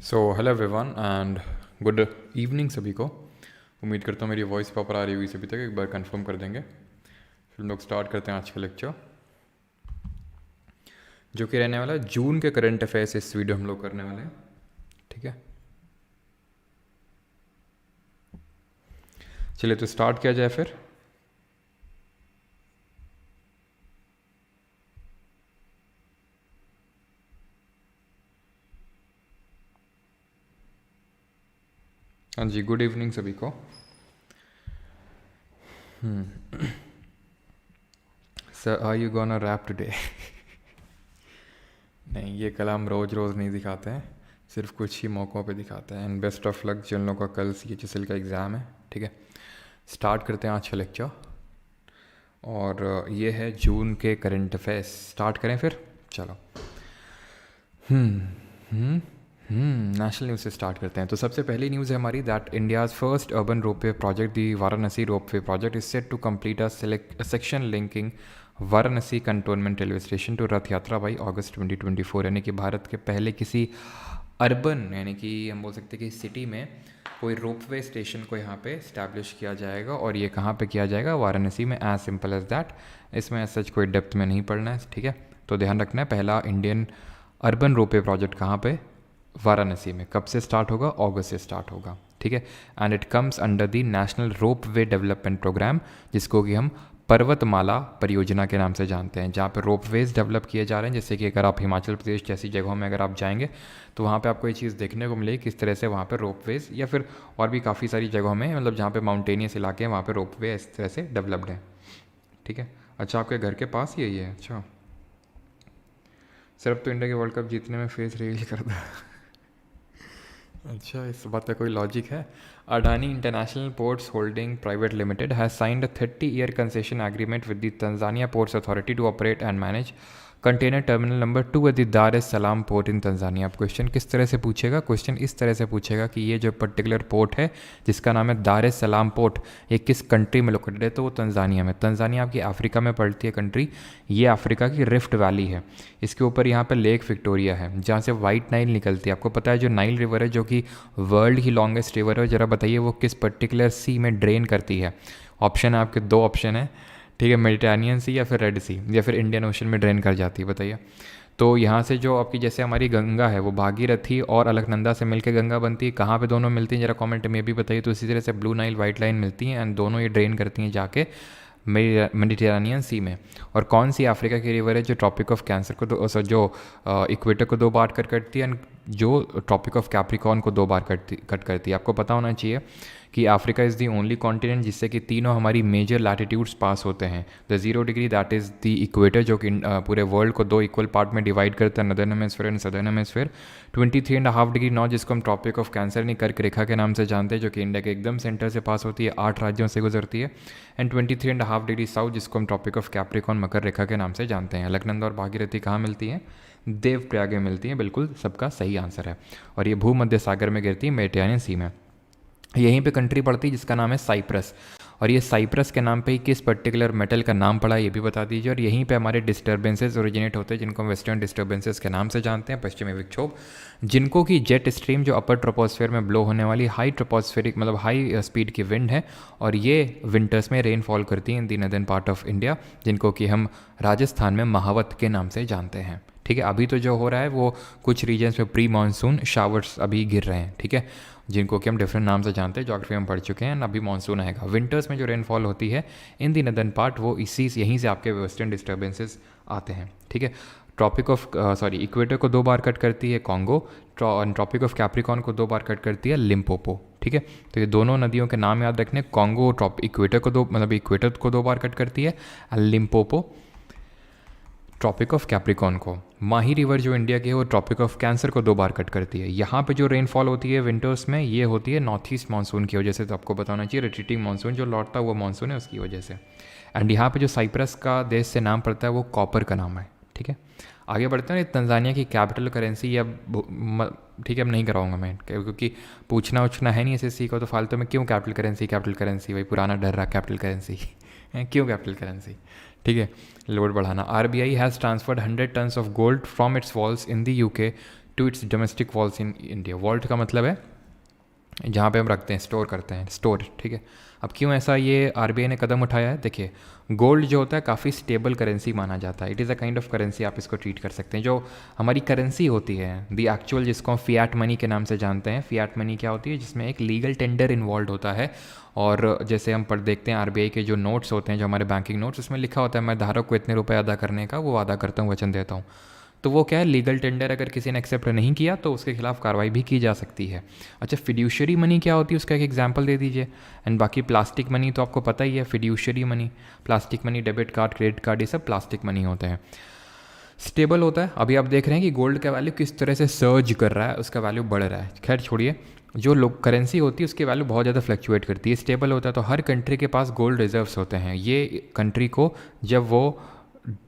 So hello everyone and good evening सभी को। उम्मीद करता हूँ मेरी वॉइस प्रॉपर आ रही हुई सभी तक। एक बार कंफर्म कर देंगे फिर हम लोग स्टार्ट करते हैं आज का लेक्चर, जो कि रहने वाला है जून के करंट अफेयर्स। इस वीडियो हम लोग करने वाले हैं, ठीक है। चलिए तो स्टार्ट किया जाए फिर। हाँ जी, गुड इवनिंग सभी को। Sir are you gonna rap today? नहीं, ये कलाम रोज़ रोज़ नहीं दिखाते हैं, सिर्फ कुछ ही मौक़ों पे दिखाते हैं। एंड बेस्ट ऑफ लक जिन लोगों का कल CHSL का एग्ज़ाम है, ठीक है। स्टार्ट करते हैं आज का लेक्चर, और ये है जून के करंट अफेयर्स। स्टार्ट करें फिर, चलो। नेशनल न्यूज़ से स्टार्ट करते हैं। तो सबसे पहली न्यूज़ है हमारी that India's first urban ropeway project the Varanasi ropeway project is set to complete a section linking Varanasi cantonment railway station to Rath Yatra by अगस्त 2024। यानी कि भारत के पहले किसी अर्बन, यानी कि हम बोल सकते हैं कि सिटी में कोई रोपवे स्टेशन को यहाँ पे इस्टेब्लिश किया जाएगा। और ये कहाँ पे किया जाएगा? वाराणसी में। As simple as that. इसमें सच कोई डेप्थ में नहीं पढ़ना है, ठीक है। तो ध्यान रखना है, पहला इंडियन अर्बन रोपवे प्रोजेक्ट कहाँ पे? वाराणसी में। कब से स्टार्ट होगा? अगस्त से स्टार्ट होगा, ठीक है। And it comes under the national ropeway development programme, जिसको कि हम पर्वतमाला परियोजना के नाम से जानते हैं, जहाँ पे रोपवेज डेवलप किए जा रहे हैं। जैसे कि अगर आप हिमाचल प्रदेश जैसी जगहों में अगर आप जाएंगे तो वहाँ पे आपको ये चीज़ देखने को मिलेगी किस तरह से वहाँ पे रोपवेज, या फिर और भी काफ़ी सारी जगहों में, मतलब जहाँ पे माउंटेनियस इलाके हैं वहाँ पे रोपवे इस तरह से डेवलप्ड है, ठीक है। अच्छा, आपके घर के पास यही है? अच्छा सर, अब तो इंडिया के वर्ल्ड कप जीतने में फेस रिवील कर दो। अच्छा, इस बात का कोई लॉजिक है? Adani international ports holding private limited has signed a 30-year concession agreement with the Tanzania ports authority to operate and manage container terminal number 2 at the Dar es Salaam port in Tanzania. अब question किस तरह से पूछेगा? Question इस तरह से पूछेगा कि ये जो पर्टिकुलर पोर्ट है जिसका नाम है दार एस सलाम पोर्ट, ये किस कंट्री में लोकेटेड है? तो वो तंजानिया में। तंजानिया आपकी अफ्रीका में पड़ती है कंट्री। ये अफ्रीका की रिफ्ट वैली है। इसके ऊपर यहाँ पे लेक विक्टोरिया है, जहाँ से वाइट नाइल निकलती है। आपको पता है जो नाइल रिवर है, जो कि वर्ल्ड की लॉन्गेस्ट रिवर है, ज़रा बताइए वो किस पर्टिकुलर सी में ड्रेन करती है? ऑप्शन है आपके, दो ऑप्शन है, ठीक है। मेडिटेरेनियन सी या फिर रेड सी या फिर इंडियन ओशन में ड्रेन कर जाती है, बताइए। तो यहाँ से जो आपकी जैसे हमारी गंगा है वो भागीरथी और अलकनंदा से मिलकर गंगा बनती है। कहाँ पे दोनों मिलती हैं, जरा कमेंट में भी बताइए। तो इसी तरह से ब्लू नाइल वाइट लाइन मिलती हैं एंड दोनों ये ड्रेन करती हैं जाके मेडिटेरेनियन सी में। और कौन सी अफ्रीका की रिवर है जो ट्रॉपिक ऑफ कैंसर को जो इक्वेटर को 2 बार कट करती है एंड जो ट्रॉपिक ऑफ कैप्रिकॉर्न को 2 बार कट करती है? आपको पता होना चाहिए कि Africa is the only continent जिससे कि तीनों हमारी मेजर लैटिट्यूड्स पास होते हैं। The 0 degree that is the equator, जो कि पूरे वर्ल्ड को 2 इक्वल पार्ट में डिवाइड करता है, northern hemisphere and southern hemisphere. 23.5 degree north, जिसको हम ट्रॉपिक ऑफ कैंसर नहीं कर्क रेखा के नाम से जानते हैं, जो कि इंडिया के एकदम सेंटर से पास होती है, 8 राज्यों से गुजरती है। एंड 23.5 डिग्री साउथ, जिसको हम ट्रॉपिक ऑफ कैप्रिकॉर्न मकर रेखा के नाम से जानते हैं। अलकनंदा और भागीरथी कहाँ मिलती हैं? देवप्रयाग में मिलती हैं। बिल्कुल सबका सही आंसर है। और ये भूमध्य सागर में गिरती है, मेडिटेरेनियन सी में। यहीं पे कंट्री पड़ती है जिसका नाम है साइप्रस। और ये साइप्रस के नाम पे ही किस पर्टिकुलर मेटल का नाम पड़ा ये भी बता दीजिए। और यहीं पे हमारे डिस्टर्बेंसेस ओरिजिनेट होते हैं, जिनको हम वेस्टर्न डिस्टर्बेंसेस के नाम से जानते हैं, पश्चिमी विक्षोभ, जिनको कि जेट स्ट्रीम, जो अपर ट्रोपोस्फेयर में ब्लो होने वाली हाई ट्रोपोस्फेरिक मतलब हाई स्पीड की विंड है, और ये विंटर्स में रेनफॉल करती हैं in the northern part of India, जिनको कि हम राजस्थान में महावत के नाम से जानते हैं, ठीक है। अभी तो जो हो रहा है वो कुछ रीजन्स में प्री मानसून शावर्स अभी गिर रहे हैं, ठीक है, जिनको कि हम डिफरेंट नाम से जानते हैं, ज्योग्राफी में पढ़ चुके हैं। अभी मानसून आएगा। विंटर्स में जो रेनफॉल होती है इन दी नदर्न पार्ट, वो यहीं से आपके वेस्टर्न डिस्टर्बेंसेस आते हैं, ठीक है। ट्रॉपिक ऑफ इक्वेटर को 2 बार कट करती है कॉन्गो, ट्रॉपिक ऑफ कैप्रिकॉर्न को 2 बार कट करती है लिम्पोपो, ठीक है। तो ये दोनों नदियों के नाम याद रखने। कॉन्गो इक्वेटर को 2 बार कट करती है, लिम्पोपो ट्रॉपिक ऑफ कैप्रिकॉर्न को। माही रिवर जो इंडिया की है वो ट्रॉपिक ऑफ कैंसर को 2 बार कट करती है। यहाँ पे जो रेनफॉल होती है विंटर्स में, ये होती है नॉर्थ ईस्ट मानसून की वजह से। तो आपको बताना चाहिए रिट्रीटिंग मानसून जो लौटता हुआ मानसून है उसकी वजह से। एंड यहाँ पे जो साइप्रस का देश से नाम पड़ता है वो कॉपर का नाम है, ठीक है। आगे बढ़ते हैं। तंजानिया की कैपिटल करेंसी, या ठीक है अब नहीं कराऊंगा मैं, क्योंकि पूछना है नहीं SSC को, तो फालतू में क्यों कैपिटल करेंसी वही पुराना डर रहा कैपिटल करेंसी क्यों कैपिटल करेंसी, ठीक है। लोड बढ़ाना। RBI has transferred 100 tonnes of gold from its vaults in the UK to its domestic vaults in India. Vault का मतलब है जहाँ पे हम रखते हैं, स्टोर करते हैं, स्टोर, ठीक है। अब क्यों ऐसा ये आरबीआई ने कदम उठाया है? देखिए, गोल्ड जो होता है काफ़ी स्टेबल करेंसी माना जाता है। It is a kind of currency, आप इसको ट्रीट कर सकते हैं। जो हमारी करेंसी होती है दी एक्चुअल, जिसको हम फियाट मनी के नाम से जानते हैं। फियाट मनी क्या होती है? जिसमें एक लीगल टेंडर इन्वॉल्व होता है। और जैसे हम पढ़ देखते हैं आरबीआई के जो नोट्स होते हैं, जो हमारे बैंकिंग नोट्स, उसमें लिखा होता है मैं धारक को इतने रुपए अदा करने का वो वादा करता हूँ, वचन देता हूँ। तो वो क्या है? लीगल टेंडर अगर किसी ने एक्सेप्ट नहीं किया तो उसके खिलाफ कार्रवाई भी की जा सकती है। अच्छा, फिड्यूशरी मनी क्या होती है? उसका एक एग्जांपल दे दीजिए। एंड बाकी प्लास्टिक मनी तो आपको पता ही है, fiduciary money, plastic money, debit card, credit card, ये सब प्लास्टिक मनी होते हैं। स्टेबल होता है। अभी आप देख रहे हैं कि गोल्ड का वैल्यू किस तरह से सर्ज कर रहा है, उसका वैल्यू बढ़ रहा है। खैर छोड़िए, जो लोग करेंसी होती है उसकी वैल्यू बहुत ज़्यादा फ्लक्चुएट करती है। स्टेबल होता है तो हर कंट्री के पास गोल्ड रिजर्व्स होते हैं। ये कंट्री को जब वो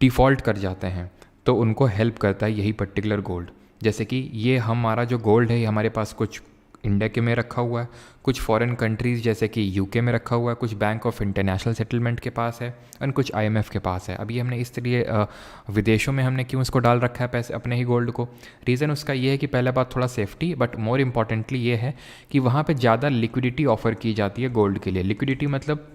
डिफ़ॉल्ट कर जाते हैं तो उनको हेल्प करता है यही पर्टिकुलर गोल्ड। जैसे कि ये हमारा जो गोल्ड है, ये हमारे पास कुछ इंडिया के में रखा हुआ है, कुछ फॉरेन कंट्रीज़ जैसे कि यूके में रखा हुआ है, कुछ बैंक ऑफ इंटरनेशनल सेटलमेंट के पास है, और कुछ आईएमएफ के पास है। अभी हमने इस तरह विदेशों में हमने क्यों इसको डाल रखा है पैसे, अपने ही गोल्ड को? रीज़न उसका ये है कि पहले बात थोड़ा सेफ्टी, बट मोर इम्पॉर्टेंटली ये है कि वहाँ पर ज़्यादा लिक्विडिटी ऑफर की जाती है गोल्ड के लिए। लिक्विडिटी मतलब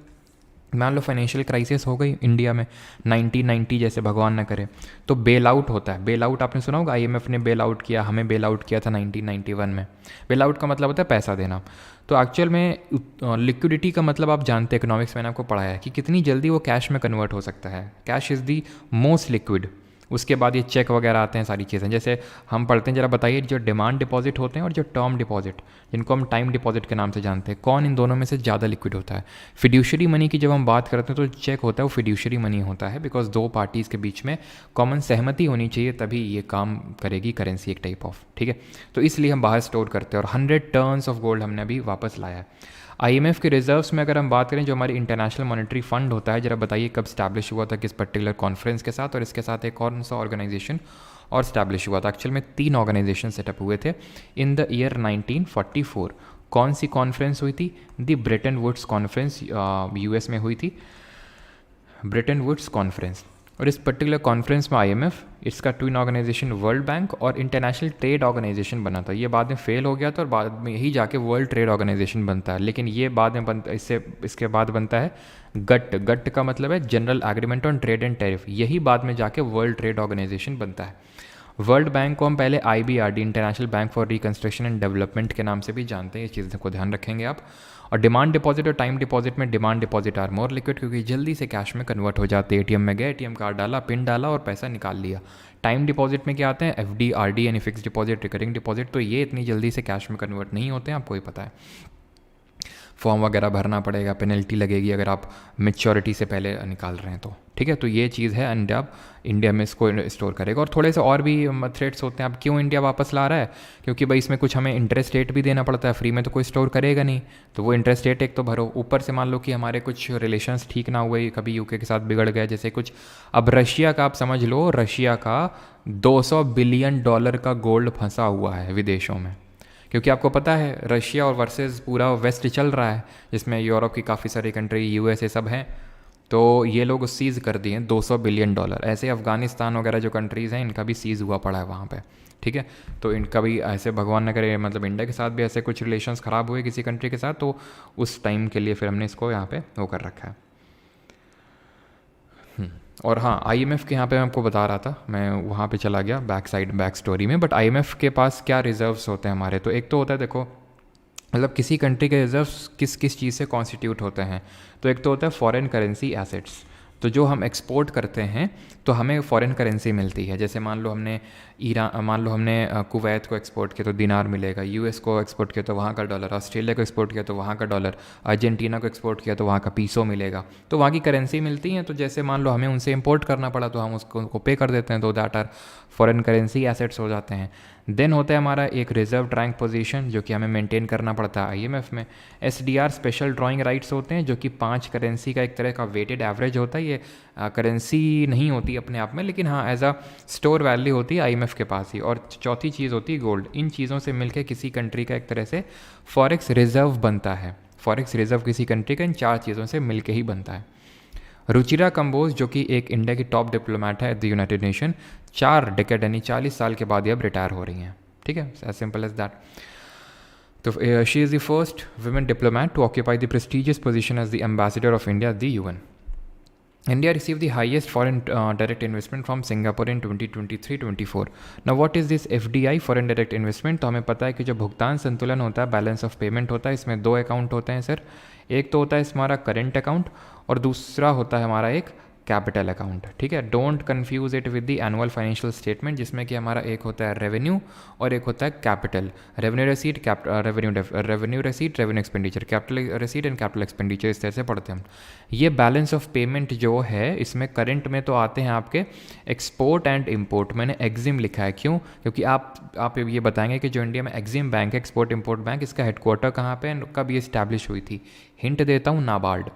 मान लो फाइनेंशियल क्राइसिस हो गई इंडिया में 1990 जैसे, भगवान न करे, तो बेल आउट होता है। बेल आउट आपने सुना होगा, आईएमएफ ने बेल आउट किया, हमें बेल आउट किया था 1991 में। बेल आउट का मतलब होता है पैसा देना। तो एक्चुअल में लिक्विडिटी का मतलब आप जानते हैं, इकोनॉमिक्स मैंने आपको पढ़ाया है कि कितनी जल्दी वो कैश में कन्वर्ट हो सकता है। Cash is the most liquid. उसके बाद ये चेक वगैरह आते हैं, सारी चीज़ें। जैसे हम पढ़ते हैं, ज़रा बताइए, जो डिमांड डिपॉजिट होते हैं और जो टर्म डिपॉजिट, जिनको हम टाइम डिपॉजिट के नाम से जानते हैं, कौन इन दोनों में से ज़्यादा लिक्विड होता है? फिड्यूशरी मनी की जब हम बात करते हैं तो चेक होता है वो फिड्यूशरी मनी होता है, बिकॉज दो पार्टीज़ के बीच में कॉमन सहमति होनी चाहिए, तभी ये काम करेगी करेंसी, एक टाइप ऑफ, ठीक है। तो इसलिए हम बाहर स्टोर करते हैं, और 100 टर्न्स ऑफ गोल्ड हमने अभी वापस लाया है। आईएमएफ के रिजर्व्स में अगर हम बात करें, जो हमारी इंटरनेशनल मॉनेटरी फंड होता है, जरा बताइए कब स्टैब्लिश हुआ था, किस पर्टिकुलर कॉन्फ्रेंस के साथ, और इसके साथ एक कौन सा ऑर्गेनाइजेशन और स्टैब्लिश हुआ था? एक्चुअल में 3 ऑर्गेनाइजेशन सेटअप हुए थे इन द ईयर 1944। कौन सी कॉन्फ्रेंस हुई थी? दी ब्रेटन वुड्स कॉन्फ्रेंस, यूएस में हुई थी, ब्रेटन वुड्स कॉन्फ्रेंस। और इस पर्टिकुलर कॉन्फ्रेंस में आईएमएफ, इसका ट्विन ऑर्गेनाइजेशन वर्ल्ड बैंक और इंटरनेशनल ट्रेड ऑर्गेनाइजेशन बना था। ये बाद में फेल हो गया था और बाद में यही जाके वर्ल्ड ट्रेड ऑर्गेनाइजेशन बनता है। लेकिन ये बाद में बनता, इसके बाद बनता है गट। गट का मतलब है general agreement on trade and tariff. यही बाद में जाके वर्ल्ड ट्रेड ऑर्गेनाइजेशन बनता है। वर्ल्ड बैंक को हम पहले IBRD, international bank for reconstruction and development के नाम से भी जानते हैं। ये चीज़ को ध्यान रखेंगे आप। और डिमांड डिपॉजिट और टाइम डिपॉजिट में demand deposit are more liquid, क्योंकि जल्दी से कैश में कन्वर्ट हो जाते हैं। एटीएम में गए, एटीएम कार्ड डाला, पिन डाला और पैसा निकाल लिया। टाइम डिपॉजिट में क्या आते हैं? एफडी, आरडी यानी फिक्स डिपॉजिट, रिकरिंग डिपॉजिट। तो ये इतनी जल्दी से कैश में कन्वर्ट नहीं होते हैं, आपको ही पता है। फॉर्म वगैरह भरना पड़ेगा, पेनल्टी लगेगी अगर आप मेच्योरिटी से पहले निकाल रहे हैं तो, ठीक है। तो ये चीज़ है, एंड आप इंडिया में इसको स्टोर करेगा। और थोड़े से और भी थ्रेट्स होते हैं। अब क्यों इंडिया वापस ला रहा है? क्योंकि भाई इसमें कुछ हमें इंटरेस्ट रेट भी देना पड़ता है, फ्री में तो कोई स्टोर करेगा नहीं, तो वो इंटरेस्ट रेट एक तो भरो। ऊपर से मान लो कि हमारे कुछ रिलेशंस ठीक ना हुए, कभी यूके के साथ बिगड़ गए, जैसे कुछ, अब रशिया का आप समझ लो, रशिया का $200 बिलियन का गोल्ड फंसा हुआ है विदेशों में। क्योंकि आपको पता है रशिया और वर्सेस पूरा वेस्ट चल रहा है, जिसमें यूरोप की काफ़ी सारी कंट्री, यूएसए सब हैं। तो ये लोग सीज़ कर दिए $200 बिलियन। ऐसे अफ़गानिस्तान वगैरह जो कंट्रीज़ हैं, इनका भी सीज़ हुआ पड़ा है वहाँ पे, ठीक है। तो इनका भी ऐसे, भगवान न करे, मतलब इंडिया के साथ भी ऐसे कुछ रिलेशंस ख़राब हुए किसी कंट्री के साथ, तो उस टाइम के लिए फिर हमने इसको यहाँ पे वो कर रखा है। और हाँ, आईएमएफ के यहाँ पे मैं आपको बता रहा था, मैं वहाँ पे चला गया बैक स्टोरी में। बट आईएमएफ के पास क्या रिजर्व्स होते हैं हमारे? तो एक तो होता है, देखो, मतलब किसी कंट्री के रिजर्व्स किस किस चीज़ से कॉन्स्टिट्यूट होते हैं। तो एक तो होता है फॉरेन करेंसी एसेट्स। तो जो हम एक्सपोर्ट करते हैं तो हमें फॉरेन करेंसी मिलती है। जैसे मान लो हमने कुवैत को एक्सपोर्ट किया तो दिनार मिलेगा, यूएस को एक्सपोर्ट किया तो वहाँ का डॉलर, ऑस्ट्रेलिया को एक्सपोर्ट किया तो वहाँ का डॉलर, अर्जेंटीना को एक्सपोर्ट किया तो वहाँ का पीसो मिलेगा। तो वहाँ की करेंसी मिलती है। तो जैसे मान लो हमें उनसे इंपोर्ट करना पड़ा तो हम उसको पे कर देते हैं, तो that are foreign currency assets हो जाते हैं। देन होता है हमारा एक रिजर्व रैंक पोजीशन, जो कि हमें मेंटेन करना पड़ता है आईएमएफ में। एसडीआर स्पेशल ड्राइंग राइट्स होते हैं, जो कि 5 करेंसी का एक तरह का वेटेड एवरेज होता है। ये करेंसी नहीं होती अपने आप में, लेकिन हाँ एज अ स्टोर वैल्यू होती है आईएमएफ के पास ही। और चौथी चीज़ होती है गोल्ड। इन चीज़ों से मिलकर किसी कंट्री का एक तरह से फॉरेक्स रिजर्व बनता है। फॉरेक्स रिजर्व किसी कंट्री का इन 4 चीज़ों से मिलकर ही बनता है। रुचिरा कंबोज, जो कि एक इंडिया की टॉप डिप्लोमेट है at the United nation, 4 decade यानी 40 साल के बाद ये अब रिटायर हो रही हैं, ठीक है, एज सिंपल एज दैट. तो she is the first women diplomat to occupy the prestigious position as the ambassador of India at the UN. India received the highest foreign direct investment from Singapore in 2023-24. Now what is this FDI, foreign direct investment? तो हमें पता है कि जो भुगतान संतुलन होता है, बैलेंस ऑफ पेमेंट होता है, इसमें दो अकाउंट होते हैं सर. एक तो होता है हमारा करेंट अकाउंट और दूसरा होता है हमारा एक कैपिटल अकाउंट. ठीक है, don't confuse it with the annual financial statement, जिसमें कि हमारा एक होता है रेवेन्यू और एक होता है capital. Revenue receipt, revenue receipt, revenue expenditure, capital receipt and capital expenditure, इस तरह से पढ़ते हैं हम. ये बैलेंस ऑफ पेमेंट जो है, इसमें करंट में तो आते हैं आपके एक्सपोर्ट एंड इम्पोर्ट. मैंने एग्जिम लिखा है, क्यों? क्योंकि आप ये बताएंगे कि जो इंडिया में एग्जिम बैंक है, एक्सपोर्ट इम्पोर्ट बैंक, इसका हेडक्वार्टर कहाँ पे एंड कब ये इस्टेब्लिश हुई थी. हिंट देता हूँ, नाबार्ड.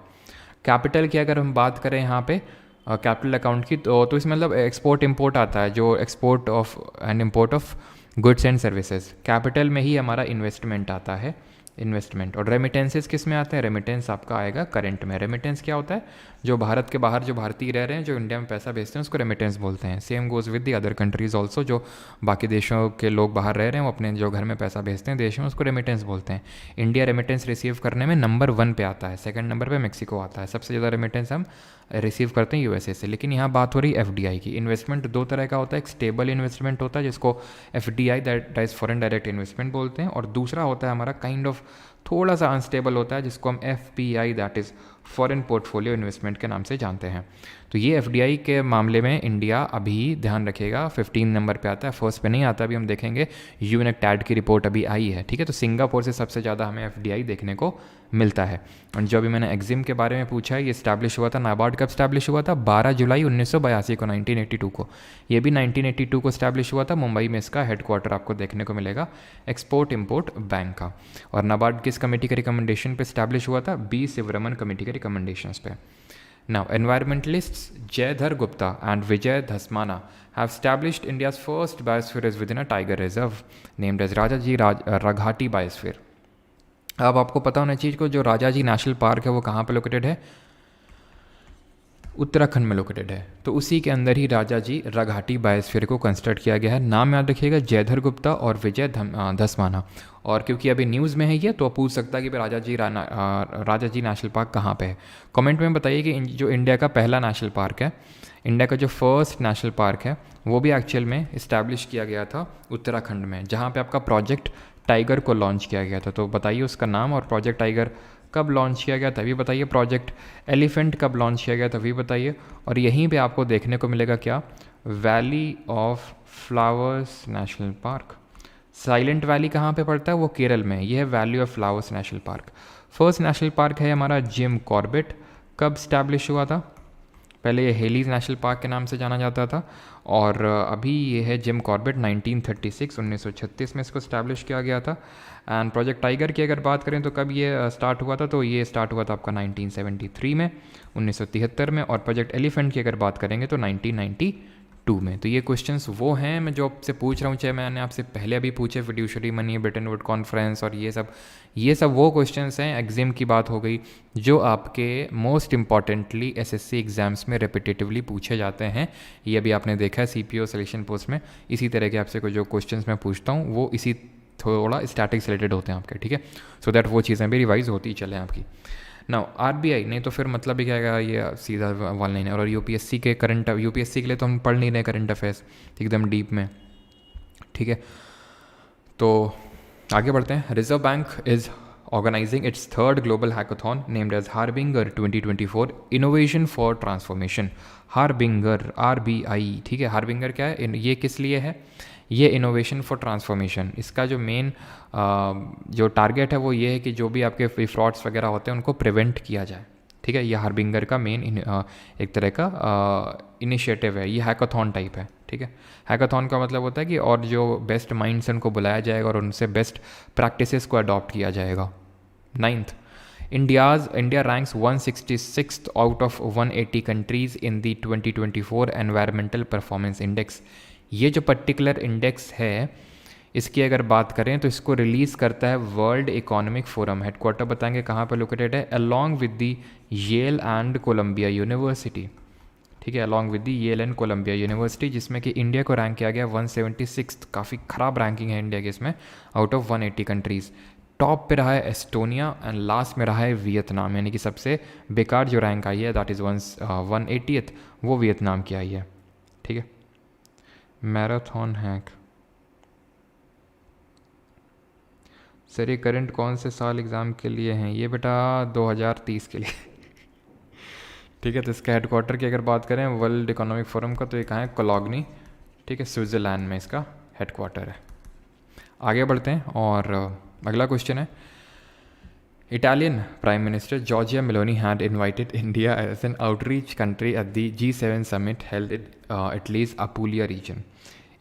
कैपिटल की अगर हम बात करें यहाँ पे कैपिटल अकाउंट की, तो इसमें मतलब एक्सपोर्ट इम्पोर्ट आता है, जो export of and import of goods and services. Capital में ही हमारा इन्वेस्टमेंट आता है, इन्वेस्टमेंट. और रेमिटेंसेस किस में आते हैं? रेमिटेंस आपका आएगा करंट में. रेमिटेंस क्या होता है? जो भारत के बाहर जो भारतीय रह रहे हैं, जो इंडिया में पैसा भेजते हैं, उसको रेमिटेंस बोलते हैं. Same goes with the other countries also. जो बाकी देशों के लोग बाहर रह रहे हैं, वो अपने जो घर में पैसा भेजते हैं देश में, उसको रेमिटेंस बोलते हैं. इंडिया रेमिटेंस रिसीव करने में नंबर 1 पे आता है, सेकंड नंबर पे मेक्सिको आता है. सबसे ज़्यादा रेमिटेंस हम रिसीव करते हैं यूएसए से. लेकिन यहाँ बात हो रही है एफडीआई की. इन्वेस्टमेंट दो तरह का होता है. एक स्टेबल इन्वेस्टमेंट होता है जिसको FDI, that is foreign direct investment बोलते हैं, और दूसरा होता है हमारा काइंड ऑफ थोड़ा सा अनस्टेबल होता है, जिसको हम FPI, that is foreign portfolio investment के नाम से जानते हैं. तो ये एफडीआई के मामले में इंडिया अभी ध्यान रखिएगा 15 नंबर पे आता है, फर्स्ट पे नहीं आता. अभी हम देखेंगे, यूएनएक्टैड की रिपोर्ट अभी आई है. ठीक है, तो सिंगापुर से सबसे ज़्यादा हमें एफडीआई देखने को मिलता है. और जो अभी मैंने एग्जिम के बारे में पूछा है, ये स्टैब्लिश हुआ था, नाबार्ड कब स्टैब्लिश हुआ था? 12 जुलाई 1982 को, 1982 को. ये भी 1982 को स्टैब्लिश हुआ था. मुंबई में इसका हेडक्वार्टर आपको देखने को मिलेगा, एक्सपोर्ट इम्पोर्ट बैंक का. और नाबार्ड किस कमेटी के रिकमेंडेशन पे स्टैब्लिश हुआ था? बी शिवरमन कमेटी के रिकमेंडेशंस पे. Now, environmentalists Jayadhar Gupta and Vijay Dhasmana have established India's first biosphere is within a tiger reserve named as Rajaji Raghati Biosphere. अब आपको पता होना चाहिए कि जो राजाजी नेशनल पार्क है वो कहाँ पे लोकेटेड है? उत्तराखंड में लोकेटेड है. तो उसी के अंदर ही राजाजी राघाटी बायोस्फीयर को कंस्ट्रक्ट किया गया है. नाम याद रखिएगा, जयधर गुप्ता और विजय धसमाना. और क्योंकि अभी न्यूज़ में है ये, तो पूछ सकता है कि राजाजी नेशनल पार्क कहाँ पे है. कमेंट में बताइए कि जो इंडिया का पहला नेशनल पार्क है, इंडिया का जो फर्स्ट नेशनल पार्क है, वो भी एक्चुअल में इस्टेब्लिश किया गया था उत्तराखंड में, जहाँ पे आपका प्रोजेक्ट टाइगर को लॉन्च किया गया था. तो बताइए उसका नाम, और प्रोजेक्ट टाइगर कब लॉन्च किया गया तभी बताइए. प्रोजेक्ट एलिफेंट कब लॉन्च किया गया तभी बताइए. और यहीं पे आपको देखने को मिलेगा क्या? Valley of flowers national park. Silent valley कहाँ पे पड़ता है? वो केरल में. ये है valley of flowers national park. First national park है हमारा जिम कॉर्बेट. कब स्टैब्लिश हुआ था? पहले ये हेलीज नेशनल पार्क के नाम से जाना जाता था, और अभी ये है जिम कॉर्बेट. 1936 में इसको स्टैब्लिश किया गया था. एंड प्रोजेक्ट टाइगर की अगर बात करें तो कब ये स्टार्ट हुआ था? तो ये स्टार्ट हुआ था आपका 1973 में, 1973 में. और प्रोजेक्ट एलिफेंट की अगर बात करेंगे तो 1992 में. तो ये क्वेश्चंस वो हैं मैं जो आपसे पूछ रहा हूँ, चाहे मैंने आपसे पहले अभी पूछे, fiduciary money, Britain would conference, और ये सब वो क्वेश्चंस हैं. एग्जाम की बात हो गई जो आपके मोस्ट इंपॉर्टेंटली एसएससी एग्जाम्स में रिपीटेटिवली पूछे जाते हैं. ये अभी आपने देखा है सीपीओ सिलेक्शन पोस्ट में. इसी तरह के आपसे जो क्वेश्चंस मैं पूछता हूँ वो इसी थोड़ा स्टैटिक्स रिलेटेड होते हैं आपके. ठीक है, सो दैट वो चीज़ें भी रिवाइज होती चलें आपकी. नाउ आरबीआई नहीं तो फिर मतलब भी क्या है, ये सीधा वन लाइन है. और यूपीएससी के यूपीएससी के लिए तो हम पढ़ नहीं रहे करंट अफेयर्स एकदम डीप में. ठीक है, तो आगे बढ़ते हैं. Reserve bank is organising its third global hackathon named as harbinger 2024 innovation for transformation. Harbinger, RBI. ठीक है, हार्बिंगर क्या है? ये किस लिए है? ये इनोवेशन फॉर ट्रांसफॉर्मेशन. इसका जो मेन जो टारगेट है वो ये है कि जो भी आपके फ्रॉड्स वगैरह होते हैं उनको प्रिवेंट किया जाए. ठीक है, ये हार्बिंगर का मेन एक तरह का इनिशिएटिव है. ये हैकाथॉन टाइप है. ठीक है, हैकाथॉन का मतलब होता है कि और जो बेस्ट माइंड्स हैं उनको बुलाया जाएगा और उनसे बेस्ट प्रैक्टिसेस को अडॉप्ट किया जाएगा. 9th, India ranks 166th out of 180 countries in the 2024 Environmental Performance Index. ये जो पर्टिकुलर इंडेक्स है, इसकी अगर बात करें तो इसको रिलीज़ करता है वर्ल्ड इकोनॉमिक फोरम. हेडक्वार्टर बताएंगे कहाँ पर लोकेटेड है? Along with the Yale and Columbia university. ठीक है, along with the Yale and Columbia university, जिसमें कि इंडिया को रैंक किया गया 176, काफ़ी ख़राब रैंकिंग है इंडिया की इसमें, आउट ऑफ 180 कंट्रीज़। टॉप पे रहा है एस्टोनिया एंड लास्ट में रहा है वियतनाम, यानी कि सबसे बेकार जो रैंक आई है दैट इज़ 180th, वो वियतनाम की आई है। ठीक है, मैराथन हैक। सर ये करंट कौन से साल एग्ज़ाम के लिए हैं? ये बेटा 2030 के लिए। ठीक है, तो इसका हेडक्वार्टर की अगर बात करें वर्ल्ड इकोनॉमिक फोरम का, तो ये कहाँ है? कोलॉग्नी। ठीक है, स्विट्ज़रलैंड में इसका हेडक्वार्टर है। आगे बढ़ते हैं और अगला क्वेश्चन है, Italian prime minister Giorgia Meloni had invited India as an outreach country at the G7 summit held Italy's Apulia region.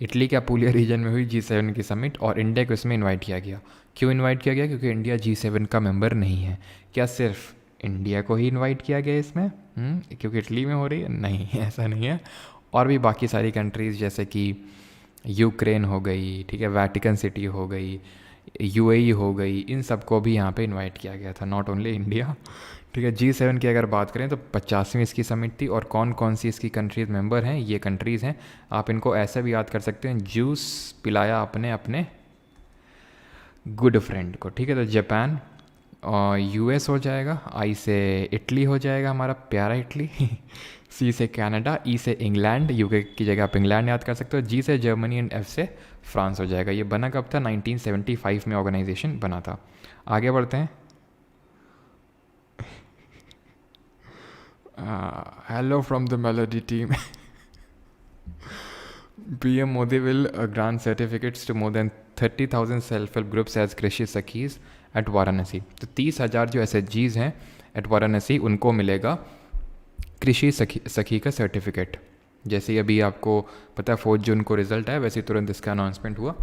Italy के अपूलिया रीजन में हुई G7 की समिट और इंडिया को इसमें इनवाइट किया गया। क्यों इनवाइट किया गया? क्योंकि इंडिया G7 का मेंबर नहीं है। क्या सिर्फ इंडिया को ही इनवाइट किया गया इसमें? क्योंकि इटली में हो रही है? नहीं, ऐसा नहीं है। और भी बाकी सारी कंट्रीज़ जैसे कि यूक्रेन हो गई, ठीक है, वेटिकन सिटी हो गई, UAE हो गई, इन सबको भी यहाँ पे इनवाइट किया गया था, नॉट ओनली इंडिया। ठीक है, G7 की अगर बात करें तो 50वीं इसकी समिट थी। और कौन कौन सी इसकी कंट्रीज़ मेंबर हैं? ये कंट्रीज़ हैं, आप इनको ऐसा भी याद कर सकते हैं, जूस पिलाया आपने अपने गुड फ्रेंड को। ठीक है, तो जापान और US हो जाएगा, I से इटली हो जाएगा, हमारा प्यारा इटली। C से कनाडा, E से इंग्लैंड, UK की जगह आप इंग्लैंड याद कर सकते हो, G से जर्मनी एंड F से फ्रांस हो जाएगा। ये बना कब था? 1975 में ऑर्गेनाइजेशन बना था। आगे बढ़ते हैं। Hello from the melody team. PM Modi will grant certificates to more than 30,000 self help groups as Krishi Sakhis eight Varanasi. तो 30,000 जो SHGs हैं एट वाराणसी, उनको मिलेगा कृषि सखी का सर्टिफिकेट। जैसे अभी आपको पता है 4 जून को रिजल्ट आया, वैसे तुरंत इसका अनाउंसमेंट हुआ,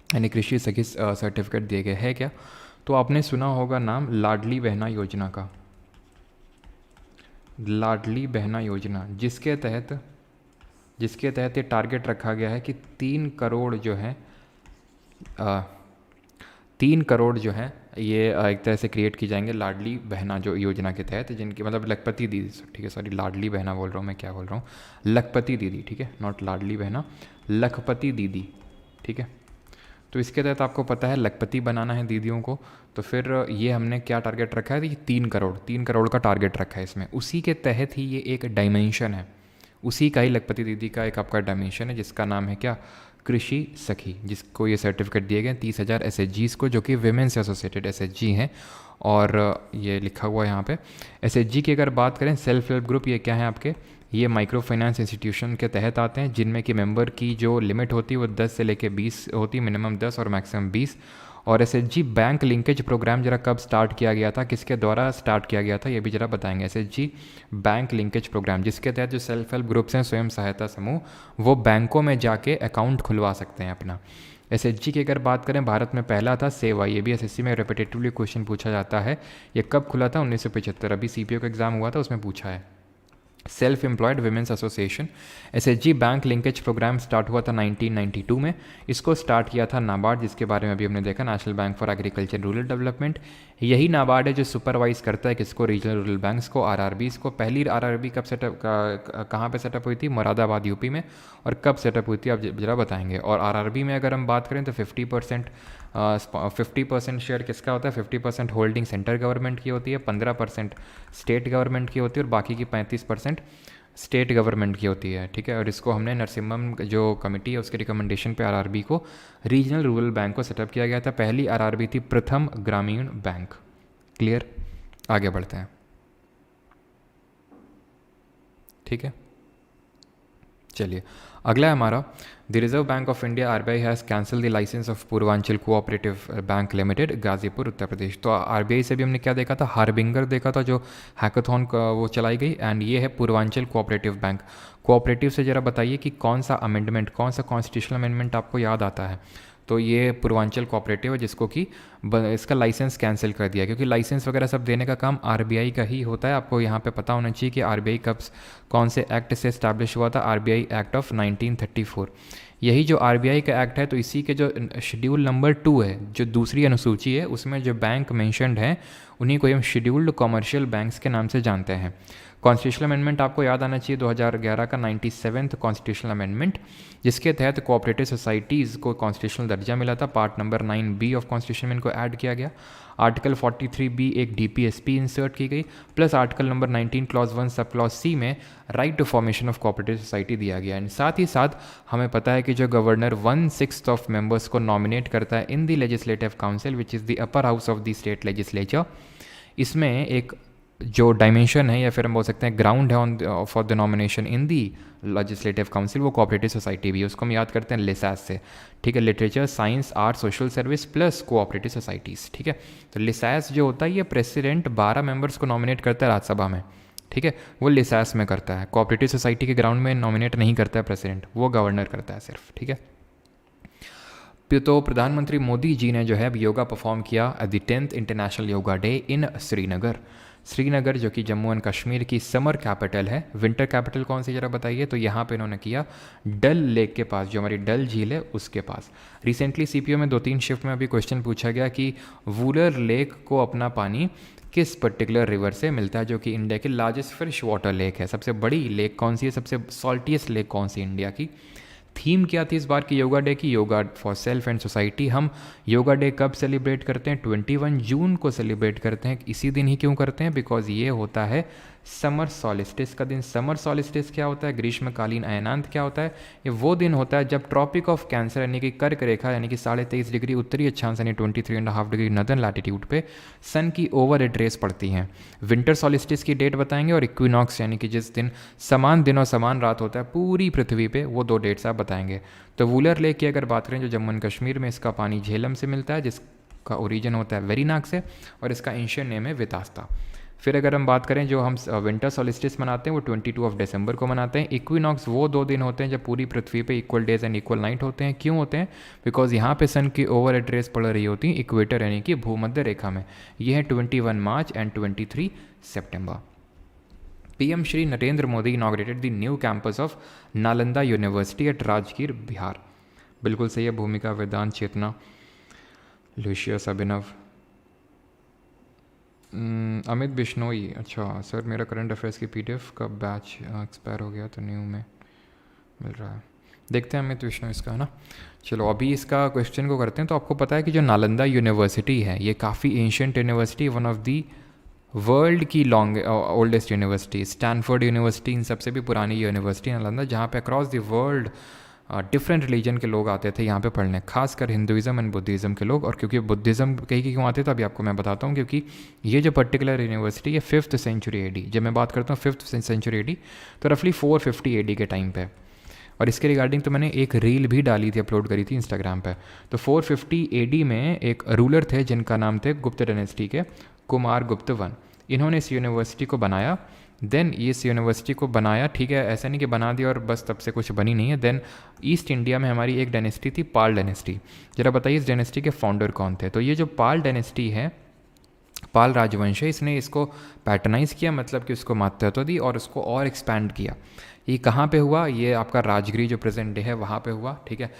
यानी कृषि सखी सर्टिफिकेट दिए गए हैं। क्या? तो आपने सुना होगा नाम लाडली बहना योजना का, लाडली बहना योजना, जिसके तहत ये टारगेट रखा गया है कि 3 करोड़ जो है 3 करोड़ जो है ये एक तरह से क्रिएट की जाएंगे लाडली बहना जो योजना के तहत, जिनकी मतलब लखपति दीदी, ठीक है, सॉरी लाडली बहना बोल रहा हूँ मैं, क्या बोल रहा हूँ, लखपति दीदी। ठीक है, नॉट लाडली बहना, लखपति दीदी। ठीक है, तो इसके तहत आपको पता है लखपति बनाना है दीदियों को, तो फिर ये हमने क्या टारगेट रखा है? 3 करोड़ का टारगेट रखा है इसमें। उसी के तहत ही ये एक डायमेंशन है, उसी का ही लखपति दीदी का एक आपका डायमेंशन है, जिसका नाम है क्या? कृषि सखी, जिसको ये सर्टिफिकेट दिए गए 30,000 SHGs को, जो कि विमेन से एसोसिएटेड SHG हैं। और ये लिखा हुआ है यहाँ पे SHG की अगर बात करें, सेल्फ हेल्प ग्रुप, ये क्या है आपके? ये माइक्रो फाइनेंस इंस्टीट्यूशन के तहत आते हैं, जिनमें कि मेंबर की जो लिमिट होती है वो 10 से लेकर 20 होती है, मिनिमम 10 और मैक्सिमम 20। और SHG बैंक लिंकेज प्रोग्राम जरा कब स्टार्ट किया गया था, किसके द्वारा स्टार्ट किया गया था, ये भी जरा बताएंगे। SHG बैंक लिंकेज प्रोग्राम, जिसके तहत जो सेल्फ हेल्प ग्रुप्स हैं, स्वयं सहायता समूह, वो बैंकों में जाके अकाउंट खुलवा सकते हैं अपना। SHG की अगर बात करें, भारत में पहला था सेवा, ये भी SSC में रिपीटेटिवली क्वेश्चन पूछा जाता है। ये कब खुला था? 1975, अभी CPO का एग्जाम हुआ था, उसमें पूछा है। Self employed women's association, SHG bank linkage programme start हुआ था 1992 में। इसको स्टार्ट किया था नाबार्ड, जिसके बारे में अभी हमने देखा, national bank for agriculture rural development. यही नाबार्ड है जो सुपरवाइज करता है किसको? रीजनल रूरल बैंक्स को, RRBs को। पहली RRB कब सेटअप, कहाँ पे सेटअप हुई थी? मुरादाबाद UP में। और कब सेटअप हुई थी आप जरा बताएंगे। और RRB में अगर हम बात करें तो 50% शेयर किसका होता है? 50% होल्डिंग सेंट्रल गवर्नमेंट की होती है, 15% स्टेट गवर्नमेंट की होती है और बाकी की 35% स्टेट गवर्नमेंट की होती है। ठीक है, और इसको हमने नरसिम्हम जो कमेटी है उसके रिकमेंडेशन पे RRB को, रीजनल रूरल बैंक को सेटअप किया गया था। पहली RRB थी प्रथम ग्रामीण बैंक। क्लियर? आगे बढ़ते हैं। ठीक है, चलिए अगला है हमारा, the Reserve Bank of India RBI has cancel the licence of Purvanchal Cooperative Bank Limited, Ghazipur, Uttar Pradesh. तो RBI से भी हमने क्या देखा था? हार्बिंगर देखा था, जो हैकाथॉन वो चलाई गई। एंड ये है पूर्वांचल कोऑपरेटिव बैंक। कोऑपरेटिव से ज़रा बताइए कि कौन सा अमेंडमेंट, कौन सा कॉन्स्टिट्यूशनल अमेंडमेंट आपको याद आता है? तो ये पूर्वांचल कोऑपरेटिव है, जिसको कि इसका लाइसेंस कैंसिल कर दिया, क्योंकि लाइसेंस वगैरह सब देने का काम RBI का ही होता है। आपको यहाँ पे पता होना चाहिए कि RBI कब, कौन से एक्ट से इस्टेब्लिश हुआ था? RBI act of 1934। यही जो RBI का एक्ट है, तो इसी के जो शेड्यूल नंबर 2 है, जो दूसरी अनुसूची है, उसमें जो बैंक मेंशन्ड है, उन्हीं को हम शेड्यूल्ड कॉमर्शियल बैंक्स के नाम से जानते हैं। कॉन्स्टिट्यूशनल अमेंडमेंट आपको याद आना चाहिए 2011 का 97th कॉन्स्टिट्यूशनल अमेंडमेंट, जिसके तहत कोऑपरेटिव सोसाइटीज़ को कॉन्स्टिट्यूशनल दर्जा मिला था। Part number 9B of constitution में इनको ऐड किया गया। आर्टिकल 43B एक DPSP इंसर्ट की गई, plus article number 19 clause 1 sub clause C में right to formation of cooperative society दिया गया। एंड साथ ही साथ हमें पता है कि जो गवर्नर 1/6 ऑफ मेंबर्स को नॉमिनेट करता है in the legislative council which is the upper house of the state legislature, इसमें एक जो डायमेंशन है या फिर हम बोल सकते हैं ग्राउंड है on for the nomination in the legislative council, वो कोऑपरेटिव सोसाइटी भी है, उसको हम याद करते हैं लिसास से। ठीक है, literature, science, art, social service plus cooperative societies. ठीक है, तो लिसास जो होता है ये प्रेसिडेंट 12 मेंबर्स को नॉमिनेट करता है राज्यसभा में। ठीक है, वो लिसास में करता है, कोऑपरेटिव सोसाइटी के ग्राउंड में नॉमिनेट नहीं करता है प्रेसिडेंट, वो गवर्नर करता है सिर्फ। ठीक है, तो प्रधानमंत्री मोदी जी ने जो है अब योगा परफॉर्म किया at the 10th international yoga day in Srinagar. Srinagar जो कि जम्मू एंड कश्मीर की समर कैपिटल है, विंटर कैपिटल कौन सी जरा बताइए, तो यहाँ पे इन्होंने किया डल लेक के पास, जो हमारी डल झील है उसके पास। रिसेंटली CPO में 2-3 शिफ्ट में अभी क्वेश्चन पूछा गया कि वुलर लेक को अपना पानी किस पर्टिकुलर रिवर से मिलता है, जो कि इंडिया की लार्जेस्ट फ्रेश वाटर लेक है। सबसे बड़ी लेक कौन सी है, सबसे सॉल्टीएस्ट लेक कौन सी इंडिया की। थीम क्या थी इस बार की योगा डे की, yoga for self and society. हम योगा डे कब सेलिब्रेट करते हैं, 21 जून को सेलिब्रेट करते हैं। इसी दिन ही क्यों करते हैं, बिकॉज ये होता है समर सॉलिस्टिस का दिन। समर सॉलिस्टिस क्या होता है, ग्रीष्मकालीन अयनांत क्या होता है, ये वो दिन होता है जब ट्रॉपिक ऑफ कैंसर यानी कि कर्क रेखा यानी कि 23.5 डिग्री उत्तरी अक्षांश यानी 23.5 डिग्री नदर्न लैटिट्यूड पे सन की ओवर हेड रेस पड़ती हैं। विंटर सॉलिस्टिस की डेट बताएंगे और इक्विनॉक्स यानी कि जिस दिन समान दिन और समान रात होता है पूरी पृथ्वी पे, वो 2 डेट्स आप बताएंगे। तो वुलर लेक की अगर बात करें जो जम्मू एंड कश्मीर में, इसका पानी झेलम से मिलता है जिसका ओरिजिन होता है वेरीनाग से, और इसका एंशियन नेम है वितास्ता। फिर अगर हम बात करें जो हम विंटर सॉलिस्टिस मनाते हैं वो 22 दिसंबर को मनाते हैं। इक्विनॉक्स वो 2 दिन होते हैं जब पूरी पृथ्वी पे equal days and equal night होते हैं। क्यों होते हैं, बिकॉज यहाँ पे सन की ओवर हेड रेस पड़ रही होती है इक्वेटर यानी कि भूमध्य रेखा में। ये है 21 मार्च एंड 23 सितंबर। PM Shri Narendra Modi inaugurated the new campus of Nalanda University at Rajgir, Bihar. बिल्कुल सही है, भूमिका, वेदांत, चेतना, लुशियस, अभिनव, अमित बिश्नोई। अच्छा सर, मेरा करंट अफेयर्स की PDF का बैच एक्सपायर हो गया तो न्यू में मिल रहा है, देखते हैं अमित बिश्नोई इसका, है ना। चलो अभी इसका क्वेश्चन को करते हैं। तो आपको पता है कि जो नालंदा यूनिवर्सिटी है ये काफ़ी ancient university, one of the world की ओल्डेस्ट यूनिवर्सिटी। स्टैनफोर्ड यूनिवर्सिटी इन सबसे भी पुरानी यूनिवर्सिटी नालंदा, जहाँ पे across the world different religion के लोग आते थे यहाँ पे पढ़ने, खासकर हिंदुज़म एंड बुद्धिज़्म के लोग। और क्योंकि बुद्धिज़्म कहीं क्यों आते थे अभी आपको मैं बताता हूँ, क्योंकि ये जो पर्टिकुलर यूनिवर्सिटी है 5th सेंचुरी AD, जब मैं बात करता हूँ 5th सेंचुरी AD तो रफली 450 AD के टाइम पे। और इसके रिगार्डिंग तो मैंने एक रील भी डाली थी, अपलोड करी थी इंस्टाग्राम पे। तो 450 AD में एक रूलर थे जिनका नाम थे गुप्त डायनेस्टी के कुमार गुप्त वन। इन्होंने इस यूनिवर्सिटी को बनाया। देन इस यूनिवर्सिटी को बनाया, ठीक है, ऐसा नहीं कि बना दिया और बस तब से कुछ बनी नहीं है। देन ईस्ट इंडिया में हमारी एक डायनेस्टी थी, पाल डायनेस्टी। जरा बताइए इस डायनेस्टी के फाउंडर कौन थे। तो ये जो पाल डायनेस्टी है, पाल राजवंश है, इसने इसको पैटर्नाइज किया, मतलब कि उसको महत्व दी और उसको और एक्सपैंड किया। ये कहाँ पे हुआ, ये आपका राजगिरी जो प्रेजेंट डे है वहाँ पे हुआ, ठीक है।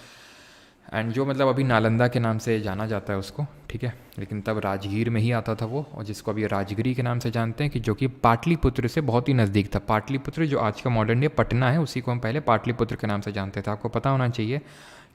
एंड जो मतलब अभी नालंदा के नाम से जाना जाता है उसको, ठीक है, लेकिन तब राजगीर में ही आता था वो, और जिसको अभी राजगिरी के नाम से जानते हैं, कि जो कि पाटलिपुत्र से बहुत ही नज़दीक था। पाटलिपुत्र जो आज का मॉडर्न डे पटना है, उसी को हम पहले पाटलिपुत्र के नाम से जानते थे। आपको पता होना चाहिए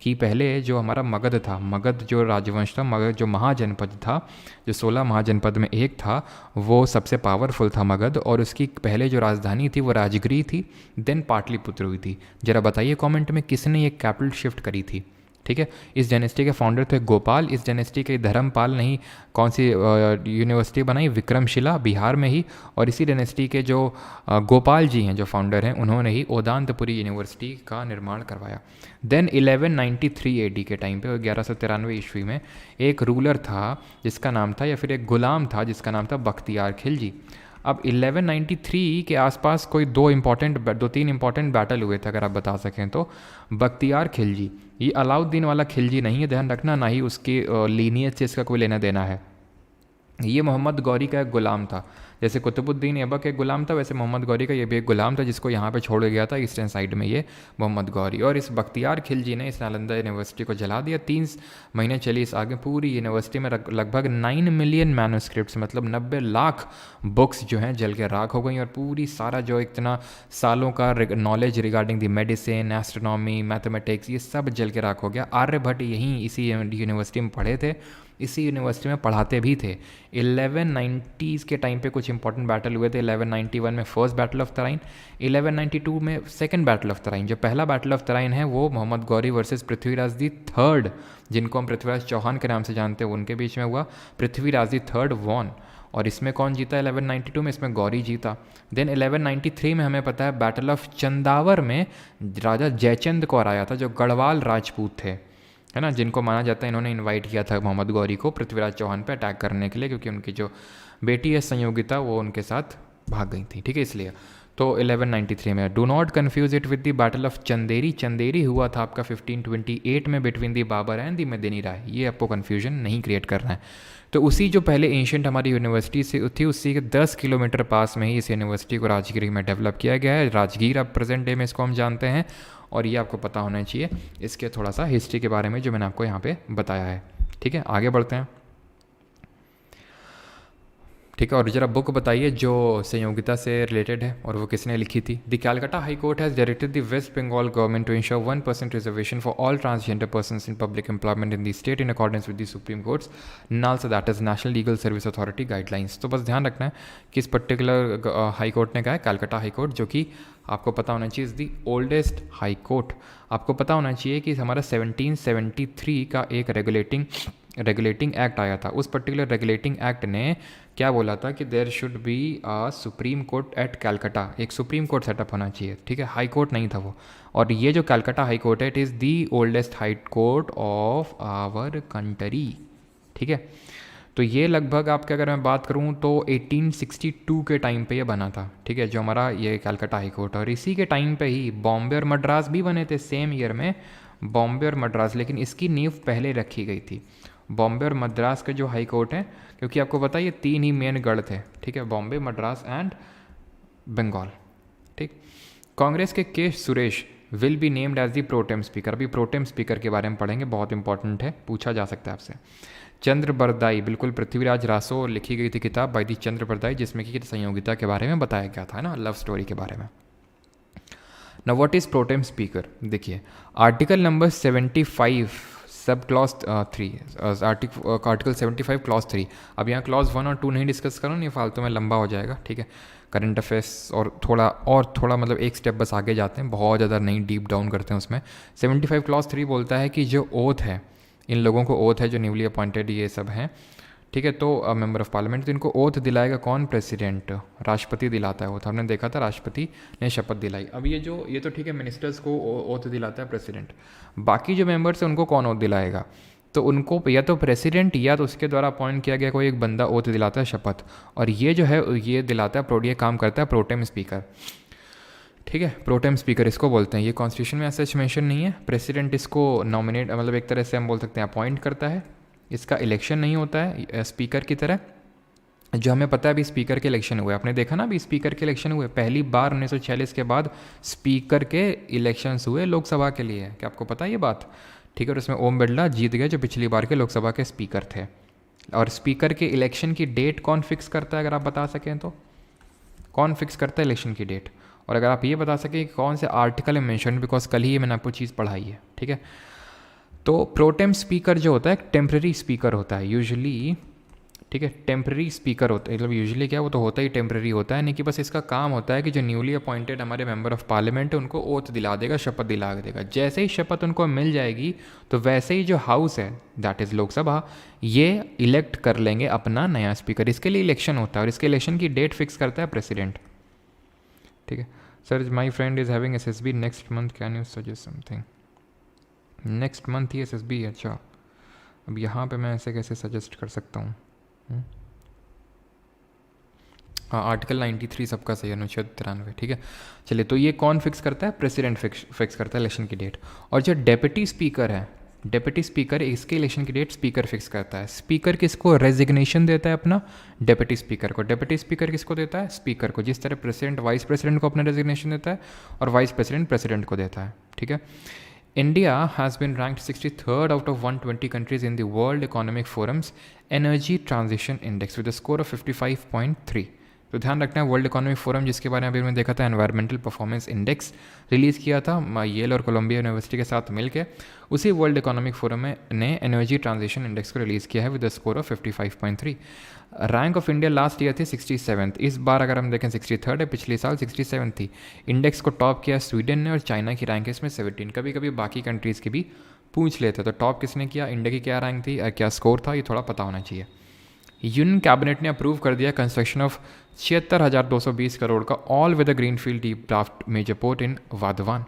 कि पहले जो हमारा मगध था, मगध जो राजवंश था, मगध जो महाजनपद था, जो 16 महाजनपद में एक था, वो सबसे पावरफुल था मगध, और उसकी पहले जो राजधानी थी वो राजगिरी थी, देन पाटलिपुत्र हुई थी। जरा बताइए कमेंट में किसने ये कैपिटल शिफ्ट करी थी, ठीक है। इस डायनेस्टी के फाउंडर थे गोपाल। इस डायनेस्टी के धर्मपाल नहीं, कौन सी यूनिवर्सिटी बनाई, विक्रमशिला, बिहार में ही। और इसी डायनेस्टी के जो गोपाल जी हैं, जो फाउंडर हैं, उन्होंने ही ओदांतपुरी यूनिवर्सिटी का निर्माण करवाया। देन 1193 AD के टाइम पे, 1193 ईस्वी में एक रूलर था जिसका नाम था, या फिर एक गुलाम था जिसका नाम था बख्तियार खिलजी। अब 1193 के आसपास कोई 2-3 इंपॉर्टेंट बैटल हुए थे, अगर आप बता सकें तो। बख्तियार खिलजी, ये अलाउद्दीन वाला खिलजी नहीं है, ध्यान रखना, ना ही उसके लीनियज से इसका कोई लेना देना है। ये मोहम्मद गौरी का एक गुलाम था जैसे कुतुबुद्दीन ऐबक एक गुलाम था, वैसे मोहम्मद गौरी का ये भी एक गुलाम था जिसको यहाँ पे छोड़ गया था ईस्टर्न साइड में, ये मोहम्मद गौरी। और इस बख्तियार खिलजी ने इस नालंदा यूनिवर्सिटी को जला दिया। 3 महीने चली इस आगे पूरी यूनिवर्सिटी में लगभग 9 मिलियन मैन्युस्क्रिप्ट्स, मतलब 90 लाख बुक्स जो हैं जल के राख हो गई। और पूरी सारा जो इतना सालों का knowledge regarding the medicine, astronomy, mathematics, ये सब जल के राख हो गया। आर्यभट्ट यहीं इसी यूनिवर्सिटी में पढ़े थे, इसी यूनिवर्सिटी में पढ़ाते भी थे। 1190s के टाइम पे कुछ इंपॉर्टेंट बैटल हुए थे। 1191 में फर्स्ट बैटल ऑफ तराइन, 1192 में सेकंड बैटल ऑफ तराइन। जो पहला बैटल ऑफ तराइन है वो Mohammad Ghori versus Prithviraj the third, जिनको हम पृथ्वीराज चौहान के नाम से जानते हैं, उनके बीच में हुआ। Prithviraj the third won. और इसमें कौन जीता? 1192 में इसमें गौरी जीता। देन 1193 में हमें पता है बैटल ऑफ चंदावर में राजा जयचंद को हराया था, जो गढ़वाल राजपूत थे, है ना, जिनको माना जाता है इन्होंने इनवाइट किया था मोहम्मद गौरी को पृथ्वीराज चौहान पे अटैक करने के लिए, क्योंकि उनकी जो बेटी है संयोगिता वो उनके साथ भाग गई थी, ठीक है, इसलिए। तो 1193 में do not confuse it with the battle of Chanderi. Chanderi हुआ था आपका 1528 में between the Babur and the Medini Rai. ये आपको कन्फ्यूजन नहीं क्रिएट करना है। तो उसी जो पहले एंशियंट हमारी यूनिवर्सिटी से थी, उसी के 10 किलोमीटर पास में ही इस यूनिवर्सिटी को राजगीर में डेवलप किया गया है। राजगीर अब प्रेजेंट डे में इसको हम जानते हैं, और ये आपको पता होना चाहिए इसके थोड़ा सा हिस्ट्री के बारे में जो मैंने आपको यहाँ पे बताया है, ठीक है। आगे बढ़ते हैं, ठीक है। और ज़रा बुक बताइए जो संयोगिता से रिलेटेड है और वो किसने लिखी थी। The Calcutta high court has directed the west Bengal government to ensure 1% reservation for all transgender persons in public employment in the state in accordance with the supreme court's NALSA, that is national legal service authority guidelines. तो बस ध्यान रखना है कि इस particular high court ने कहा है, कैलकाटा हाई कोर्ट, जो कि आपको पता होना चाहिए is the oldest high court. आपको पता होना चाहिए कि हमारा 1773 का एक रेगुलेटिंग एक्ट आया था। उस पर्टिकुलर रेगुलेटिंग एक्ट ने क्या बोला था कि there should be a supreme court at Calcutta, एक सुप्रीम कोर्ट सेटअप होना चाहिए, ठीक है, हाई कोर्ट नहीं था वो। और ये जो कैलकाटा हाई कोर्ट है, it is the oldest high court of our country, ठीक है। तो ये लगभग आपके अगर मैं बात करूँ तो 1862 के टाइम पे ये बना था, ठीक है, जो हमारा ये कैलकाटा हाई कोर्ट। और इसी के टाइम पे ही बॉम्बे और मद्रास भी बने थे, सेम ईयर में बॉम्बे और मद्रास, लेकिन इसकी नींव पहले रखी गई थी। बॉम्बे और मद्रास के जो हाई कोर्ट हैं, क्योंकि आपको पता है ये 3 ही मेन गढ़ थे, ठीक है, बॉम्बे, मद्रास एंड बंगाल, ठीक। कांग्रेस के Suresh will be named as the protem speaker. अभी प्रोटेम स्पीकर के बारे में पढ़ेंगे, बहुत इंपॉर्टेंट है, पूछा जा सकता है आपसे। चंद्र बरदाई, बिल्कुल पृथ्वीराज रासो लिखी गई थी किताब बाई दी चंद्र बरदाई, जिसमें कि संयोगिता के बारे में बताया गया था ना, लव स्टोरी के बारे में। Now what is protem speaker? देखिए article number 75 sub clause 3, article 75 clause 3। अब यहाँ क्लॉज 1 और 2 नहीं डिस्कस करो, नहीं फालतू में लंबा हो जाएगा, ठीक है। करंट अफेयर्स और थोड़ा मतलब एक स्टेप बस आगे जाते हैं, बहुत ज़्यादा नहीं डीप डाउन करते हैं उसमें। 75 क्लॉज 3 बोलता है कि जो ओथ है, इन लोगों को ओथ है जो न्यूली अपॉइंटेड ये सब हैं, ठीक है, तो मेंबर ऑफ पार्लियामेंट, तो इनको ओथ दिलाएगा कौन? प्रेसिडेंट, राष्ट्रपति दिलाता है ओथ। हमने देखा था राष्ट्रपति ने शपथ दिलाई। अब ये तो ठीक है, मिनिस्टर्स को ओथ दिलाता है प्रेसिडेंट। बाकी जो मेंबर्स हैं उनको कौन ओथ दिलाएगा? तो उनको या तो प्रेसिडेंट या तो उसके द्वारा अपॉइंट किया गया कोई एक बंदा ओथ दिलाता है शपथ। और ये जो है ये दिलाता है, ये काम करता है प्रोटेम स्पीकर, ठीक है। प्रोटेम स्पीकर इसको बोलते हैं। ये कॉन्स्टिट्यूशन में ऐसा मेंशन नहीं है। प्रेसिडेंट इसको नॉमिनेट, मतलब एक तरह से हम बोल सकते हैं अपॉइंट करता है। इसका इलेक्शन नहीं होता है स्पीकर की तरह, जो हमें पता है अभी स्पीकर के इलेक्शन हुए, आपने देखा ना अभी स्पीकर के इलेक्शन हुए, पहली बार 1946 के बाद स्पीकर के इलेक्शंस हुए लोकसभा के लिए, क्या आपको पता है ये बात? ठीक है, और इसमें ओम बिरला जीत गए जो पिछली बार के लोकसभा के स्पीकर थे। और स्पीकर के इलेक्शन की डेट कौन फिक्स करता है, अगर आप बता सकें तो? कौन फिक्स करता है इलेक्शन की डेट? और अगर आप ये बता सकें कि कौन से आर्टिकल में मेंशन, बिकॉज कल ही ये मैंने आपको चीज़ पढ़ाई है, ठीक है। तो प्रोटेम स्पीकर जो होता है टेम्प्रेरी स्पीकर होता है यूजुअली, ठीक है, टेम्प्रेरी स्पीकर होता है, मतलब यूजुअली क्या, वो तो होता ही टेम्प्रेरी होता है, नहीं कि बस इसका काम होता है कि जो न्यूली अपॉइंटेड हमारे मेंबर ऑफ पार्लियामेंट है उनको ओथ दिला देगा, शपथ दिला देगा। जैसे ही शपथ उनको मिल जाएगी तो वैसे ही जो हाउस है, दैट इज़ लोकसभा, ये इलेक्ट कर लेंगे अपना नया स्पीकर। इसके लिए इलेक्शन होता है और इसके इलेक्शन की डेट फिक्स करता है प्रेसिडेंट, ठीक है। Sir my friend is having SSB next month, can you suggest something? Next month he SSB है, अच्छा। अब यहाँ पे मैं ऐसे कैसे सजेस्ट कर सकता हूँ? हाँ, आर्टिकल 93 सबका सही, अनुच्छेद 93, ठीक है। चलिए, तो ये कौन फिक्स करता है? प्रेसिडेंट फिक्स करता है इलेक्शन की डेट। और जो डेप्यूटी स्पीकर है, डेप्यूटी स्पीकर, इसके इलेक्शन की डेट स्पीकर फिक्स करता है। स्पीकर किसको रेजिग्नेशन देता है अपना? डेप्यूटी स्पीकर को। डेप्यूटी स्पीकर किसको देता है? स्पीकर को। जिस तरह प्रेसिडेंट वाइस प्रेसिडेंट को अपना रेजिग्नेशन देता है और वाइस प्रेसिडेंट प्रेसिडेंट को देता है, ठीक है। India has been ranked 63rd out of 120 countries in the World Economic Forum's Energy Transition Index with a score of 55.3। तो ध्यान रखना है, वर्ल्ड इकोनॉमिक फोरम जिसके बारे में अभी मैंने देखा था, एनवायरमेंटल परफॉर्मेंस इंडेक्स रिलीज़ किया था येल और कोलंबिया यूनिवर्सिटी के साथ मिलकर, उसी वर्ल्ड इकोनॉमिक फोरम ने एनर्जी ट्रांजिशन इंडेक्स को रिलीज़ किया है with the score of 55.3। Rank of India last year थी 67th, इस बार अगर हम देखें 63rd है, पिछले साल 67 थी। इंडेक्स को टॉप किया स्वीडन ने और चाइना की रैंक है इसमें 17। कभी कभी बाकी कंट्रीज़ की भी पूछ लेते, तो टॉप किसने किया, इंडिया की क्या रैंक थी, क्या स्कोर था, ये थोड़ा पता होना चाहिए। यूनियन कैबिनेट ने अप्रूव कर दिया कंस्ट्रक्शन ऑफ 76,220 करोड़ का all with greenfield deep draft major port in Vadhavan.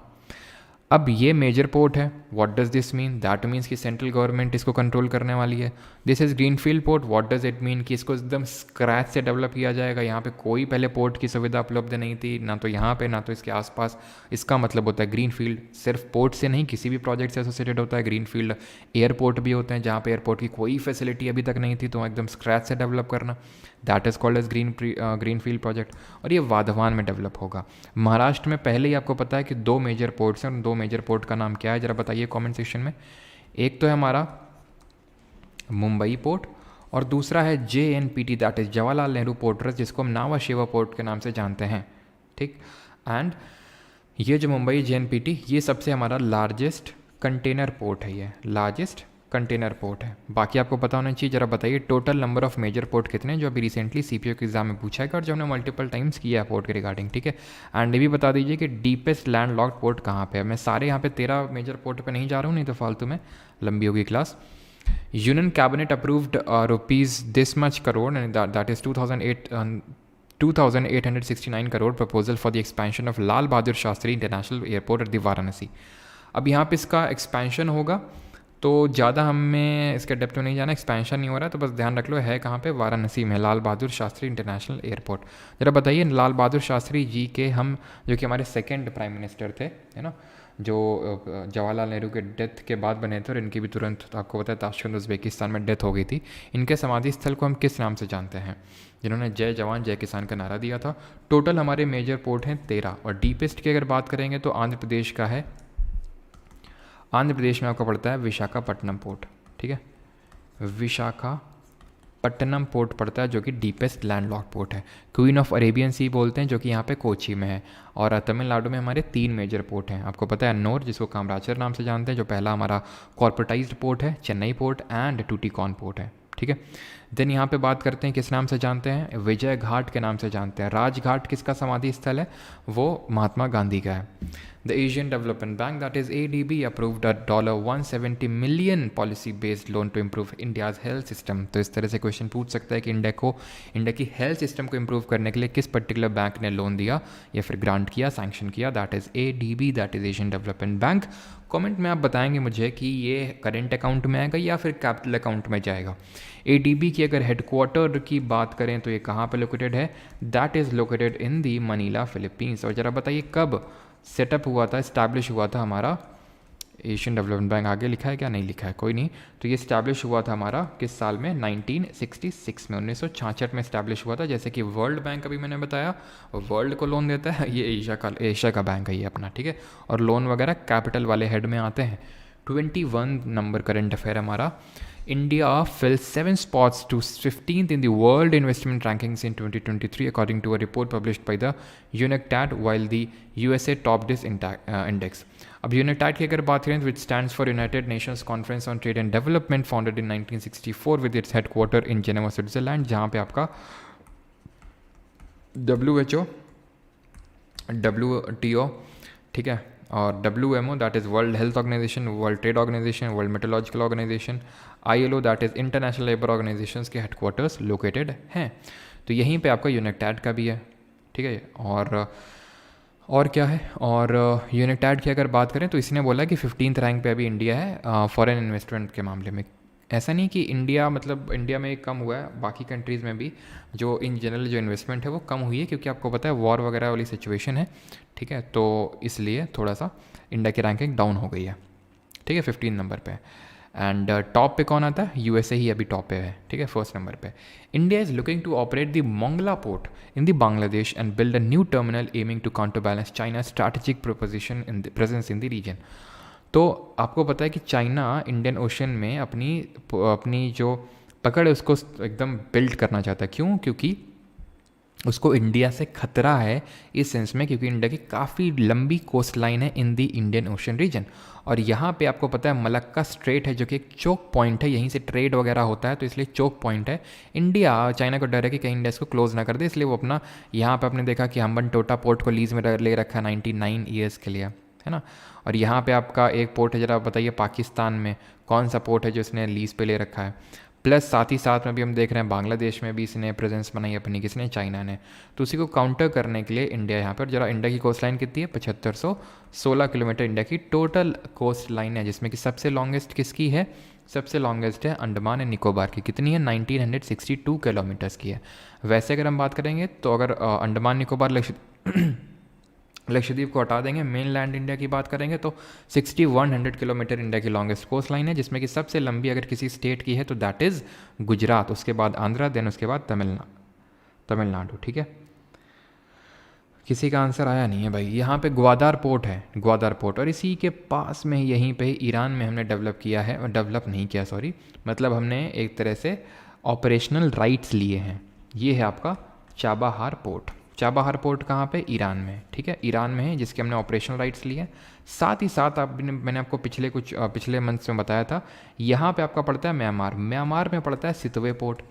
अब ये मेजर पोर्ट है, what does this mean? That means कि सेंट्रल गवर्नमेंट इसको कंट्रोल करने वाली है। This is greenfield port, what does it mean कि इसको एकदम स्क्रैच से डेवलप किया जाएगा। यहाँ पे कोई पहले पोर्ट की सुविधा उपलब्ध नहीं थी, ना तो यहाँ पे ना तो इसके आसपास। इसका मतलब होता है ग्रीनफील्ड सिर्फ पोर्ट से नहीं, किसी भी प्रोजेक्ट से एसोसिएटेड होता है। ग्रीनफील्ड एयरपोर्ट भी होते हैं जहाँ पे एयरपोर्ट की कोई फैसिलिटी अभी तक नहीं थी, तो एकदम स्क्रैच से डेवलप करना, that is called as greenfield project. और ये वाधवान में डेवलप होगा। महाराष्ट्र में पहले ही आपको पता है कि 2 मेजर पोर्ट्स हैं, और 2 मेजर पोर्ट का नाम क्या है ज़रा बताइए कमेंट सेक्शन में। एक तो है हमारा मुंबई पोर्ट और दूसरा है JNPT, that is Jawaharlal Nehru port trust, जिसको हम नावा शेवा पोर्ट के नाम से जानते हैं, ठीक। एंड ये जो मुंबई JNPT, ये सबसे हमारा लार्जेस्ट कंटेनर पोर्ट है, ये लार्जेस्ट कंटेनर पोर्ट है। बाकी आपको पता होना चाहिए। जरा बताइए total number of major port कितने हैं, जो अभी रिसेंटली CPO के एग्जाम में पूछा गया और जो हमने मल्टीपल टाइम्स किया है पोर्ट के रिगार्डिंग, ठीक है। एंड ये भी बता दीजिए कि डीपेस्ट लैंड लॉक्ड पोर्ट कहाँ पे है। मैं सारे यहाँ पे 13 मेजर पोर्ट पे नहीं जा रहा हूँ, नहीं तो फालतू में लंबी होगी class. Union cabinet approved rupees this much crore, and that is 2,869 crore proposal for the expansion of Lal Bahadur Shastri international airport at the Varanasi. अब यहाँ पे इसका एक्सपेंशन होगा, तो ज़्यादा हमें इसके डेप्थ में नहीं जाना, एक्सपेंशन नहीं हो रहा है, तो बस ध्यान रख लो है कहाँ पे, वाराणसी में, लाल बहादुर शास्त्री इंटरनेशनल एयरपोर्ट। ज़रा बताइए लाल बहादुर शास्त्री जी के हम, जो कि हमारे सेकंड प्राइम मिनिस्टर थे, है ना, जो जवाहरलाल नेहरू के डेथ के बाद बने थे, और इनकी भी तुरंत आपको पता है ताशकंद उज़्बेकिस्तान में डेथ हो गई थी। इनके समाधि स्थल को हम किस नाम से जानते हैं, जिन्होंने जय जवान जय किसान का नारा दिया था। टोटल हमारे मेजर पोर्ट हैं 13, और डीपेस्ट की अगर बात करेंगे तो आंध्र प्रदेश का है, आंध्र प्रदेश में आपको पड़ता है विशाखापट्टनम पोर्ट, ठीक है। विशाखापट्टनम पोर्ट पड़ता है, जो कि डीपेस्ट लैंडलॉक्ड पोर्ट है। क्वीन ऑफ अरेबियन सी बोलते हैं, जो कि यहाँ पे कोची में है। और तमिलनाडु में हमारे 3 मेजर पोर्ट हैं। आपको पता है अन्नोर, जिसको कामराजर नाम से जानते हैं, जो पहला हमारा कॉर्पोरेटाइज्ड पोर्ट है, चेन्नई पोर्ट, एंड टूटिकॉन पोर्ट है, ठीक है। देन यहाँ पे बात करते हैं किस नाम से जानते हैं, विजय घाट के नाम से जानते हैं। राजघाट किसका समाधि स्थल है, वो महात्मा गांधी का है। The Asian Development Bank, that is ADB, approved a $170 million policy-based loan to improve India's health system। तो इस तरह से क्वेश्चन पूछ सकता है कि इंडिया की हेल्थ सिस्टम को इम्प्रूव करने के लिए किस पर्टिकुलर बैंक ने लोन दिया या फिर ग्रांट किया, सैंक्शन किया, that is ADB, that is Asian development bank. Comment में आप बताएंगे मुझे कि ये करेंट अकाउंट में आएगा या फिर कैपिटल अकाउंट में जाएगा। ADB की अगर हेडक्वार्टर की बात करें तो ये कहाँ पर लोकेटेड है, that is located in the Manila, Philippines. और ज़रा बताइए कब सेटअप हुआ था, इस्टेब्लिश हुआ था हमारा एशियन डेवलपमेंट बैंक। आगे लिखा है क्या, नहीं लिखा है, कोई नहीं। तो ये इस्टेब्लिश हुआ था हमारा किस साल में, 1966 में, 1966 में इस्टेब्लिश हुआ था। जैसे कि वर्ल्ड बैंक अभी मैंने बताया वर्ल्ड को लोन देता है, ये एशिया का बैंक है ये अपना, ठीक है। और लोन वगैरह कैपिटल वाले हेड में आते हैं। 21 नंबर करंट अफेयर हमारा, India fell 7 spots to 15th in the world investment rankings in 2023 according to a report published by the UNCTAD, while the USA topped this index। अब UNCTAD की अगर बात करें, which stands for United Nations Conference on Trade and Development, founded in 1964 with its headquarter in Geneva, Switzerland, जहाँ पे आपका WHO, WTO, ठीक है, और WMO, that is world health organisation, world trade organisation, world metrological organisation, ILO, that is international labour organisations के headquarters located हैं। तो यहीं पे आपका UNCTAD का भी है, ठीक है। और क्या है, और UNCTAD की अगर बात करें तो इसने बोला कि 15th रैंक पे अभी इंडिया है फॉरेन इन्वेस्टमेंट के मामले में। ऐसा नहीं कि इंडिया मतलब इंडिया में कम हुआ है, बाकी कंट्रीज़ में भी जो इन जनरल जो इन्वेस्टमेंट है वो कम हुई है, क्योंकि आपको पता है वॉर वगैरह वाली सिचुएशन है, ठीक है। तो इसलिए थोड़ा सा इंडिया की रैंकिंग डाउन हो गई है। ठीक है, 15 नंबर पे। एंड टॉप पे कौन आता है? यूएसए ही अभी टॉप पे है, ठीक है, फर्स्ट नंबर पे। India is looking to operate the Mongla port in the Bangladesh and build a new terminal aiming to counter balance China strategic proposition in the presence in the region. तो आपको पता है कि चाइना इंडियन ओशन में अपनी जो पकड़ है उसको एकदम बिल्ड करना चाहता है। क्यों? क्योंकि उसको इंडिया से खतरा है इस सेंस में, क्योंकि इंडिया की काफ़ी लंबी कोस्ट लाइन है इन दी इंडियन ओशन रीजन। और यहाँ पे आपको पता है मलक्का स्ट्रेट है जो कि एक चोक पॉइंट है, यहीं से ट्रेड वगैरह होता है, तो इसलिए चोक पॉइंट है। इंडिया चाइना को डर है कि कहीं इंडिया इसको क्लोज ना कर दे, इसलिए वो अपना यहाँ पे आपने देखा कि हम्बनटोटा पोर्ट को लीज में ले रखा है 99 ईयर्स के लिए, है ना। और यहाँ पे आपका एक पोर्ट है, ज़रा बताइए पाकिस्तान में कौन सा पोर्ट है जो इसने लीज पे ले रखा है। प्लस साथ ही साथ में भी हम देख रहे हैं बांग्लादेश में भी इसने प्रेजेंस बनाई अपनी, किसने? चाइना ने। तो उसी को काउंटर करने के लिए इंडिया यहाँ पर, जरा इंडिया की कोस्ट लाइन कितनी है? 7516 किलोमीटर इंडिया की टोटल कोस्ट लाइन है, जिसमें कि सबसे लॉन्गेस्ट किसकी है? सबसे लॉन्गेस्ट है अंडमान एंड निकोबार की। कितनी है? 1962 किलोमीटर्स की है। वैसे अगर हम बात करेंगे तो अगर अंडमान निकोबार लक्षद्वीप को हटा देंगे, मेन लैंड इंडिया की बात करेंगे तो 6100 किलोमीटर इंडिया की लॉन्गेस्ट कोस्ट लाइन है, जिसमें कि सबसे लंबी अगर किसी स्टेट की है तो दैट इज़ गुजरात, उसके बाद आंध्रा, देन उसके बाद तमिलनाडु, ठीक है। किसी का आंसर आया नहीं है भाई। यहाँ पे ग्वादार पोर्ट है, ग्वादार पोर्ट, और इसी के पास में यहीं पे ईरान में हमने डेवलप किया है, डेवलप नहीं किया सॉरी, मतलब हमने एक तरह से ऑपरेशनल राइट्स लिए हैं। ये है आपका चाबाहार पोर्ट। चाबाहार पोर्ट कहाँ पे? ईरान में, ठीक है, ईरान में है, जिसके हमने ऑपरेशनल राइट्स लिए। साथ ही साथ मैंने आपको पिछले मंथ्स में बताया था, यहाँ पे आपका पड़ता है म्यांमार में पड़ता है सितवे पोर्ट,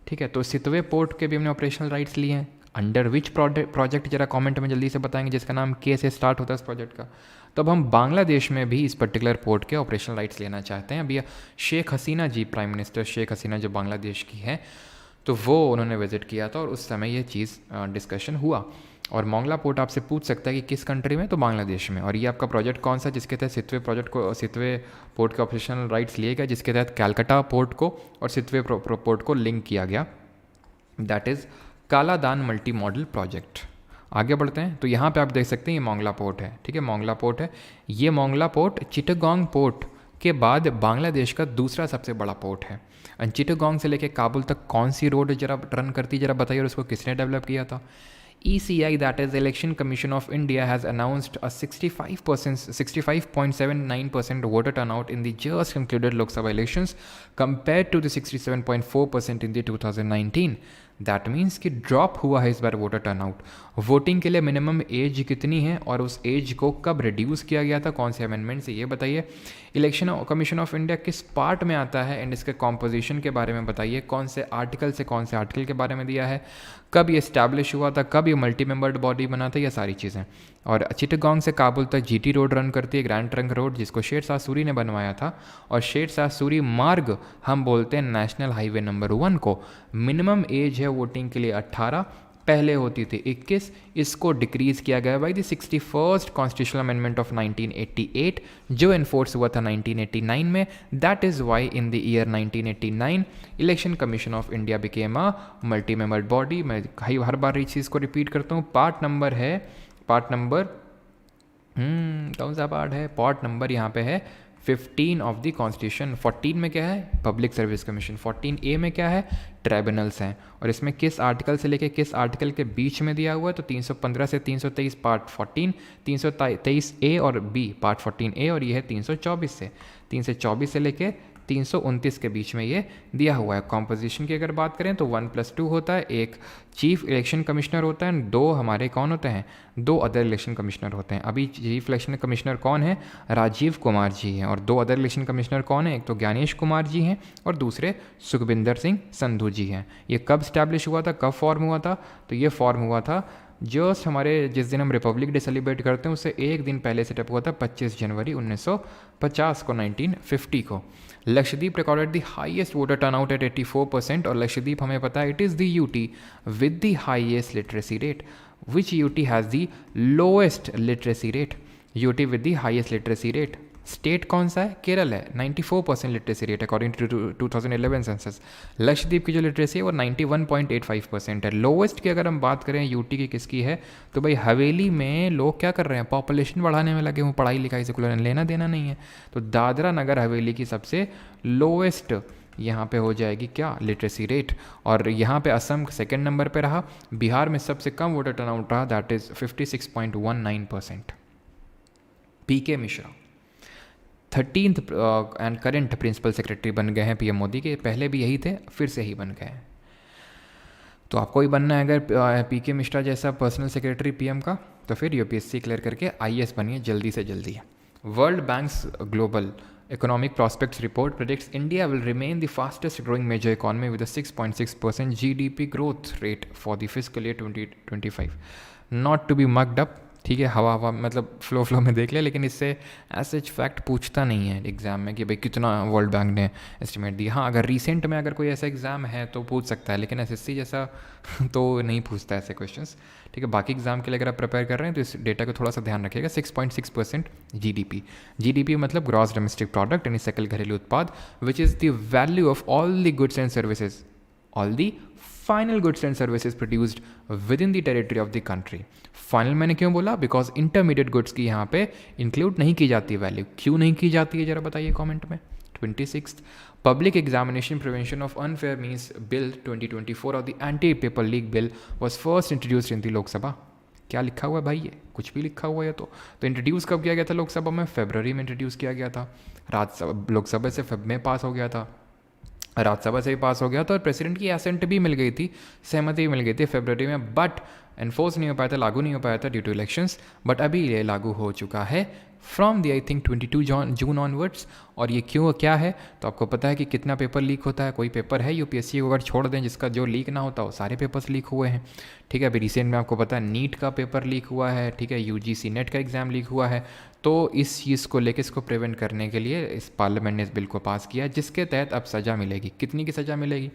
ठीक है। तो सितवे पोर्ट के भी हमने ऑपरेशनल राइट्स लिए हैं। अंडर विच प्रोजेक्ट, जरा कमेंट में जल्दी से बताएंगे, जिसका नाम के से स्टार्ट होता है इस प्रोजेक्ट का। तो अब हम बांग्लादेश में भी इस पर्टिकुलर पोर्ट के ऑपरेशनल राइट्स लेना चाहते हैं। अभी शेख हसीना जी, प्राइम मिनिस्टर शेख हसीना जो बांग्लादेश की है, तो वो उन्होंने विजिट किया था और उस समय ये चीज़ डिस्कशन हुआ। और मोंगला पोर्ट आपसे पूछ सकता है कि किस कंट्री में? तो बांग्लादेश में। और ये आपका प्रोजेक्ट कौन सा, जिसके तहत सितवे पोर्ट के ऑपरेशनल राइट्स लिए गए, जिसके तहत कैलकाटा पोर्ट को और सितवे पोर्ट को लिंक किया गया, that is Kaladan multi modal project. आगे बढ़ते हैं तो यहाँ पे आप देख सकते हैं ये मोंगला पोर्ट है, ठीक है, मोंगला पोर्ट है। ये मोंगला पोर्ट चिटागोंग पोर्ट के बाद बांग्लादेश का दूसरा सबसे बड़ा पोर्ट है। एंड चिटागोंग से लेके काबुल तक कौन सी रोड जरा रन करती, जरा बताइए, और उसको किसने डेवलप किया था? ECI, that is Election Commission of India, has announced a 65.79% voter turnout in the just concluded Lok Sabha elections compared to the 67.4% in the 2019. That means कि ड्रॉप हुआ है इस बार वोटर टर्नआउट। वोटिंग के लिए minimum age कितनी है और उस एज को कब रिड्यूस किया गया था, कौन से अमेंडमेंट से, ये बताइए। इलेक्शन कमीशन ऑफ इंडिया किस पार्ट में आता है एंड इसके कॉम्पोजिशन के बारे में बताइए, कौन से आर्टिकल से कौन से आर्टिकल के बारे में दिया है, कब ये इस्टेब्लिश हुआ था, कब ये मल्टी मेंबर्ड बॉडी बना था, ये सारी चीज़ें। और चिटागोंग से काबुल तक GT रोड रन करती है, ग्रैंड ट्रंक रोड, जिसको शेर शाह सूरी ने बनवाया था। और शेर शाह सूरी मार्ग हम बोलते हैं नेशनल हाईवे नंबर 1 को। मिनिमम एज है वोटिंग के लिए 18, पहले होती थी 21, इसको डिक्रीज़ किया गया by the 61st constitutional amendment of 1988 जो इन्फोर्स हुआ था 1989 में। That is why in the year 1989 election commission of India became a multi membered body. मैं हर बार इस चीज़ को रिपीट करता हूँ। पार्ट नंबर कौन सा पार्ट है? पार्ट नंबर यहाँ पे है 15 ऑफ द कॉन्स्टिट्यूशन। 14 में क्या है? Public service commission. 14A में क्या है? ट्राइब्यूनल्स हैं। और इसमें किस आर्टिकल से लेके किस आर्टिकल के बीच में दिया हुआ है? तो 315 से 323 पार्ट 14, 323A और B पार्ट 14A, और ये है 324 से लेके 329 के बीच में ये दिया हुआ है। कॉम्पोजिशन की अगर बात करें तो 1+2 होता है, एक चीफ इलेक्शन कमिश्नर होता है, 2 हमारे कौन होते हैं? 2 अदर इलेक्शन कमिश्नर होते हैं। अभी चीफ इलेक्शन कमिश्नर कौन है? राजीव कुमार जी हैं। और 2 अदर इलेक्शन कमिश्नर कौन है? एक तो ज्ञानेश कुमार जी हैं और दूसरे सुखबिंदर सिंह संधू जी हैं। ये कब स्टैब्लिश हुआ था, कब फॉर्म हुआ था? तो ये फॉर्म हुआ था जस्ट हमारे जिस दिन हम रिपब्लिक डे सेलिब्रेट करते हैं उससे एक दिन पहले सेटअप हुआ था, 25 जनवरी 1950 को, 1950 को। Lakshadweep recorded the highest voter turnout at 84%। और लक्षद्वीप हमें पता है it is the UT with the highest literacy rate. Which UT has the lowest literacy rate? UT with the highest literacy rate state कौन सा है? केरल है, 94% literacy rate according to 2011 census. Lakshadweep की जो लिटरेसी है वो 91.85% है। लोवेस्ट की अगर हम बात करें यूटी की किसकी है, तो भाई हवेली में लोग क्या कर रहे हैं, पॉपुलेशन बढ़ाने में लगे हुए, पढ़ाई लिखाई से कोई लेना देना नहीं है। तो दादरा नगर हवेली की सबसे लोवेस्ट यहाँ पे हो जाएगी क्या, लिटरेसी रेट। और यहाँ पे असम सेकंड नंबर पे रहा। बिहार में सबसे कम वोटर टर्नआउट रहा, that is 56.19%। P K Mishra 13th and current principal secretary बन गए हैं पीएम मोदी के, पहले भी यही थे, फिर से ही बन गए हैं। तो आपको ही बनना है अगर पीके मिश्रा जैसा पर्सनल सेक्रेटरी पीएम का, तो फिर यूपीएससी क्लियर करके आईएएस बनिए जल्दी से जल्दी। World banks global Economic Prospects report predicts India will remain the fastest growing major economy with a 6.6% GDP growth rate for the fiscal year 2025. Not to be mugged up, ठीक है, हवा मतलब flow में देख लिया, लेकिन इससे ऐसे फैक्ट पूछता नहीं है एग्ज़ाम में कि भाई कितना वर्ल्ड बैंक ने एस्टिमेट दिया। हाँ, अगर रिसेंट में अगर कोई ऐसा एग्ज़ाम है तो पूछ सकता है, लेकिन एसएससी जैसा तो नहीं पूछता ऐसे क्वेश्चंस। ठीक है, बाकी एग्जाम के लिए अगर आप प्रिपेयर कर रहे हैं तो इस डेटा को थोड़ा सा ध्यान रखिएगा। 6.6% जीडीपी मतलब ग्रॉस डोमेस्टिक प्रोडक्ट यानी सकल घरेलू उत्पाद, which is the value of all the goods and services, all the final goods and services produced with in the territory of the country. Final मैंने क्यों बोला, बिकॉज इंटरमीडिएट गुड्स की यहाँ पे इंक्लूड नहीं की जाती वैल्यू। क्यों नहीं की जाती है जरा बताइए कमेंट में। 26 public examination prevention of unfair means bill 2024 और the anti paper leak bill was first introduced in the Lok Sabha. क्या लिखा हुआ है भाई, ये कुछ भी लिखा हुआ है तो इंट्रोड्यूस कब किया गया था लोकसभा में? फरवरी में इंट्रोड्यूस किया गया था। राज्यसभा लोकसभा से फेब में पास हो गया था, राज्यसभा से भी पास हो गया था, और प्रेसिडेंट की एसेंट भी मिल गई थी, सहमति भी मिल गई थी फरवरी में, बट एनफोर्स नहीं हो पाया था, लागू नहीं हो पाया था ड्यू टू इलेक्शंस। बट अभी ये लागू हो चुका है from the I think 22 June onwards. और ये क्यों क्या है, तो आपको पता है कि कितना पेपर लीक होता है। कोई पेपर है यूपीएससी को अगर छोड़ दें जिसका जो लीक ना होता हो, सारे पेपर्स लीक हुए हैं। ठीक है, अभी रिसेंट में आपको पता है नीट का पेपर लीक हुआ है, ठीक है, यूजीसी नेट का एग्ज़ाम लीक हुआ है। तो इस चीज़ को लेकर इसको प्रिवेंट करने के लिए इस पार्लियामेंट ने इस बिल को पास किया, जिसके तहत अब सज़ा मिलेगी। कितनी की सज़ा मिलेगी?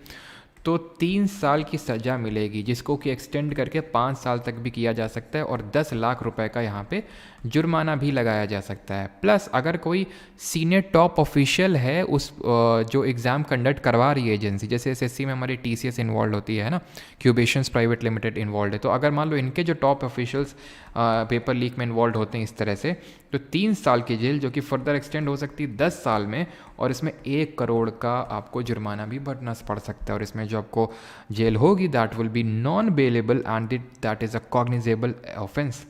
तो 3 साल की सज़ा मिलेगी, जिसको कि एक्सटेंड करके 5 साल तक भी किया जा सकता है, और 10 लाख रुपए का यहाँ पे जुर्माना भी लगाया जा सकता है। प्लस अगर कोई सीनियर टॉप ऑफिशियल है उस जो एग्ज़ाम कंडक्ट करवा रही है एजेंसी, जैसे एसएससी में हमारी टीसीएस इन्वॉल्व होती है ना, क्यूबेशंस प्राइवेट लिमिटेड इन्वॉल्व है, तो अगर मान लो इनके जो टॉप ऑफिशियल्स पेपर लीक में इन्वॉल्व होते हैं इस तरह से, तो 3 साल की जेल, जो कि फर्दर एक्सटेंड हो सकती है 10 साल में, और इसमें 1 करोड़ का आपको जुर्माना भी भरना पड़ सकता है। और इसमें जो आपको जेल होगी that will be non bailable and that is a cognizable offence.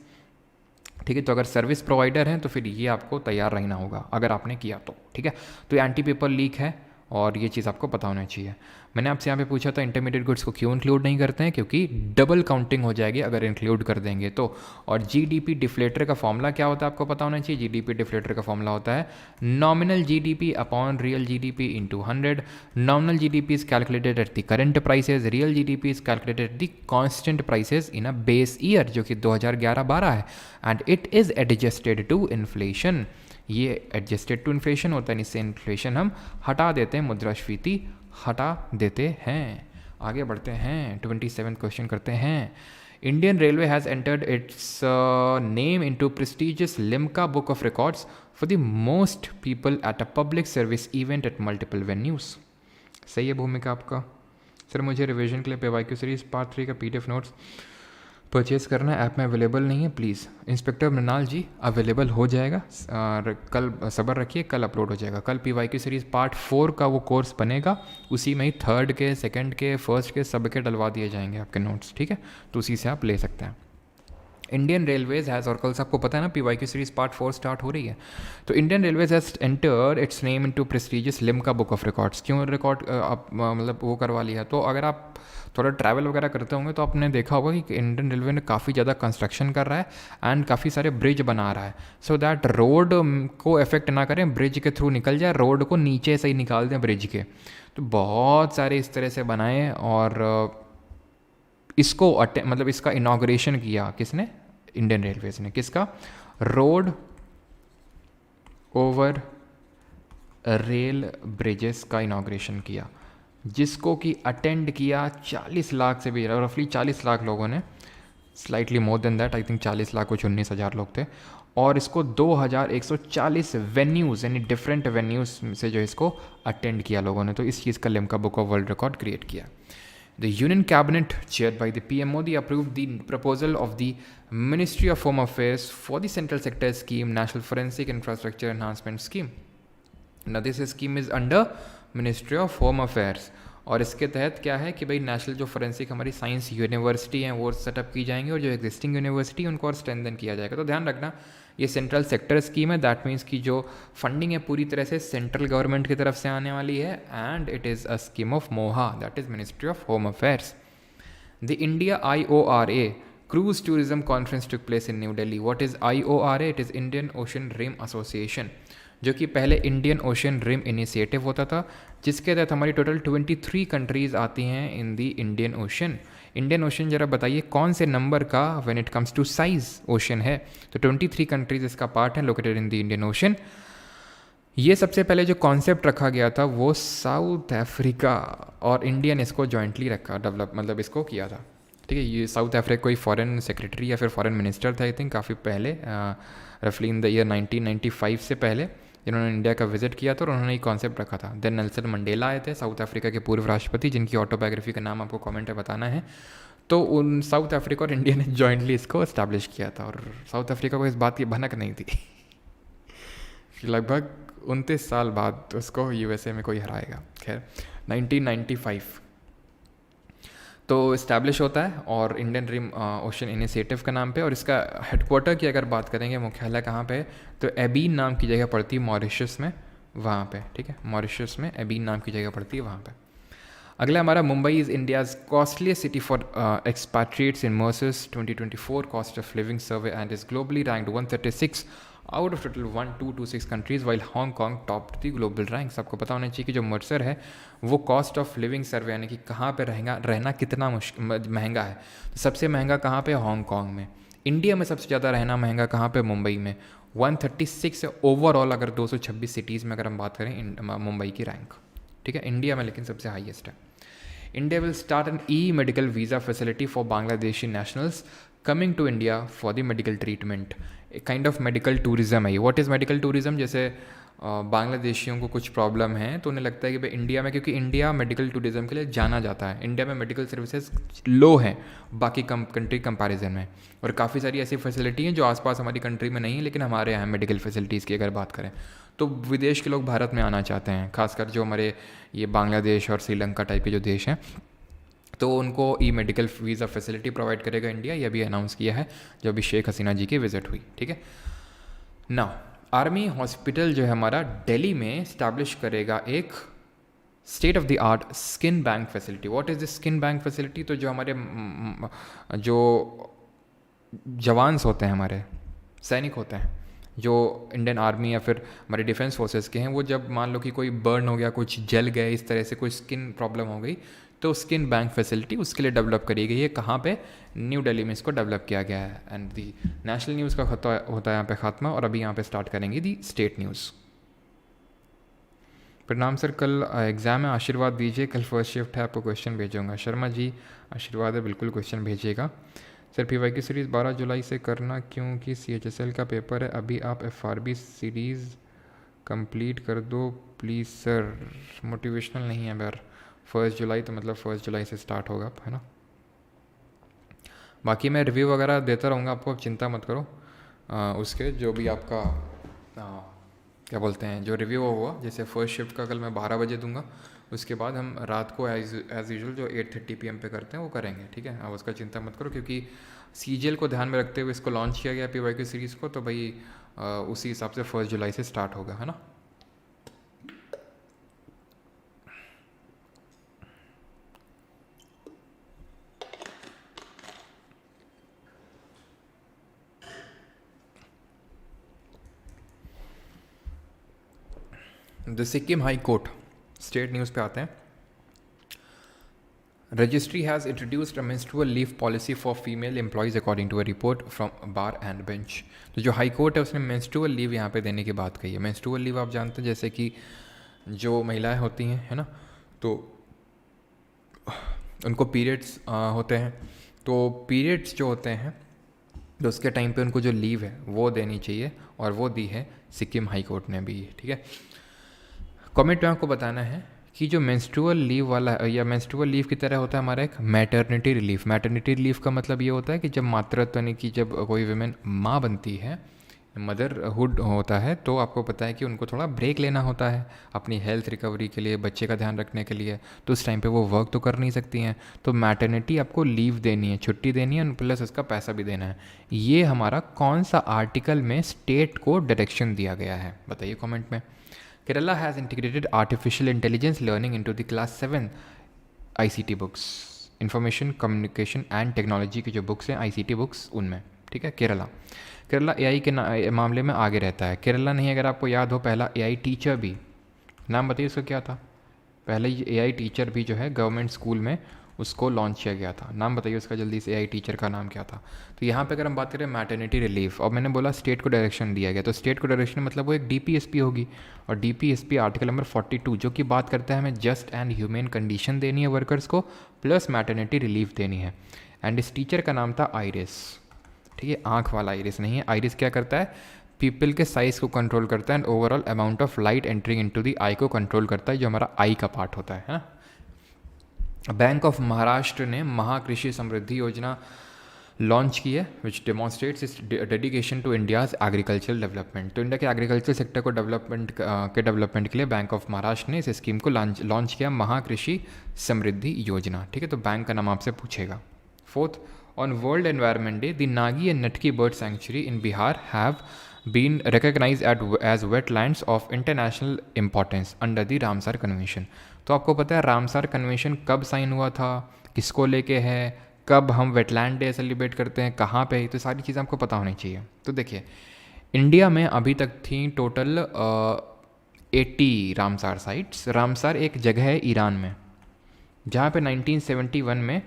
ठीक है, तो अगर सर्विस प्रोवाइडर हैं तो फिर ये आपको तैयार रहना होगा अगर आपने किया तो। ठीक है, तो एंटी पेपर लीक है और ये चीज़ आपको पता होना चाहिए। मैंने आपसे यहाँ पे पूछा था इंटरमीडिएट गुड्स को क्यों इंक्लूड नहीं करते हैं, क्योंकि डबल काउंटिंग हो जाएगी अगर इंक्लूड कर देंगे तो। और जीडीपी डिफ्लेटर का फॉर्मूला क्या होता है आपको पता होना चाहिए। जीडीपी डिफ्लेटर का फॉर्मूला होता है nominal GDP upon real GDP into 100। Nominal GDP is calculated at the current prices, real GDP is calculated at the constant prices in a base year, जो कि 2011-12 है, and it is adjusted to inflation. ये adjusted to inflation होता है, इससे inflation हम हटा देते हैं, मुद्रास्फीति हटा देते हैं। आगे बढ़ते हैं, 27 क्वेश्चन करते हैं। Indian railway has entered it's name into prestigious Limca book of records for the most people at a public service event at multiple venues. सही है भूमिका आपका। सर मुझे रिवीजन के लिए पेवाईक्यू सीरीज पार्ट 3 का पीडीएफ नोट्स परचेज़ करना है, ऐप में अवेलेबल नहीं है please. Inspector Mrinal ji available हो जाएगा, और कल सब्र रखिए, कल अपलोड हो जाएगा। कल पीवाईक्यू सीरीज़ पार्ट 4 का वो कोर्स बनेगा, उसी में ही 3rd के 2nd के 1st के सब के डलवा दिए जाएंगे आपके नोट्स। ठीक है, तो उसी से आप ले सकते हैं। इंडियन रेलवेज हैज़, और कल से आपको पता है ना पीवाईक्यू सीरीज पार्ट 4 स्टार्ट हो रही है, तो Indian railways has entered it's name into prestigious Limca book of records. क्यों रिकॉर्ड आप मतलब वो करवा लिया, तो अगर आप थोड़ा ट्रैवल वगैरह करते होंगे तो आपने देखा होगा कि इंडियन रेलवे ने काफ़ी ज़्यादा कंस्ट्रक्शन कर रहा है एंड काफ़ी सारे ब्रिज बना रहा है, सो दैट रोड को इफेक्ट ना करें, ब्रिज के थ्रू निकल जाए, रोड को नीचे से ही निकाल दें ब्रिज के। तो बहुत सारे इस तरह से बनाए, और इसको मतलब इसका इनाग्रेशन किया किसने? इंडियन रेलवेज ने। किसका? रोड ओवर रेल ब्रिजेस का इनाग्रेशन किया, जिसको कि अटेंड किया 40 लाख से भी, रफली 40 लाख लोगों ने slightly more than that, I think 40 lakh कुछ 19,000 लोग थे। और इसको 2140 वेन्यूज़ यानी डिफरेंट वेन्यूज़ से जो इसको अटेंड किया लोगों ने, तो इस चीज़ का Limca book of world record create किया। The Union Cabinet, chaired by the PM Modi, approved the proposal of the Ministry of Home Affairs for the Central Sector Scheme, National Forensic Infrastructure Enhancement Scheme. Now, this scheme is under Ministry of Home Affairs. और इसके तहत क्या है कि भाई national जो forensic हमारी science university हैं वो सेटअप की जाएंगी, और जो एग्जिस्टिंग यूनिवर्सिटी उनको और स्ट्रेंथन किया जाएगा। तो ध्यान रखना ये सेंट्रल सेक्टर स्कीम है, दैट मीन्स की जो फंडिंग है पूरी तरह से सेंट्रल गवर्नमेंट की तरफ से आने वाली है, and it is a scheme of MoHA, that is ministry of home affairs. The India IORA cruise tourism conference took place in New Delhi. What is IORA? It is Indian Ocean Rim Association, जो कि पहले Indian Ocean rim initiative होता था, जिसके तहत हमारी total 23 countries आती हैं in the Indian ocean. Indian ocean जरा बताइए कौन से नंबर का when it comes to size ocean है? तो 23 कंट्रीज़ इसका पार्ट है located in the Indian ocean. ये सबसे पहले जो कॉन्सेप्ट रखा गया था वो साउथ अफ्रीका और इंडिया ने इसको जॉइंटली रखा, डेवलप मतलब इसको किया था, ठीक है। ये साउथ अफ्रीका कोई फॉरेन सेक्रेटरी या फिर फॉरेन मिनिस्टर था आई थिंक काफ़ी पहले, रफली इन द ईयर 1995 से पहले, जिन्होंने इंडिया का विजिट किया था और उन्होंने ये कॉन्सेप्ट रखा था। देन नेल्सन मंडेला आए थे, साउथ अफ्रीका के पूर्व राष्ट्रपति, जिनकी ऑटोबायोग्राफी का नाम आपको कमेंट में बताना है। तो उन साउथ अफ्रीका और इंडिया ने जॉइंटली इसको इस्टेब्लिश किया था, और साउथ अफ्रीका को इस बात की भनक नहीं थी लगभग 29 साल बाद उसको USA में कोई हराएगा। खैर 1995 तो इस्टेब्लिश होता है, और इंडियन रिम ओशन इनिशिएटिव का नाम पे, और इसका हेडक्वार्टर की अगर बात करेंगे, मुख्यालय कहाँ पे है, तो एबीन नाम की जगह पड़ती है मॉरिशस में, वहाँ पे, ठीक है। मॉरिशस में एबीन नाम की जगह पड़ती है वहाँ पे। अगला हमारा Mumbai is India's costliest city for expatriates in Mercer's 2024 cost of living survey and is globally ranked 136 out of total 1226 countries, while Hong Kong top the global ranks. आपको पता होना चाहिए कि जो मर्सर है वो कॉस्ट ऑफ लिविंग सर्वे यानी कि कहाँ पे रहना कितना महंगा है, तो सबसे महंगा कहाँ पे? हांगकॉन्ग में। इंडिया में सबसे ज़्यादा रहना महंगा कहाँ पे? मुंबई में। 136 ओवरऑल, अगर 226 सिटीज़ में अगर हम बात करें मुंबई की रैंक, ठीक है, इंडिया में लेकिन सबसे हाईएस्ट है। India will start an medical visa facility for Bangladeshi nationals coming to India for the medical treatment. एक काइंड ऑफ मेडिकल टूरिज़्म है ये। What is medical tourism? जैसे बांग्लादेशियों को कुछ प्रॉब्लम है तो उन्हें लगता है कि भाई इंडिया में, क्योंकि इंडिया मेडिकल टूरिज़्म के लिए जाना जाता है, इंडिया में मेडिकल सर्विसेज लो हैं बाकी कंट्री कंपैरिजन में, और काफ़ी सारी ऐसी फैसिलिटी हैं जो आसपास हमारी कंट्री में नहीं है, लेकिन हमारे यहाँ मेडिकल फैसिलिटीज़ की अगर बात करें तो विदेश के लोग भारत में आना चाहते हैं, खासकर जो हमारे ये बांग्लादेश और श्रीलंका टाइप के जो देश हैं, तो उनको मेडिकल वीज़ा फैसिलिटी प्रोवाइड करेगा इंडिया। यह भी अनाउंस किया है जब अभी शेख हसीना जी की विजिट हुई, ठीक है। नाउ आर्मी हॉस्पिटल जो है हमारा दिल्ली में इस्टेब्लिश करेगा एक state of the art skin bank facility. What is the skin bank facility? तो जो हमारे जो जवान्स होते हैं, हमारे सैनिक होते हैं जो इंडियन आर्मी या फिर हमारे डिफेंस फोर्सेस के हैं, वो जब मान लो कि कोई बर्न हो गया, कुछ जल गए, इस तरह से कोई स्किन प्रॉब्लम हो गई, तो स्किन बैंक फैसिलिटी उसके लिए डेवलप करी गई है। कहाँ पे? न्यू दिल्ली में इसको डेवलप किया गया है। एंड दी नेशनल न्यूज़ का होता है यहाँ पे खात्मा, और अभी यहाँ पे स्टार्ट करेंगे दी स्टेट न्यूज़। प्रणाम सर, कल एग्ज़ाम है, आशीर्वाद दीजिए, कल फर्स्ट शिफ्ट है, आपको क्वेश्चन भेजूँगा। शर्मा जी आशीर्वाद है, बिल्कुल क्वेश्चन भेजिएगा। सर PYQ सीरीज़ 12 जुलाई से करना क्योंकि CHSL का पेपर है, अभी आप FRB सीरीज़ कंप्लीट कर दो प्लीज़ सर। मोटिवेशनल नहीं है यार, 1 जुलाई तो मतलब 1 जुलाई से स्टार्ट होगा, है ना। बाकी मैं रिव्यू वगैरह देता रहूँगा आपको, आप चिंता मत करो। उसके जो भी आपका क्या बोलते हैं, जो रिव्यू होगा, जैसे फर्स्ट शिफ्ट का कल मैं 12 बजे दूंगा, उसके बाद हम रात को एज़ यूजुअल जो 8:30 PM पे करते हैं वो करेंगे, ठीक है। आप उसका चिंता मत करो, क्योंकि CGL को ध्यान में रखते हुए इसको लॉन्च किया गया PYQ सीरीज़ को, तो भाई उसी हिसाब से 1 जुलाई से स्टार्ट होगा, है ना। The Sikkim high court, state news पे आते हैं। Registry has introduced a menstrual leave policy for female employees according to a report from bar and bench. तो जो हाई कोर्ट है उसने मेंस्ट्रुअल लीव यहाँ पे देने की बात कही है। मेंस्ट्रुअल लीव आप जानते हैं जैसे कि जो महिलाएं होती हैं, है ना, तो उनको पीरियड्स होते हैं, तो पीरियड्स जो होते हैं तो उसके टाइम पे उनको जो लीव है वो देनी चाहिए, और वो दी है सिक्किम हाई कोर्ट ने भी। ठीक है, कमेंट में आपको बताना है कि जो मेंस्ट्रुअल लीव वाला या मेंस्ट्रुअल लीव की तरह होता है हमारा एक मैटरनिटी रिलीफ। मैटरनिटी रिलीफ का मतलब ये होता है कि जब मातृत्व यानी कि जब कोई वीमेन माँ बनती है, मदरहुड होता है, तो आपको पता है कि उनको थोड़ा ब्रेक लेना होता है अपनी हेल्थ रिकवरी के लिए, बच्चे का ध्यान रखने के लिए। तो उस टाइम पे वो वर्क तो कर नहीं सकती हैं, तो मैटरनिटी आपको लीव देनी है, छुट्टी देनी है, प्लस उसका पैसा भी देना है। ये हमारा कौन सा आर्टिकल में स्टेट को डायरेक्शन दिया गया है, बताइए कमेंट में। Kerala has integrated artificial intelligence learning into the class 7 ICT books, information communication and technology की जो बुक्स हैं आईसीटी बुक्स उनमें। ठीक है, केरला एआई के मामले में आगे रहता है। केरला नहीं, अगर आपको याद हो, पहला एआई टीचर भी, नाम बताइए उसका क्या था, पहले ये एआई टीचर भी जो है गवर्नमेंट स्कूल में उसको लॉन्च किया गया था। नाम बताइए उसका जल्दी से, एआई टीचर का नाम क्या था। तो यहाँ पे अगर हम बात करें मैटरनिटी रिलीफ, और मैंने बोला स्टेट को डायरेक्शन दिया गया, तो स्टेट को डायरेक्शन मतलब वो एक डीपीएसपी होगी, और डीपीएसपी आर्टिकल नंबर 42 जो कि बात करता है हमें जस्ट एंड ह्यूमेन कंडीशन देनी है वर्कर्स को, प्लस मैटरनिटी रिलीफ देनी है। एंड इस टीचर का नाम था आइरिस। ठीक है, आँख वाला आइरिस नहीं है। आइरिस क्या करता है, पीपल के साइज़ को कंट्रोल करता है and overall amount of light entering into the eye को कंट्रोल करता है, जो हमारा आई का पार्ट होता है ना। बैंक ऑफ महाराष्ट्र ने महाकृषि समृद्धि योजना लॉन्च की है, which demonstrates its dedication to India's agricultural development. तो इंडिया के एग्रीकल्चर सेक्टर को डेवलपमेंट के लिए बैंक ऑफ महाराष्ट्र ने इस स्कीम को लॉन्च किया, महाकृषि समृद्धि योजना। ठीक है, तो बैंक का नाम आपसे पूछेगा। Fourth, on world environment day the Nagi and नटकी bird sanctuary in Bihar have been recognized as wetlands of international importance under the Ramsar convention. तो आपको पता है रामसार कन्वेंशन कब साइन हुआ था, किसको लेके है, कब हम वेटलैंड डे सेलिब्रेट करते हैं, कहाँ पे, तो सारी चीज़ें आपको पता होनी चाहिए। तो देखिए, इंडिया में अभी तक थी टोटल 80 रामसार साइट्स। रामसार एक जगह है ईरान में, जहाँ पे 1971 में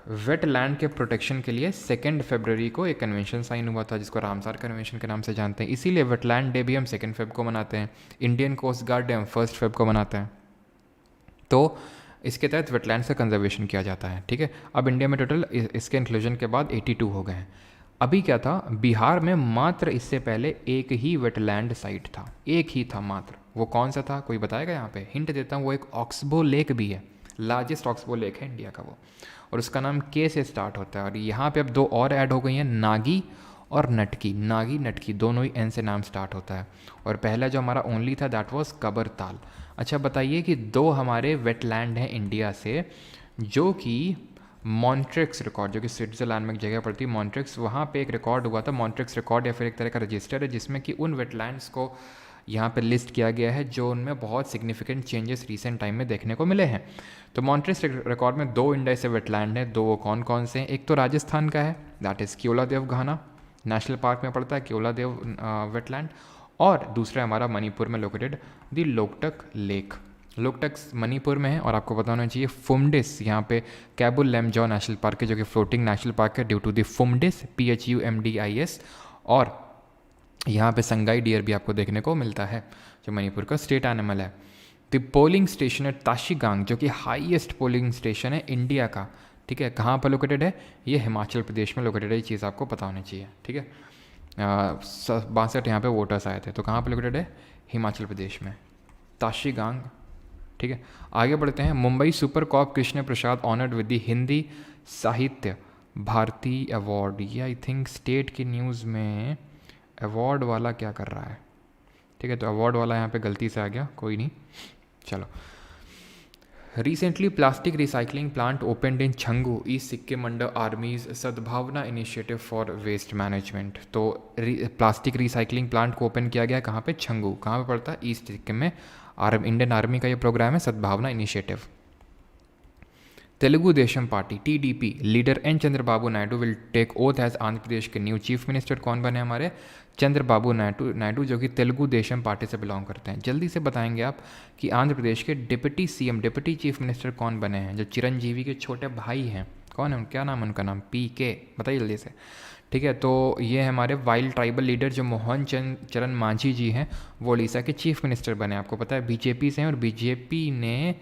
वेटलैंड के प्रोटेक्शन के लिए 2 फरवरी को एक कन्वेंशन साइन हुआ था, जिसको रामसार कन्वेंशन के नाम से जानते हैं। इसीलिए वेटलैंड डे भी हम 2 फरवरी को मनाते हैं। इंडियन कोस्ट गार्ड डे हम 1 फरवरी को मनाते हैं। तो इसके तहत वेटलैंड्स का कंजर्वेशन किया जाता है। ठीक है, अब इंडिया में टोटल इसके इंक्लूजन के बाद 82 हो गए हैं। अभी क्या था, बिहार में मात्र इससे पहले एक ही वेटलैंड साइट था, एक ही था मात्र। वो कौन सा था, कोई बताएगा? यहाँ पे हिंट देता हूँ, वो एक ऑक्सबो लेक भी है, लार्जेस्ट ऑक्सबो लेक है इंडिया का वो, और उसका नाम के से स्टार्ट होता है। और यहाँ पे अब 2 और ऐड हो गई हैं, नागी और नटकी। नागी नटकी दोनों ही एन से नाम स्टार्ट होता है। और पहला जो हमारा ओनली था दैट वाज कबरताल। अच्छा बताइए कि 2 हमारे वेटलैंड हैं इंडिया से, जो कि मॉन्ट्रिक्स रिकॉर्ड, जो कि स्विट्जरलैंड में एक जगह पड़ती है मॉन्ट्रिक्स, वहाँ पे एक रिकॉर्ड हुआ था, मॉन्ट्रिक्स रिकॉर्ड या फिर एक तरह का रजिस्टर है, जिसमें कि उन वेटलैंड्स को यहाँ पे लिस्ट किया गया है जो उनमें बहुत सिग्निफिकेंट चेंजेस रिसेंट टाइम में देखने को मिले हैं। तो मॉन्ट्रिक्स रिकॉर्ड में 2 इंडिया से वेटलैंड हैं। 2 वो कौन कौन से हैं? एक तो राजस्थान का है, that is Keoladeo Ghana national park में पड़ता है केओलादेव वेटलैंड, और दूसरा हमारा मणिपुर में located the Loktak lake. Loktak Manipur में है, और आपको पता होना चाहिए फुमडिस यहाँ पे कैबुल लैमजॉ नेशनल पार्क है, जो कि फ्लोटिंग नेशनल पार्क है ड्यू टू द फुमडिस PHUMDIS। और यहाँ पे संगाई डियर भी आपको देखने को मिलता है, जो मणिपुर का स्टेट एनिमल है। द पोलिंग स्टेशन है ताशीगांग, जो कि हाईएस्ट पोलिंग स्टेशन है इंडिया का। ठीक है, कहाँ पर लोकेटेड है? ये हिमाचल प्रदेश में लोकेटेड है, ये चीज़ आपको पता होनी चाहिए। ठीक है, 62 यहाँ पे वोटर्स आए थे, तो कहाँ पर लोकेटेड है? हिमाचल प्रदेश में, ताशीगांग। ठीक है, आगे बढ़ते हैं। Mumbai super cop Krishna Prasad honoured with the Hindi साहित्य भारती अवार्ड। ये आई थिंक स्टेट की न्यूज़ में अवार्ड वाला क्या कर रहा है? ठीक है, तो अवार्ड वाला यहाँ पे गलती से आ गया, कोई नहीं, चलो। Recently plastic recycling plant opened इन छंगू ईस्ट सिक्किम अंडर आर्मीज सद्भावना इनिशिएटिव फॉर वेस्ट मैनेजमेंट। तो प्लास्टिक रिसाइकलिंग प्लांट को ओपन किया गया कहाँ पे? छंगू। कहाँ पे पड़ता है? ईस्ट सिक्किम में। इंडियन आर्मी का ये प्रोग्राम है, Sadbhavana initiative. Telugu Desam party TDP leader N Chandrababu Naidu will take oath as Andhra Pradesh के न्यू चीफ मिनिस्टर। कौन बने हमारे? चंद्रबाबू नायडू, जो कि तेलुगु देशम पार्टी से बिलोंग करते हैं। जल्दी से बताएंगे आप कि आंध्र प्रदेश के deputy CM, deputy chief minister कौन बने हैं? जो चिरंजीवी के छोटे भाई हैं, कौन है? क्या नाम है उनका? नाम PK, बताइए जल्दी से। ठीक है, तो ये हमारे वाइल्ड ट्राइबल लीडर जो मोहन चरण मांझी जी हैं, वो उड़ीसा के चीफ मिनिस्टर बने। आपको पता है BJP से हैं, और BJP ने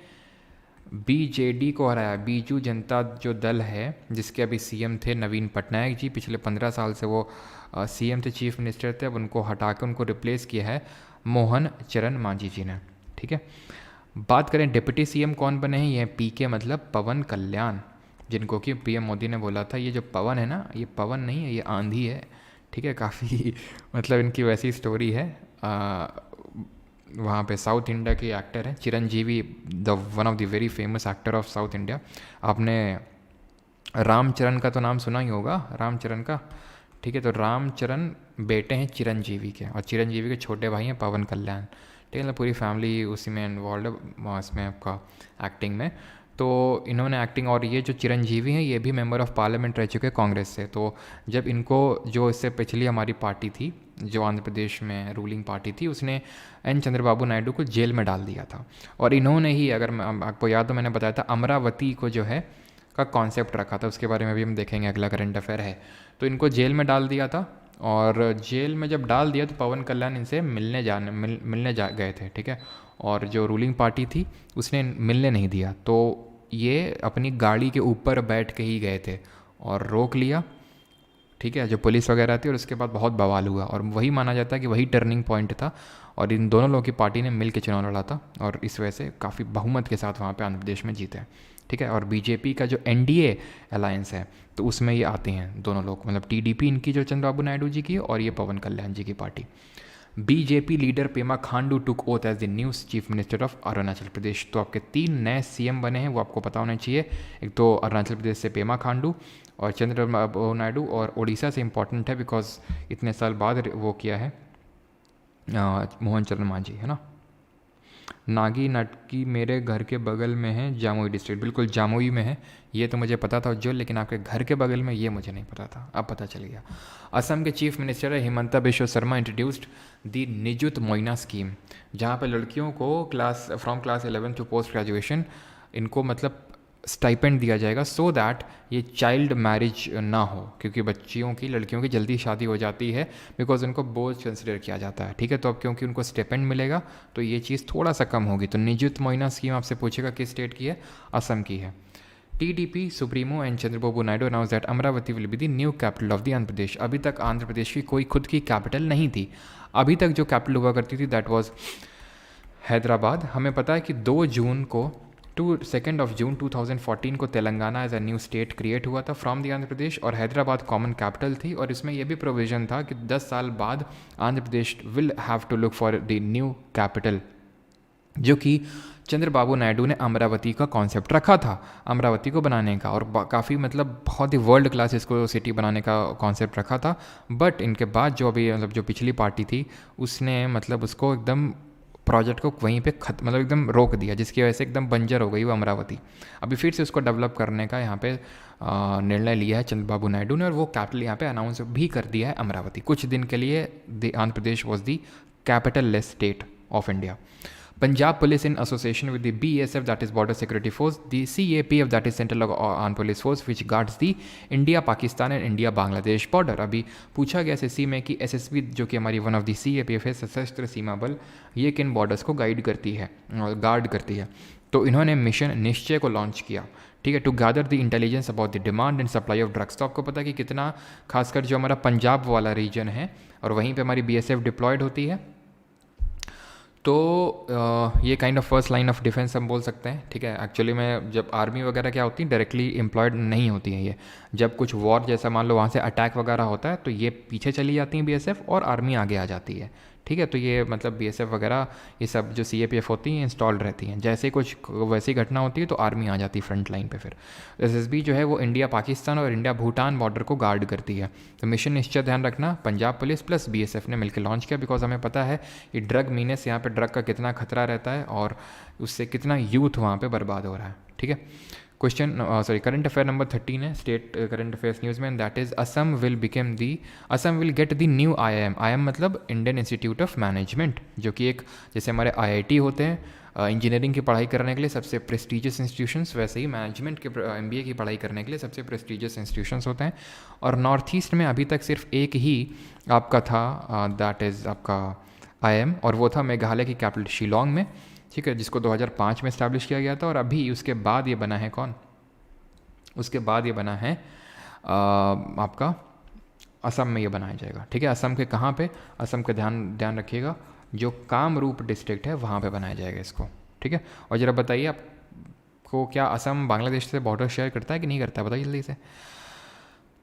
बीजेडी को हराया, बीजू जनता जो दल है, जिसके अभी सीएम थे नवीन पटनायक जी, पिछले 15 साल से वो सीएम थे, चीफ मिनिस्टर थे, अब उनको हटा के उनको रिप्लेस किया है मोहन चरण मांझी जी ने। ठीक है, बात करें डिप्टी सीएम कौन बने हैं, ये पीके मतलब पवन कल्याण, जिनको कि पीएम मोदी ने बोला था ये जो पवन है ना, ये पवन नहीं है, ये आंधी है। ठीक है, काफ़ी मतलब इनकी वैसी स्टोरी है। वहाँ पे साउथ इंडिया के एक्टर हैं Chiranjeevi, the one of the very famous actor of south India. आपने रामचरण का तो नाम सुना ही होगा, रामचरण का। ठीक है, तो रामचरण बेटे हैं चिरंजीवी के, और चिरंजीवी के छोटे भाई हैं पवन कल्याण। ठीक है, मतलब पूरी फैमिली उसी में इन्वॉल्व है, इसमें आपका एक्टिंग में। तो इन्होंने एक्टिंग, और ये जो चिरंजीवी हैं ये भी मेंबर ऑफ पार्लियामेंट रह चुके हैं कांग्रेस से। तो जब इनको, जो इससे पिछली हमारी पार्टी थी जो आंध्र प्रदेश में रूलिंग पार्टी थी, उसने एन चंद्रबाबू नायडू को जेल में डाल दिया था। और इन्होंने ही, अगर आपको याद हो मैंने बताया था, अमरावती को जो है का कॉन्सेप्ट रखा था, उसके बारे में भी हम देखेंगे, अगला करंट अफेयर है। तो इनको जेल में डाल दिया था, और जेल में जब डाल दिया तो पवन कल्याण इनसे मिलने जा गए थे। ठीक है, और जो रूलिंग पार्टी थी उसने मिलने नहीं दिया, तो ये अपनी गाड़ी के ऊपर बैठ के ही गए थे और रोक लिया। ठीक है, जो पुलिस वगैरह थी, और उसके बाद बहुत बवाल हुआ, और वही माना जाता है कि वही टर्निंग पॉइंट था, और इन दोनों लोगों की पार्टी ने मिल के चुनाव लड़ा था, और इस वजह से काफ़ी बहुमत के साथ वहाँ पे आंध्र प्रदेश में जीते हैं। ठीक है, और बीजेपी का जो एनडीए अलायंस है, तो उसमें ये आते हैं दोनों लोग, मतलब टीडीपी इनकी जो चंद्रबाबू नायडू जी की, और ये पवन कल्याण जी की पार्टी। BJP leader Pema Khandu took oath as the new chief minister of Arunachal Pradesh. तो आपके 3 नए सीएम बने हैं, वो आपको पता होना चाहिए। एक तो अरुणाचल प्रदेश से पेमा खांडू, और चंद्रबाबू नायडू, और उड़ीसा से इम्पॉर्टेंट है बिकॉज इतने साल बाद वो किया है मोहन चरण मांझी, है ना। नागी नटकी मेरे घर के बगल में है, जामुई डिस्ट्रिक्ट, बिल्कुल जामुई में है, ये तो मुझे पता था जो, लेकिन आपके घर के बगल में ये मुझे नहीं पता था, अब पता चल गया। असम के chief minister Himanta Biswa Sarma introduced the Nijut Moina scheme, जहाँ पे लड़कियों को from class 11 to post graduation इनको मतलब स्टाइपेंड दिया जाएगा, सो दैट ये चाइल्ड मैरिज ना हो, क्योंकि बच्चियों की, लड़कियों की जल्दी शादी हो जाती है बिकॉज उनको बोझ कंसिडर किया जाता है। ठीक है, तो अब क्योंकि उनको स्टाइपेंड मिलेगा तो ये चीज़ थोड़ा सा कम होगी। तो निजुत मोइना स्कीम आपसे पूछेगा किस स्टेट की है, असम की है। TDP supremo and Chandrababu Naidu announce that Amaravati will be the new capital of the Andhra Pradesh. अभी तक आंध्र प्रदेश की कोई खुद की कैपिटल नहीं थी, अभी तक जो कैपिटल हुआ करती थी दैट वाज हैदराबाद। हमें पता है कि 2 जून को 2 जून 2014 को Telangana as a new state create हुआ था फ्रॉम द आंध्र प्रदेश, और हैदराबाद कॉमन कैपिटल थी, और इसमें यह भी प्रोविजन था कि 10 साल बाद Andhra Pradesh will have to look for the new capital, जो कि चंद्रबाबू नायडू ने अमरावती का कॉन्सेप्ट रखा था, अमरावती को बनाने का, और काफ़ी मतलब बहुत ही वर्ल्ड क्लास इसको सिटी बनाने का कॉन्सेप्ट रखा था। बट इनके बाद जो अभी मतलब जो पिछली पार्टी थी उसने मतलब उसको एकदम प्रोजेक्ट को वहीं पे मतलब एकदम रोक दिया, जिसकी वजह से एकदम बंजर हो गई वो अमरावती। अभी फिर से उसको डेवलप करने का यहाँ पे निर्णय लिया है चंद्रबाबू नायडू ने, और वो कैपिटल यहाँ पे अनाउंस भी कर दिया है अमरावती। कुछ दिन के लिए Andhra Pradesh was the capital less state of India. Punjab Police in association with the BSF, that is Border Security Force, the CAPF, that is Central Armed Police Force, which guards the India Pakistan and India Bangladesh border। अभी पूछा गया SSC में कि SSB जो कि हमारी one of the CAPF है, सशस्त्र सीमा बल, ये किन बॉर्डर्स को गाइड करती है और गार्ड करती है। तो इन्होंने मिशन निश्चय को लॉन्च किया, ठीक है, to gather the intelligence about the demand and supply of drugs. तो आपको पता है कि कितना, खासकर जो हमारा पंजाब वाला रीजन है और वहीं पे हमारी BSF डिप्लॉयड होती है, तो ये kind of first line of defence हम बोल सकते हैं। ठीक है, एक्चुअली में जब आर्मी वगैरह क्या होती है डायरेक्टली एम्प्लॉयड नहीं होती हैं ये, जब कुछ वॉर जैसा मान लो वहाँ से अटैक वगैरह होता है तो ये पीछे चली जाती हैं BSF और आर्मी आगे आ जाती है। ठीक है, तो ये मतलब BSF वगैरह ये सब जो CAPF होती हैं इंस्टॉल्ड रहती हैं, जैसे कुछ वैसी घटना होती है तो आर्मी आ जाती है फ्रंट लाइन पे। फिर SSB जो है वो इंडिया पाकिस्तान और इंडिया भूटान बॉर्डर को गार्ड करती है। तो मिशन निश्चय ध्यान रखना पंजाब पुलिस प्लस BSF ने मिलकर लॉन्च किया, बिकॉज हमें पता है कि ड्रग मीनेस यहाँ पे ड्रग का कितना खतरा रहता है और उससे कितना यूथ वहाँ पे बर्बाद हो रहा है। ठीक है, क्वेश्चन करंट अफेयर नंबर 13 है स्टेट करंट अफेयर्स न्यूज़ में, that is Assam will get the new IIM मतलब इंडियन इंस्टीट्यूट ऑफ मैनेजमेंट, जो कि एक जैसे हमारे IIT होते हैं इंजीनियरिंग की पढ़ाई करने के लिए सबसे प्रेस्टीजियस इंस्टीट्यूशंस, वैसे ही मैनेजमेंट के MBA की पढ़ाई करने के लिए सबसे प्रेस्टीजियस इंस्टीट्यूशंस होते हैं। और नॉर्थ ईस्ट में अभी तक सिर्फ एक ही आपका था, दैट इज़ आपका IIM, और वो था मेघालय की कैपिटल शिलोंग में। ठीक है, जिसको 2005 में इस्टेब्लिश किया गया था। और अभी उसके बाद ये बना है कौन, उसके बाद ये बना है आपका असम में ये बनाया जाएगा। ठीक है, असम के कहाँ पे, असम का ध्यान ध्यान रखिएगा, जो कामरूप डिस्ट्रिक्ट है वहाँ पे बनाया जाएगा इसको। ठीक है, और ज़रा बताइए आपको, क्या असम बांग्लादेश से बॉर्डर शेयर करता है कि नहीं करता है, बताइए जल्दी से।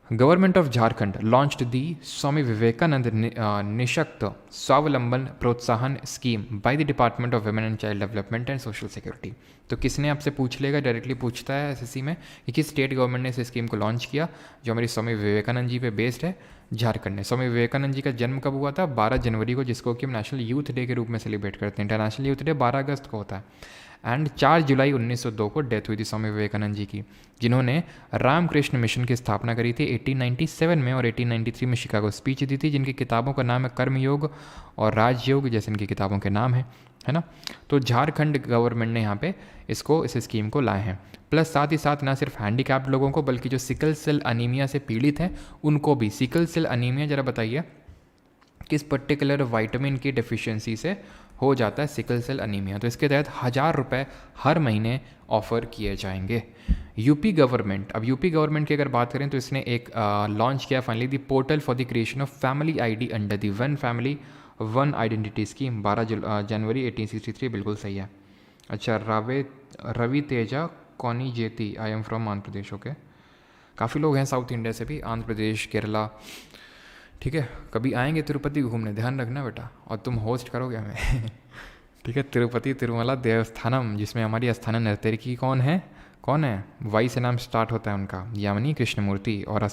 गवर्नमेंट ऑफ झारखंड लॉन्च्ड दी स्वामी विवेकानंद निशक्त स्वावलंबन प्रोत्साहन scheme by the department of women and child development and social security. तो किसने आपसे पूछ लेगा, डायरेक्टली पूछता है एसएससी में कि किस स्टेट गवर्नमेंट ने इस स्कीम को लॉन्च किया, जो हमारी स्वामी विवेकानंद जी पे बेस्ड है, झारखंड ने। स्वामी विवेकानंद जी का जन्म कब हुआ था, 12 जनवरी को, जिसको कि हम नेशनल यूथ डे के रूप में सेलिब्रेट करते हैं। इंटरनेशनल यूथ डे 12 अगस्त को होता है। एंड 4 जुलाई 1902 को डेथ हुई थी स्वामी विवेकानंद जी की, जिन्होंने रामकृष्ण मिशन की स्थापना करी थी 1897 में, और 1893 में शिकागो स्पीच दी थी, जिनकी किताबों का नाम है कर्मयोग और राजयोग, जैसे इनकी किताबों के नाम है ना। तो झारखंड गवर्नमेंट ने यहाँ पे इसको, इस स्कीम को लाए हैं। प्लस साथ ही साथ ना सिर्फ हैंडीकैप्ड लोगों को, बल्कि जो सिकल सेल अनीमिया से पीड़ित हैं उनको भी। सिकल सेल अनीमिया जरा बताइए किस पर्टिकुलर विटामिन की डेफिशिएंसी से हो जाता है सिकल सेल अनीमिया। तो इसके तहत 1000 रुपये हर महीने ऑफर किए जाएंगे। यूपी गवर्नमेंट, अब यूपी गवर्नमेंट की अगर बात करें तो इसने एक लॉन्च किया finally the portal for the creation of family ID under the one family one identity scheme, 12 जनवरी 1863, बिल्कुल सही है। अच्छा, रवि तेजा कौनी जेती, I am from Andhra Pradesh. Okay, काफ़ी लोग हैं साउथ इंडिया से भी, आंध्र प्रदेश, केरला। ठीक है, कभी आएंगे तिरुपति घूमने, ध्यान रखना बेटा, और तुम होस्ट करोगे हमें। ठीक है, तिरुपति तिरुमला देवस्थानम, जिसमें हमारी अस्थाना नर्तकी कौन है, वाई से नाम स्टार्ट होता है उनका, यामिनी कृष्णमूर्ति। और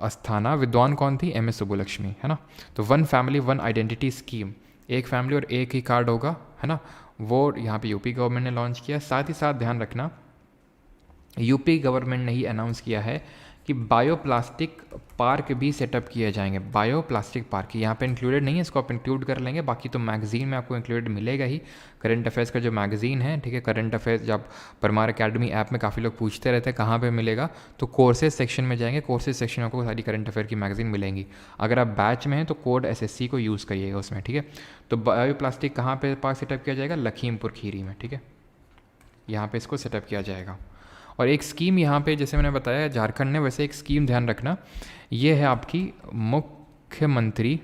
अस्थाना विद्वान कौन थी, एम एस सुब्बुलक्ष्मी, है ना। तो one family one identity scheme, एक फैमिली और एक ही कार्ड होगा, है ना, वो यहाँ पे यूपी गवर्नमेंट ने लॉन्च किया। साथ ही साथ ध्यान रखना, यूपी गवर्नमेंट ने ही अनाउंस किया है कि बायोप्लास्टिक पार्क भी सेटअप किए जाएंगे। बायोप्लास्टिक पार्क यहाँ पे इंक्लूडेड नहीं है, इसको आप इंक्लूड कर लेंगे, बाकी तो मैगजीन में आपको इंक्लूडेड मिलेगा ही। करंट अफेयर्स का जो मैगजीन है, ठीक है, करंट अफेयर्स, जब परमार अकेडमी ऐप में काफ़ी लोग पूछते रहते हैं कहाँ पे मिलेगा, तो कोर्सेज सेक्शन में जाएंगे, कोर्सेज सेक्शन में आपको सारी करंट अफेयर की मैगजीन मिलेंगी। अगर आप बैच में हैं तो कोड एसएससी को यूज़ करिएगा उसमें। ठीक है, तो बायोप्लास्टिक कहाँ पे पार्क सेटअप किया जाएगा, लखीमपुर खीरी में। ठीक है, यहाँ पे इसको सेटअप किया जाएगा। और एक स्कीम यहाँ पे, जैसे मैंने बताया झारखंड ने, वैसे एक स्कीम ध्यान रखना, ये है आपकी मुख्यमंत्री।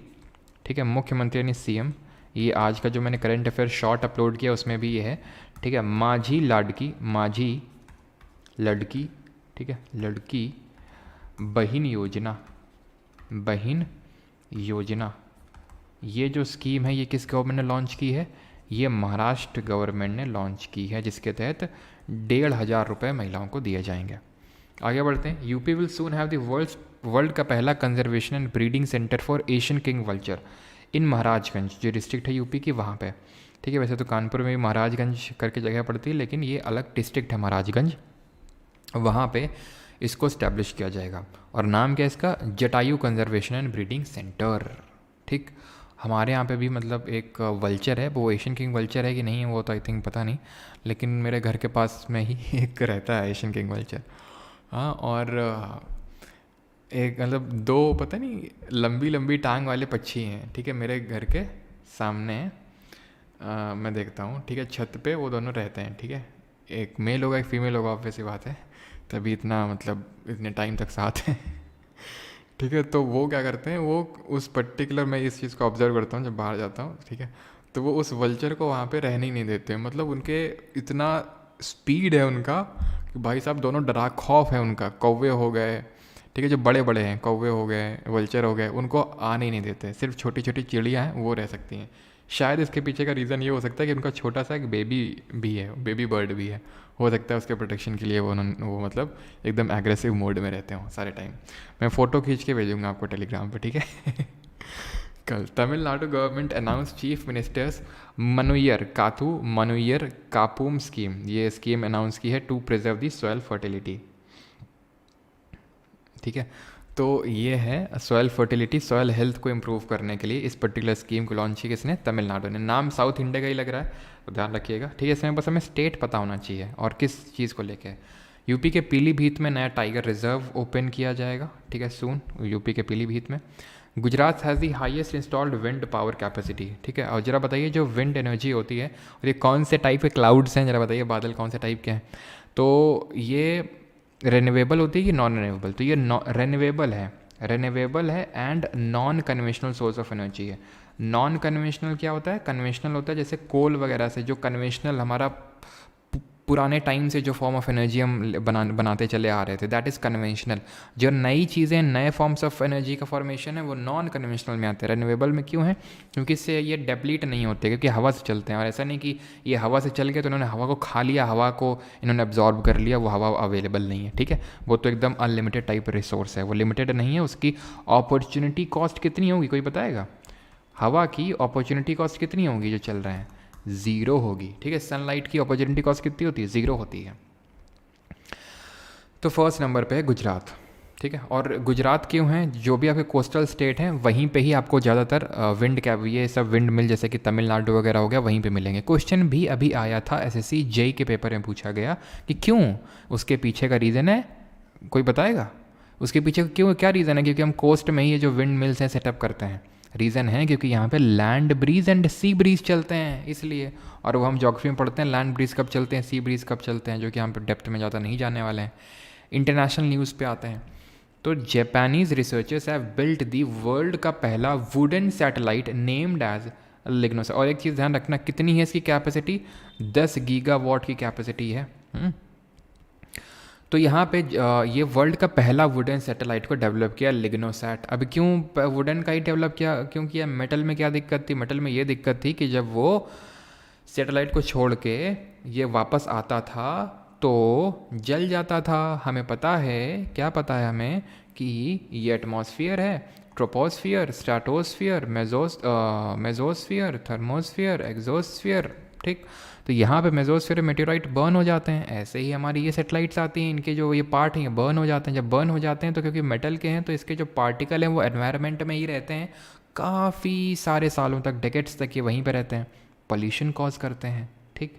ठीक है, मुख्यमंत्री यानी सीएम। ये आज का जो मैंने करंट अफेयर शॉर्ट अपलोड किया उसमें भी ये है। ठीक है, माझी लड़की, ठीक है, लड़की बहिन योजना, ये जो स्कीम है ये किस गवर्नमेंट ने लॉन्च की है, ये महाराष्ट्र गवर्नमेंट ने लॉन्च की है, जिसके तहत 1500 रुपये महिलाओं को दिए जाएंगे। आगे बढ़ते हैं। UP will soon have the world का पहला conservation and breeding centre for Asian king vulture in Maharajganj, जो डिस्ट्रिक्ट है यूपी की वहाँ पे। ठीक है, वैसे तो कानपुर में भी महाराजगंज करके जगह पड़ती है, लेकिन ये अलग डिस्ट्रिक्ट है महाराजगंज, वहाँ पे इसको इस्टेब्लिश किया जाएगा। और नाम क्या है इसका, Jatayu conservation and breeding centre. ठीक, हमारे यहाँ पे भी मतलब एक वल्चर है, वो एशियन किंग वल्चर है कि नहीं है वो तो आई थिंक पता नहीं, लेकिन मेरे घर के पास में ही एक रहता है एशियन किंग वल्चर। हाँ, और एक मतलब 2 पता नहीं लंबी लंबी टांग वाले पक्षी हैं। ठीक है, मेरे घर के सामने मैं देखता हूँ। ठीक है, छत पे वो दोनों रहते हैं। ठीक है, एक मेल होगा एक फीमेल होगा, ऑब्वियस सी बात है, तभी इतना मतलब इतने टाइम तक साथ हैं। ठीक है, तो वो क्या करते हैं, वो उस पर्टिकुलर, मैं इस चीज़ को ऑब्जर्व करता हूँ जब बाहर जाता हूँ। ठीक है, तो वो उस वल्चर को वहाँ पे रहने ही नहीं देते। मतलब उनके इतना स्पीड है उनका कि भाई साहब दोनों डरा खौफ है उनका। कौवे हो गए, ठीक है, जो बड़े बड़े हैं, कौवे हो गए, वल्चर हो गए, उनको आने ही नहीं देते। सिर्फ छोटी छोटी चिड़ियाँ हैं वो रह सकती हैं। शायद इसके पीछे का रीज़न ये हो सकता है कि उनका छोटा सा एक बेबी भी है, बेबी बर्ड भी है, हो सकता है उसके प्रोटेक्शन के लिए वो मतलब एकदम एग्रेसिव मोड में रहते हों सारे टाइम। मैं फ़ोटो खींच के भेजूँगा आपको टेलीग्राम पे। ठीक है। कल Tamil Nadu government announce chief ministers Mannuyir Kaappom scheme, ये स्कीम अनाउंस की है to preserve the soil fertility. ठीक है, तो ये है सॉइल फर्टिलिटी, सॉइल हेल्थ को इम्प्रूव करने के लिए इस पर्टिकुलर स्कीम को लॉन्च की किसने, तमिलनाडु ने। नाम साउथ इंडिया का ही लग रहा है, तो ध्यान रखिएगा। ठीक है, इसमें बस हमें स्टेट पता होना चाहिए और किस चीज़ को लेके। यूपी के पीलीभीत में नया टाइगर रिजर्व ओपन किया जाएगा। ठीक है, सून, यूपी के पीलीभीत में। Gujarat has the highest installed wind power capacity, ठीक है। और जरा बताइए जो विंड एनर्जी होती है और ये कौन से टाइप के क्लाउड्स हैं, जरा बताइए बादल कौन से टाइप के हैं। तो ये रेन्यूएबल होती है कि नॉन रेन्यूएबल, तो ये रेन्यूएबल है and non conventional source of energy है। नॉन कन्वेंशनल क्या होता है, कन्वेंशनल होता है जैसे कोल वगैरह से, जो कन्वेंशनल हमारा पुराने टाइम से जो फॉर्म ऑफ एनर्जी हम बनाते चले आ रहे थे, दैट इज़ कन्वेंशनल। जो नई चीज़ें, नए फॉर्म्स ऑफ एनर्जी का फॉर्मेशन है वो नॉन कन्वेंशनल में आते हैं। रेन्यूएबल में क्यों है, क्योंकि इससे ये डेप्लीट नहीं होते, क्योंकि हवा से चलते हैं। और ऐसा नहीं कि ये हवा से चल गए तो इन्होंने हवा को खा लिया, हवा को इन्होंने एब्जॉर्ब कर लिया, वो हवा अवेलेबल नहीं है, ठीक है। वो तो एकदम अनलिमिटेड टाइप रिसोर्स है, वो लिमिटेड नहीं है। उसकी अपॉर्चुनिटी कॉस्ट कितनी होगी, कोई बताएगा? हवा की अपॉर्चुनिटी कॉस्ट कितनी होगी जो चल रहे हैं? ज़ीरो होगी, ठीक है। सनलाइट की अपॉर्चुनिटी कॉस्ट कितनी होती है? ज़ीरो होती है। तो फर्स्ट नंबर पे है गुजरात, ठीक है। और गुजरात क्यों है, जो भी आपके कोस्टल स्टेट हैं वहीं पे ही आपको ज़्यादातर विंड ये सब विंड मिल, जैसे कि तमिलनाडु वगैरह हो गया, वहीं पे मिलेंगे। क्वेश्चन भी अभी आया था एसएससी जेई के पेपर में, पूछा गया कि क्यों, उसके पीछे का रीज़न है, कोई बताएगा? उसके पीछे क्यों, क्या रीज़न है? क्योंकि हम कोस्ट में ही ये जो विंड मिल्स हैं सेटअप करते हैं। रीज़न है क्योंकि यहाँ पे land breeze and sea breeze चलते हैं, इसलिए। और वो हम ज्योग्राफी में पढ़ते हैं, लैंड ब्रीज कब चलते हैं, सी ब्रीज कब चलते हैं, जो कि हम पे डेप्थ में ज़्यादा नहीं जाने वाले हैं। इंटरनेशनल न्यूज़ पे आते हैं। तो Japanese researchers have built the world का पहला wooden satellite named as LignoSat. और एक चीज़ ध्यान रखना, कितनी है इसकी कैपेसिटी? 10 गीगावाट की कैपेसिटी है। तो यहाँ पे ये वर्ल्ड का पहला वुडन सैटेलाइट को डेवलप किया लिग्नोसैट। अब क्यों वुडन का ही डेवलप किया, क्यों किया? मेटल में क्या दिक्कत थी? मेटल में ये दिक्कत थी कि जब वो सैटेलाइट को छोड़ के ये वापस आता था तो जल जाता था। हमें पता है, क्या पता है हमें, कि ये एटमॉस्फेयर है, ट्रोपोस्फियर, स्ट्रेटोस्फियर, मेजोस्फियर, थर्मोस्फियर, एक्सोस्फियर, ठीक। तो यहाँ पे मेजोस्फीयर मेटेराइट बर्न हो जाते हैं। ऐसे ही हमारी ये सैटेलाइट्स आती हैं, इनके जो ये पार्ट हैं ये बर्न हो जाते हैं। जब बर्न हो जाते हैं तो क्योंकि मेटल के हैं तो इसके जो पार्टिकल हैं वो एनवायरनमेंट में ही रहते हैं काफ़ी सारे सालों तक, डेकेड्स तक ये वहीं पे रहते हैं, पॉल्यूशन कॉज करते हैं, ठीक।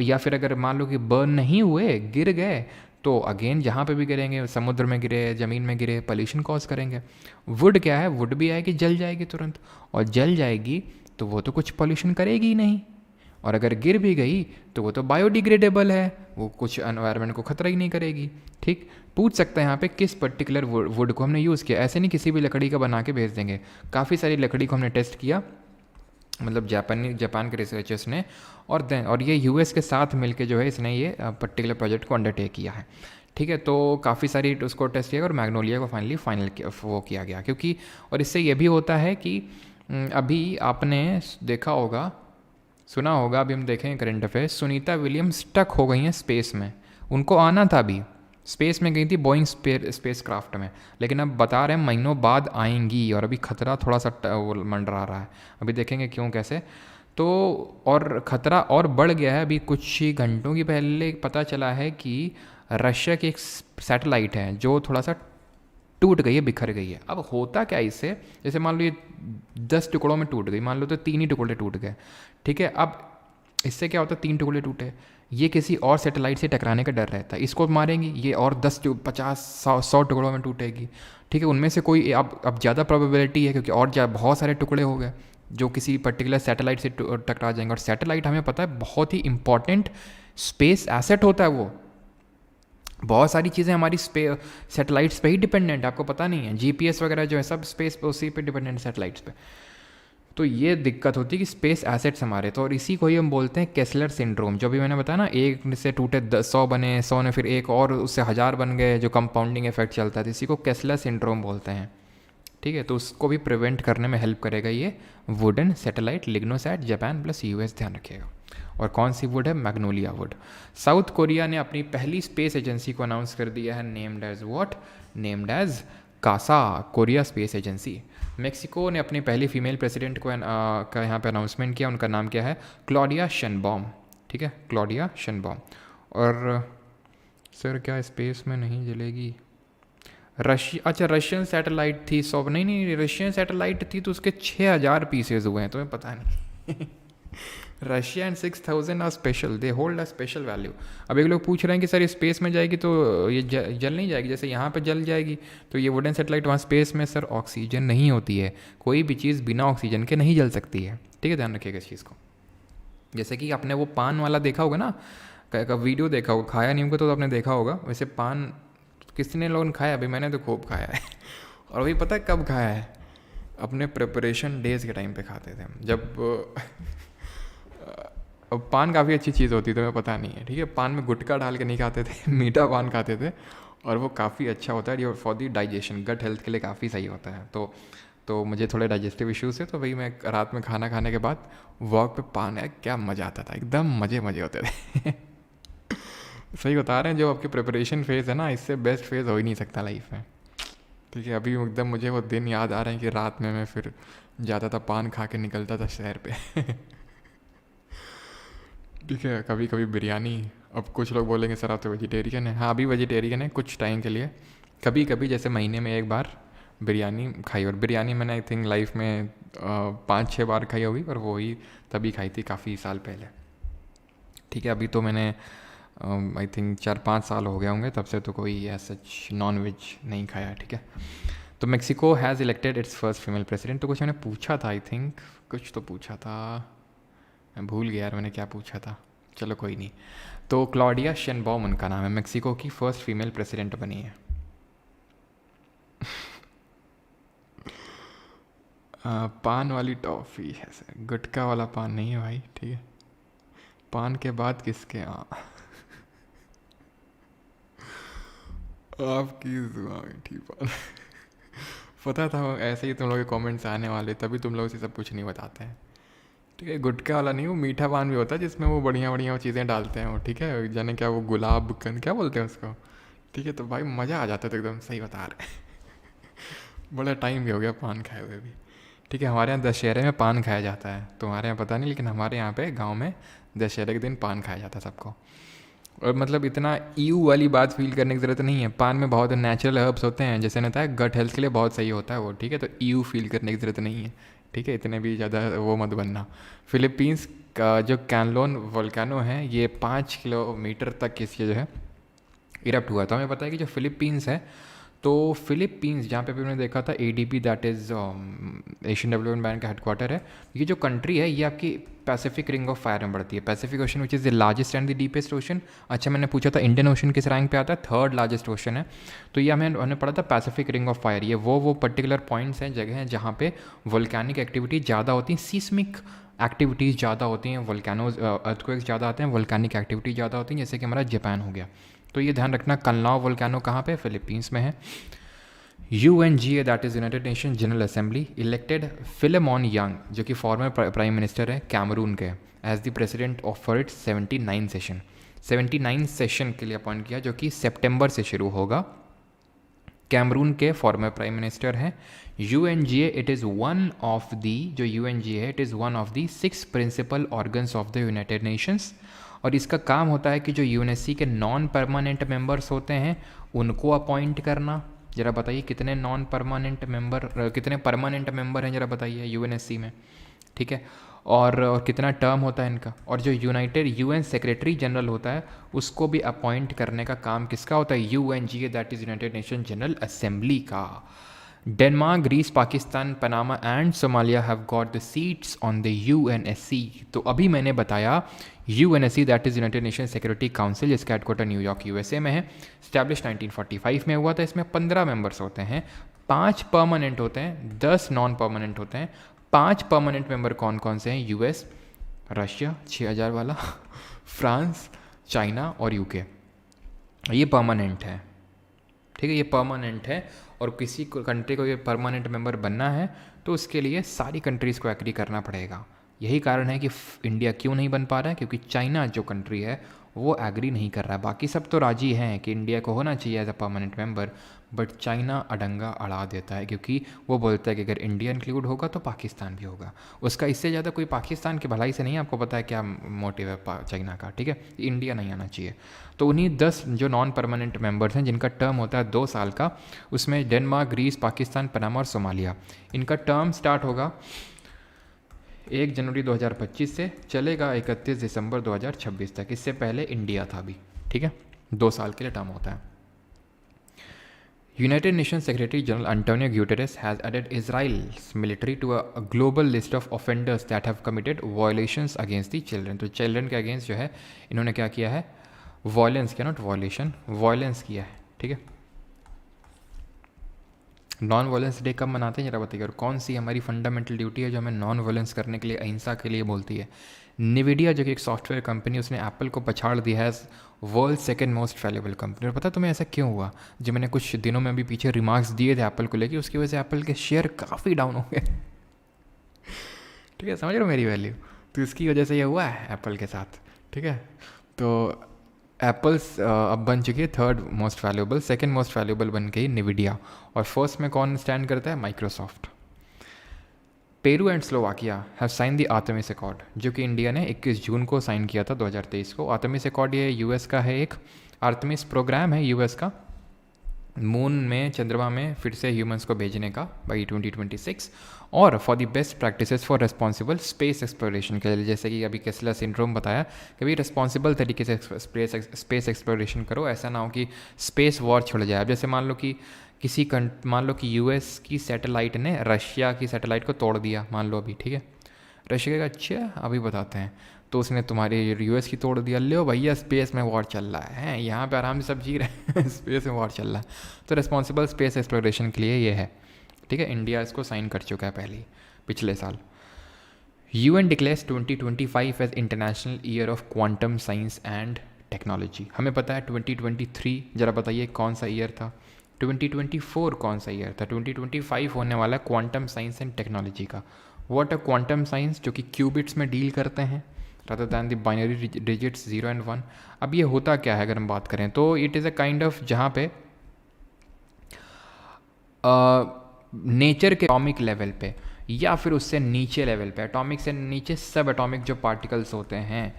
या फिर अगर मान लो कि बर्न नहीं हुए, गिर गए, तो अगेन जहाँ पे भी गिरेंगे, समुद्र में गिरे, ज़मीन में गिरे, पॉल्यूशन कॉज करेंगे। वुड क्या है, वुड भी आएगी, जल जाएगी तुरंत, और जल जाएगी तो वो तो कुछ पॉल्यूशन करेगी ही नहीं। और अगर गिर भी गई तो वो तो बायोडिग्रेडेबल है, वो कुछ एनवायरनमेंट को खतरा ही नहीं करेगी, ठीक। पूछ सकते हैं यहाँ पे किस पर्टिकुलर वुड को हमने यूज़ किया, ऐसे नहीं किसी भी लकड़ी का बना के भेज देंगे। काफ़ी सारी लकड़ी को हमने टेस्ट किया, मतलब जापान के रिसर्चर्स ने, और ये यूएस के साथ मिलके जो है इसने ये पर्टिकुलर प्रोजेक्ट को अंडरटेक किया है, ठीक है। तो काफ़ी सारी उसको टेस्ट किया और मैग्नोलिया को फाइनल वो किया गया, क्योंकि और इससे ये भी होता है कि अभी आपने देखा होगा, सुना होगा, अभी हम देखें current affairs, Sunita Williams stuck हो गई हैं स्पेस में। उनको आना था, अभी स्पेस में गई थी बोइंग स्पेस क्राफ्ट में, लेकिन अब बता रहे हैं महीनों बाद आएंगी, और अभी खतरा थोड़ा सा वो मंडरा रहा है। अभी देखेंगे क्यों, कैसे। तो और ख़तरा और बढ़ गया है। अभी कुछ ही घंटों की पहले पता चला है कि रशिया की एक सैटेलाइट है जो थोड़ा सा टूट गई है, बिखर गई है। अब होता क्या इससे, जैसे मान लो ये 10 टुकड़ों में टूट गई, मान लो तो 3 ही टुकड़े टूट गए, ठीक है। अब इससे क्या होता है, 3 टुकड़े टूटे, ये किसी और सैटेलाइट से टकराने का डर रहता है, इसको मारेंगी, ये और 10 50 100 टुकड़ों में टूटेगी, ठीक है। उनमें से कोई अब ज़्यादा प्रोबेबिलिटी है, क्योंकि और बहुत सारे टुकड़े हो गए जो किसी पर्टिकुलर सैटेलाइट से टकरा जाएंगे। और सैटेलाइट हमें पता है बहुत ही इंपॉर्टेंट स्पेस एसेट होता है, वो बहुत सारी चीज़ें हमारी सैटेलाइट्स पे ही डिपेंडेंट है, आपको पता नहीं है। जीपीएस वगैरह जो है सब स्पेस पे, उसी पे डिपेंडेंट सैटेलाइट्स पे। तो ये दिक्कत होती है कि स्पेस एसेट्स हमारे, तो और इसी को ही हम बोलते हैं केसलर सिंड्रोम। जो भी मैंने बताया ना, एक से टूटे 100 बने, 100 ने फिर एक और उससे 1000 बन गए, जो कंपाउंडिंग इफेक्ट चलता है, तो इसी को केसलर सिंड्रोम बोलते हैं, ठीक है। तो उसको भी प्रिवेंट करने में हेल्प करेगा ये wooden satellite Lignosat, Japan plus US, ध्यान रखिएगा। और कौन सी वुड है, मैग्नोलिया वुड। साउथ कोरिया ने अपनी पहली स्पेस एजेंसी को अनाउंस कर दिया है, named as what, named as KASA, Korea space agency. Mexico ने अपनी पहली फीमेल प्रेसिडेंट को का यहाँ पे अनाउंसमेंट किया, उनका नाम क्या है, क्लॉडिया शेनबॉम, ठीक है, क्लॉडिया शेनबॉम। और सर क्या स्पेस में नहीं जलेगी, अच्छा रशियन सैटेलाइट थी 100, नहीं रशियन सैटेलाइट थी तो उसके 6000 पीसेज हुए हैं, तुम्हें पता नहीं Russia and 6000 are special, they hold a special value. अब एक लोग पूछ रहे हैं कि सर स्पेस में जाएगी तो ये जल नहीं जाएगी, जैसे यहाँ पे जल जाएगी तो ये वुडन सेटेलाइट वहाँ स्पेस में सर ऑक्सीजन नहीं होती है, कोई भी चीज़ बिना ऑक्सीजन के नहीं जल सकती है, ठीक है, ध्यान रखिएगा इस चीज़ को। जैसे कि आपने वो पान वाला देखा होगा ना, का वीडियो देखा होगा, खाया नहीं होगा तो आपने देखा होगा, वैसे पान कितने लोगों ने खाया, अभी मैंने तो खूब खाया है और वही पता है कब खाया है, अपने प्रिपरेशन डेज़ के टाइम पे खाते थे हम, जब अब पान काफ़ी अच्छी चीज़ होती है तो मैं पता नहीं है, ठीक है, पान में गुटखा डाल के नहीं खाते थे मीठा पान खाते थे, और वो काफ़ी अच्छा होता है for the digestion, gut health के लिए काफ़ी सही होता है। तो मुझे थोड़े डाइजेस्टिव इश्यूज़ थे, तो वही मैं रात में खाना खाने के बाद वॉक पे पान है, क्या मज़ा आता था, एकदम मज़े मज़े होते थे सही बता रहे हैं, जो आपकी प्रिपरेशन फेज़ है ना, इससे बेस्ट फेज़ हो ही नहीं सकता लाइफ में, ठीक है। अभी एकदम मुझे वो दिन याद आ रहे हैं कि रात में मैं फिर जाता था पान खा के निकलता था शहर पे ठीक है, कभी कभी बिरयानी। अब कुछ लोग बोलेंगे सर आप तो वेजिटेरियन है, हाँ अभी वेजिटेरियन है कुछ टाइम के लिए, कभी कभी जैसे महीने में एक बार बिरयानी खाई, और बिरयानी मैंने आई थिंक लाइफ में 5-6 बार खाई होगी, और वो ही तभी खाई थी काफ़ी साल पहले, ठीक है। अभी तो मैंने आई थिंक 4-5 साल हो गए होंगे, तब से तो कोई ऐसा नॉन वेज नहीं खाया, ठीक है। तो Mexico has elected it's first female president, तो कुछ मैंने पूछा था आई थिंक, कुछ तो पूछा था, मैं भूल गया यार मैंने क्या पूछा था, चलो कोई नहीं। तो क्लॉडिया शेनबॉम उनका नाम है, मेक्सिको की फर्स्ट फीमेल प्रेसिडेंट बनी है पान वाली टॉफ़ी है सर, गुटखा वाला पान नहीं है भाई, ठीक है, पान के बाद किसके आपकी जुआ मीठी पान पता था ऐसे ही तुम लोग के कमेंट्स आने वाले, तभी तुम लोग से सब कुछ नहीं बताते हैं, ठीक है। गुटखा वाला नहीं, वो मीठा पान भी होता है जिसमें वो बढ़िया बढ़िया वो चीज़ें डालते हैं वो, ठीक है, जाने क्या वो गुलाब कंद क्या बोलते हैं उसको, ठीक है। तो भाई मज़ा आ जाता है, तो एकदम सही बता रहे बड़ा टाइम भी हो गया पान खाए हुए भी, ठीक है। हमारे यहाँ दशहरे में पान खाया जाता है, तुम्हारे यहाँ पता नहीं, लेकिन हमारे यहाँ पे गांव में दशहरे के दिन पान खाया जाता है सबको। और मतलब इतना ईयू वाली बात फील करने की ज़रूरत नहीं है, पान में बहुत नेचुरल हर्ब्स होते हैं, जैसे ना था गट हेल्थ के लिए बहुत सही होता है वो, ठीक है। तो ईयू फील करने की ज़रूरत नहीं है, ठीक है, इतने भी ज़्यादा वो मत बनना। फिलीपींस का जो कैनलोन वोल्केनो है, ये 5 किलोमीटर तक इसके जो है इरप्ट हुआ था। हमें पता है कि जो फिलीपींस है, तो फिलीपींस जहाँ पे भी उन्होंने देखा था ADB, that is Asian development bank का हेडक्वार्टर है, ये जो कंट्री है ये आपकी पैसिफिक रिंग ऑफ फायर में पड़ती है, Pacific ocean which is the largest and the deepest ocean. अच्छा मैंने पूछा था इंडियन ओशन किस रैंक पे आता है, 3rd लार्जेस्ट ओशन है, तो ये हमने पढ़ा था पैसिफिक रिंग ऑफ फायर, ये वो पर्टिकुलर पॉइंट्स हैं, जगह हैं जहाँ पे वोल्केनिक एक्टिविटी ज़्यादा होती है, सीस्मिक एक्टिविटीज़ ज़्यादा होती हैं, वोल्केनोज अर्थक्वेक्स ज़्यादा आते हैं, वोल्केनिक एक्टिविटी ज़्यादा होती है, जैसे कि हमारा जापान हो गया। तो ये ध्यान रखना, कलनाव वोल्केनो कहाँ पे, फिलीपींस में है। UNGA that is United Nation General Assembly elected Philemon Yang, जो कि फॉर्मर प्राइम मिनिस्टर है कैमरून के, as the president of for its 79 session, 79 session के लिए अपॉइंट किया, जो कि सितंबर से शुरू होगा। कैमरून के फॉर्मर प्राइम मिनिस्टर हैं। UNGA it is one of the, जो UNGA है it is one of the 6 principal organs of the United Nations, और इसका काम होता है कि जो UNSC के नॉन परमानेंट मेंबर्स होते हैं उनको अपॉइंट करना। ज़रा बताइए कितने नॉन परमानेंट मेंबर, कितने परमानेंट मेंबर हैं ज़रा बताइए UNSC में, ठीक है, और कितना टर्म होता है इनका। और जो यूनाइटेड UN सेक्रेटरी जनरल होता है उसको भी अपॉइंट करने का काम किसका होता है, UNGA that is United Nation General Assembly का। Denmark, Greece, Pakistan, Panama and Somalia have got the seats on the UNSC। तो अभी मैंने बताया UNSC that is United Nation Security Council, जिसका हेडक्वार्टर न्यूयॉर्क USA में है, स्टैब्लिश 1945 में हुआ था। इसमें 15 मेंबर्स होते हैं, 5 परमानेंट होते हैं, 10 नॉन परमानेंट होते हैं। 5 परमानेंट मेंबर कौन कौन से हैं, US, रशिया 6000 वाला फ्रांस, चाइना और UK, ये परमानेंट है, ठीक है, ये परमानेंट है। और किसी कंट्री को ये परमानेंट मेंबर बनना है तो उसके लिए सारी कंट्रीज़ को एग्री करना पड़ेगा। यही कारण है कि इंडिया क्यों नहीं बन पा रहा है, क्योंकि चाइना जो कंट्री है वो एग्री नहीं कर रहा है। बाकी सब तो राजी हैं कि इंडिया को होना चाहिए as a permanent member, but China अडंगा अड़ा देता है, क्योंकि वो बोलता है कि अगर इंडिया इंक्लूड होगा तो पाकिस्तान भी होगा। उसका इससे ज़्यादा कोई पाकिस्तान की भलाई से नहीं, आपको पता है क्या मोटिव है चाइना का, ठीक है, इंडिया नहीं आना चाहिए। तो उन्हीं 10 जो नॉन परमानेंट मेंबर्स हैं जिनका टर्म होता है 2 साल का, उसमें डेनमार्क, ग्रीस, पाकिस्तान, पनामा और सोमालिया, इनका टर्म स्टार्ट होगा 1 जनवरी 2025 से चलेगा 31 दिसंबर 2026 तक। इससे पहले इंडिया था अभी, ठीक है, 2 साल के लिए टर्म होता है। United Nations Secretary General Antonio Guterres has added Israel's military to a global list of offenders that have committed violations against the children। तो चिल्ड्रन के अगेंस्ट जो है इन्होंने क्या किया है, वायलेंस किया, नॉट वायलेशन, वायलेंस किया है, ठीक है। नॉन वायलेंस डे कब मनाते हैं जरा बताइए, और कौन सी हमारी फंडामेंटल ड्यूटी है जो हमें नॉन वायलेंस करने के लिए, अहिंसा के लिए बोलती है। निविडिया जो कि एक सॉफ्टवेयर कंपनी, उसने एप्पल को पछाड़ दिया है world second most valuable company. और पता तुम्हें ऐसा क्यों हुआ, जो मैंने कुछ दिनों में भी पीछे रिमार्क्स दिए थे एप्पल को लेकर, उसकी वजह से एप्पल के शेयर काफ़ी डाउन हो गए। ठीक है, समझ रहे हो मेरी वैल्यू, तो इसकी वजह से ये हुआ है एप्पल के साथ, ठीक है। तो एप्पल्स अब बन चुकी है 3rd most valuable, 2nd most valuable बन गई निविडिया, और फर्स्ट में कौन स्टैंड करता है, Microsoft. Peru and Slovakia have sign the Artemis accord, जो कि इंडिया ने 21 जून को साइन किया था 2023 को। आर्टेमिस अकॉर्ड ये यूएस का है, एक आर्टेमिस प्रोग्राम है यूएस का, मून में, चंद्रमा में फिर से ह्यूमंस को भेजने का बाई 2026, और for the best practices for responsible space exploration के लिए। जैसे कि अभी केस्लर सिंड्रोम बताया कि भाई रिस्पॉन्सिबल तरीके से स्पेस एक्सप्लोरेशन करो, ऐसा ना हो कि स्पेस वॉर छिड़ जाए। अब जैसे मान लो कि मान लो कि यूएस की सैटेलाइट ने रशिया की सैटेलाइट को तोड़ दिया, मान लो अभी, ठीक है। रशिया का अच्छा अभी बताते हैं, तो उसने तुम्हारे यूएस की तोड़ दिया, लो भैया स्पेस में वॉर चल रहा है, यहाँ पे आराम से सब जी रहे हैं, स्पेस में वॉर चल रहा है। तो रिस्पॉन्सिबल स्पेस एक्सप्लोरेशन के लिए ये है, ठीक है। इंडिया इसको साइन कर चुका है पिछले साल। UN declares 2025 as international year of quantum science and technology. हमें पता है 2023, जरा बताइए कौन सा ईयर था, 2024 कौन सा ईयर था, 2025 होने वाला क्वांटम साइंस एंड टेक्नोलॉजी का। व्हाट अ क्वांटम साइंस, जो कि क्यूबिट्स में डील करते हैं rather than the binary digits 0 and 1। अब ये होता क्या है अगर हम बात करें तो it is a kind of जहाँ पे नेचर के एटॉमिक लेवल पे या फिर उससे नीचे लेवल पे, एटॉमिक से नीचे सब एटॉमिक जो पार्टिकल्स होते हैं,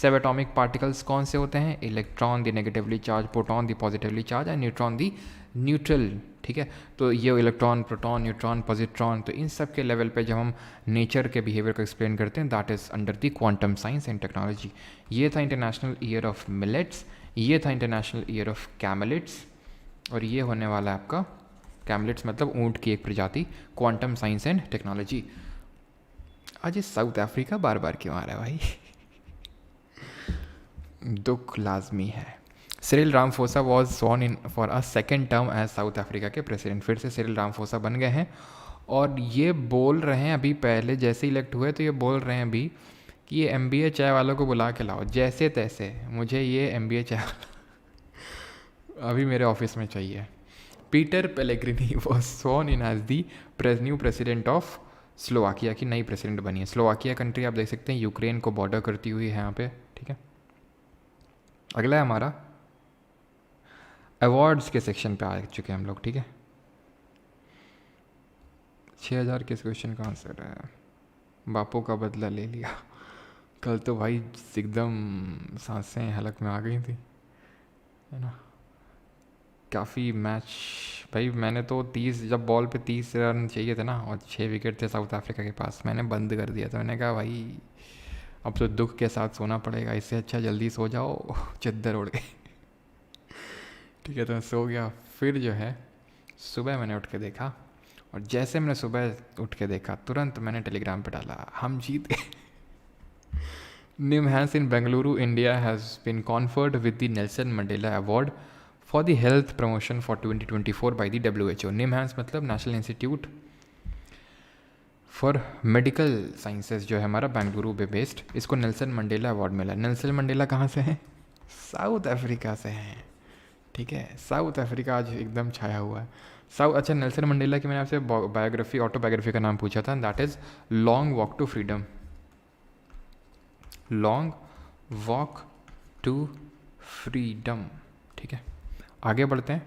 सब एटॉमिक पार्टिकल्स कौन से होते हैं, electron the negatively charge, proton the positively charge and neutron the neutral, ठीक है। तो ये इलेक्ट्रॉन, प्रोटॉन, न्यूट्रॉन, पॉजिट्रॉन, तो इन सब के लेवल पे जब हम नेचर के बिहेवियर को एक्सप्लेन करते हैं, that is under the quantum science and technology. ये था इंटरनेशनल ईयर ऑफ मिलेट्स, ये था इंटरनेशनल ईयर ऑफ कैमलिट्स, और ये होने वाला है आपका, कैमलिट्स मतलब ऊँट की एक प्रजाति, क्वांटम साइंस एंड टेक्नोलॉजी। आज ये साउथ अफ्रीका बार बार क्यों आ रहा है भाई, दुख लाजमी है। Cyril Ramaphosa was sworn in for a second term as South Africa के प्रेसिडेंट। फिर से सिरिल रामफोसा बन गए हैं, और ये बोल रहे हैं अभी, पहले जैसे इलेक्ट हुए तो ये बोल रहे हैं अभी कि ये MBA चाय वालों को बुला के लाओ, जैसे तैसे मुझे ये MBA चाय अभी मेरे ऑफिस में चाहिए। Peter Pellegrini was sworn in as the new president of Slovakia की नई प्रेसिडेंट बनी है। स्लोवाकिया कंट्री आप देख सकते हैं यूक्रेन को बॉर्डर करती हुई है यहाँ पे, ठीक है। अगला है हमारा अवार्ड्स के सेक्शन पे आ चुके हैं हम लोग, ठीक है। 6000 किस क्वेश्चन का आंसर है, बापू का बदला ले लिया। कल तो भाई एकदम सांसें हलक में आ गई थी, है ना। काफ़ी मैच भाई, मैंने तो 30, जब बॉल पे 30 रन चाहिए थे ना और 6 विकेट थे साउथ अफ्रीका के पास, मैंने बंद कर दिया था। मैंने कहा भाई अब तो दुख के साथ सोना पड़ेगा, इससे अच्छा जल्दी सो जाओ चद्दर ओढ़ के, ठीक है। तो मैं सो गया। फिर जो है सुबह मैंने उठ के देखा, और जैसे मैंने सुबह उठ के देखा तुरंत मैंने टेलीग्राम पे डाला, हम जीत गए। NIMHANS in Bengaluru India has been conferred with the Nelson Mandela award for the health promotion for 2024 by the WHO। NIMHANS मतलब national institute for medical sciences जो है हमारा बेंगलुरु पे बेस्ड, इसको नेल्सन मंडेला अवार्ड मिला। नेल्सन मंडेला कहाँ से हैं, साउथ अफ्रीका से हैं, ठीक है। साउथ अफ्रीका आज एकदम छाया हुआ है। अच्छा, नेल्सन मंडेला की मैंने आपसे बायोग्राफी, ऑटोबायोग्राफी का नाम पूछा था, that is long walk to freedom. Long walk to freedom, ठीक है। आगे बढ़ते हैं,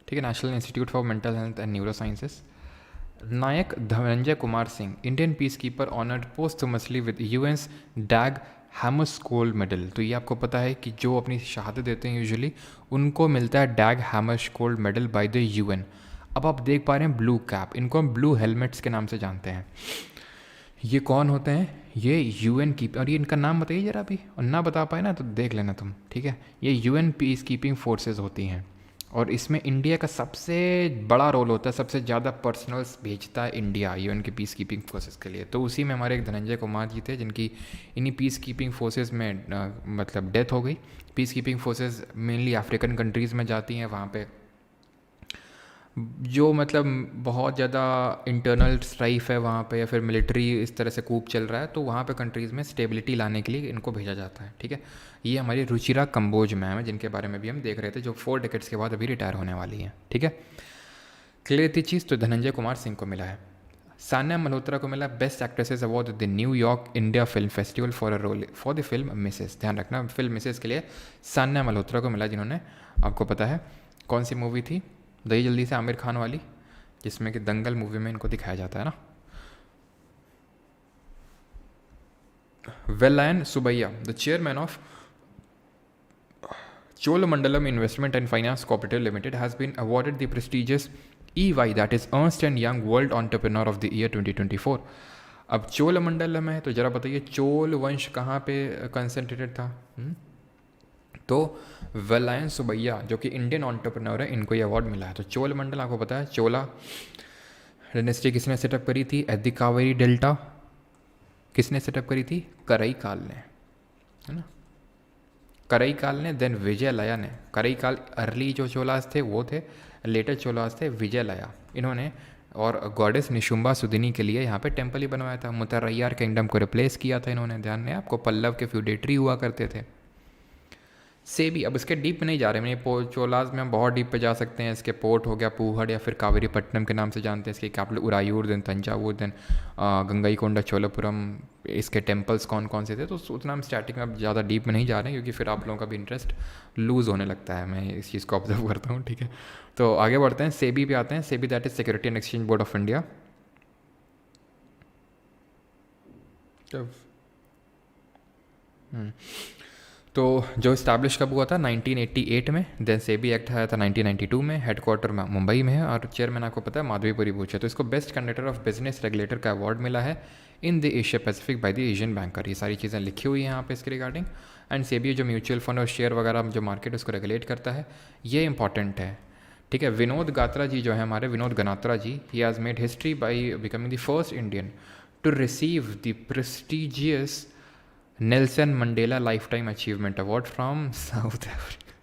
ठीक है। National institute for mental health and neurosciences. Naik Dhananjay Kumar Singh, Indian peacekeeper, honoured posthumously with UN's Dag Hammarskjold medal. तो ये आपको पता है कि जो अपनी शहादत देते हैं यूजुअली उनको मिलता है डैग Hammarskjold medal by the UN। अब आप देख पा रहे हैं ब्लू कैप, इनको हम ब्लू हेलमेट्स के नाम से जानते हैं। ये कौन होते हैं? ये यूएन की, और ये इनका नाम बताइए ज़रा अभी, और ना बता पाए ना तो देख लेना तुम, ठीक है। ये यूएन पीस कीपिंग फोर्सेस होती हैं, और इसमें इंडिया का सबसे बड़ा रोल होता है, सबसे ज़्यादा पर्सनल्स भेजता है इंडिया यूएन के पीस कीपिंग फोर्सेस के लिए। तो उसी में हमारे एक धनंजय कुमार जी थे जिनकी इन्हीं पीस कीपिंग फोर्सेस में मतलब डेथ हो गई। Peace keeping forces mainly African countries में जाती हैं, वहाँ पे जो मतलब बहुत ज़्यादा इंटरनल स्ट्राइफ है वहाँ पे, या फिर मिलिट्री इस तरह से कूप चल रहा है, तो वहाँ पे कंट्रीज़ में स्टेबिलिटी लाने के लिए इनको भेजा जाता है, ठीक है। ये हमारी रुचिरा कंबोज मैम है, जिनके बारे में भी हम देख रहे थे, जो 4 डिकेट्स के बाद अभी रिटायर होने वाली हैं, ठीक है। क्लियर थी चीज़? तो धनंजय कुमार सिंह को मिला है। सान्या मल्होत्रा को मिला best actresses award the New York India film festival for a role for the film Mrs. ध्यान रखना, फिल्म मिसेस के लिए सान्या मल्होत्रा को मिला, जिन्होंने, आपको पता है कौन सी मूवी थी, दही जल्दी से, आमिर खान वाली, जिसमें कि दंगल मूवी में इनको दिखाया जाता है ना। Vellayan Subbiah, the chairman of Cholamandalam Investment and Finance Cooperative Limited has been awarded the prestigious EY, that is Ernst and Young World Entrepreneur of the Year 2024। अब चोलमंडलम है तो ज़रा बताइए चोल वंश कहाँ पे कंसंट्रेटेड था? तो वेलायन सुबैया जो कि इंडियन एंटरप्रेन्योर है, इनको ये अवार्ड मिला है। तो चोलमंडल आपको पता है, चोला डायनेस्टी किसने सेटअप करी थी? एट द कावेरी डेल्टा किसने सेटअप करी थी? करईकाल ने, है ना, करईकाल ने। देन विजयलया ने। करईकाल अर्ली जो चोलास थे वो थे, लेटर चोलास थे विजयलया, इन्होंने। और गॉडेस निशुम्बा सुदिनी के लिए यहाँ पे टेम्पल ही बनवाया था। मुतरैयार किंगडम को रिप्लेस किया था इन्होंने, ध्यान है आपको, पल्लव के फ्यूडेटरी हुआ करते थे। सेबी, अब इसके डीप में नहीं जा रहे हैं, चोलाज में हम बहुत डीप पे जा सकते हैं। इसके पोर्ट हो गया पूहड़ या फिर कावेरीपट्टनम के नाम से जानते हैं, इसके capital Uraiyur, then Thanjavur, then Gangaikonda Cholapuram, इसके टेम्पल्स कौन कौन से थे, तो उतना हम स्टार्टिंग में अब ज़्यादा डीप में नहीं जा रहे हैं, क्योंकि फिर आप लोगों का भी इंटरेस्ट लूज़ होने लगता है, मैं इस चीज़ को ऑब्जर्व करता हूँ, ठीक है। तो आगे बढ़ते हैं, सेबी पे आते हैं। SEBI that is security and exchange board of India. तो जो इस्टेब्लिश कब हुआ था? 1988 में। देन सेबी एक्ट आया था 1992 में, हेडक्वार्टर में मुंबई में है, और चेयरमैन आपको पता है माधवीपुरी बूच है। तो इसको best conductor of business regulator का अवार्ड मिला है in the Asia Pacific by the Asian banker. ये सारी चीज़ें लिखी हुई हैं यहाँ पे इसके रिगार्डिंग। एंड सेबी जो म्यूचुअल फंड और शेयर वगैरह जो मार्केट उसको रेगुलेट करता है, ये इंपॉर्टेंट है, ठीक है। विनोद गात्रा जी जो है हमारे, Vinod Ganatra ji, he has made history by becoming the first Indian to receive the prestigious Nelson Mandela lifetime achievement award from South Africa,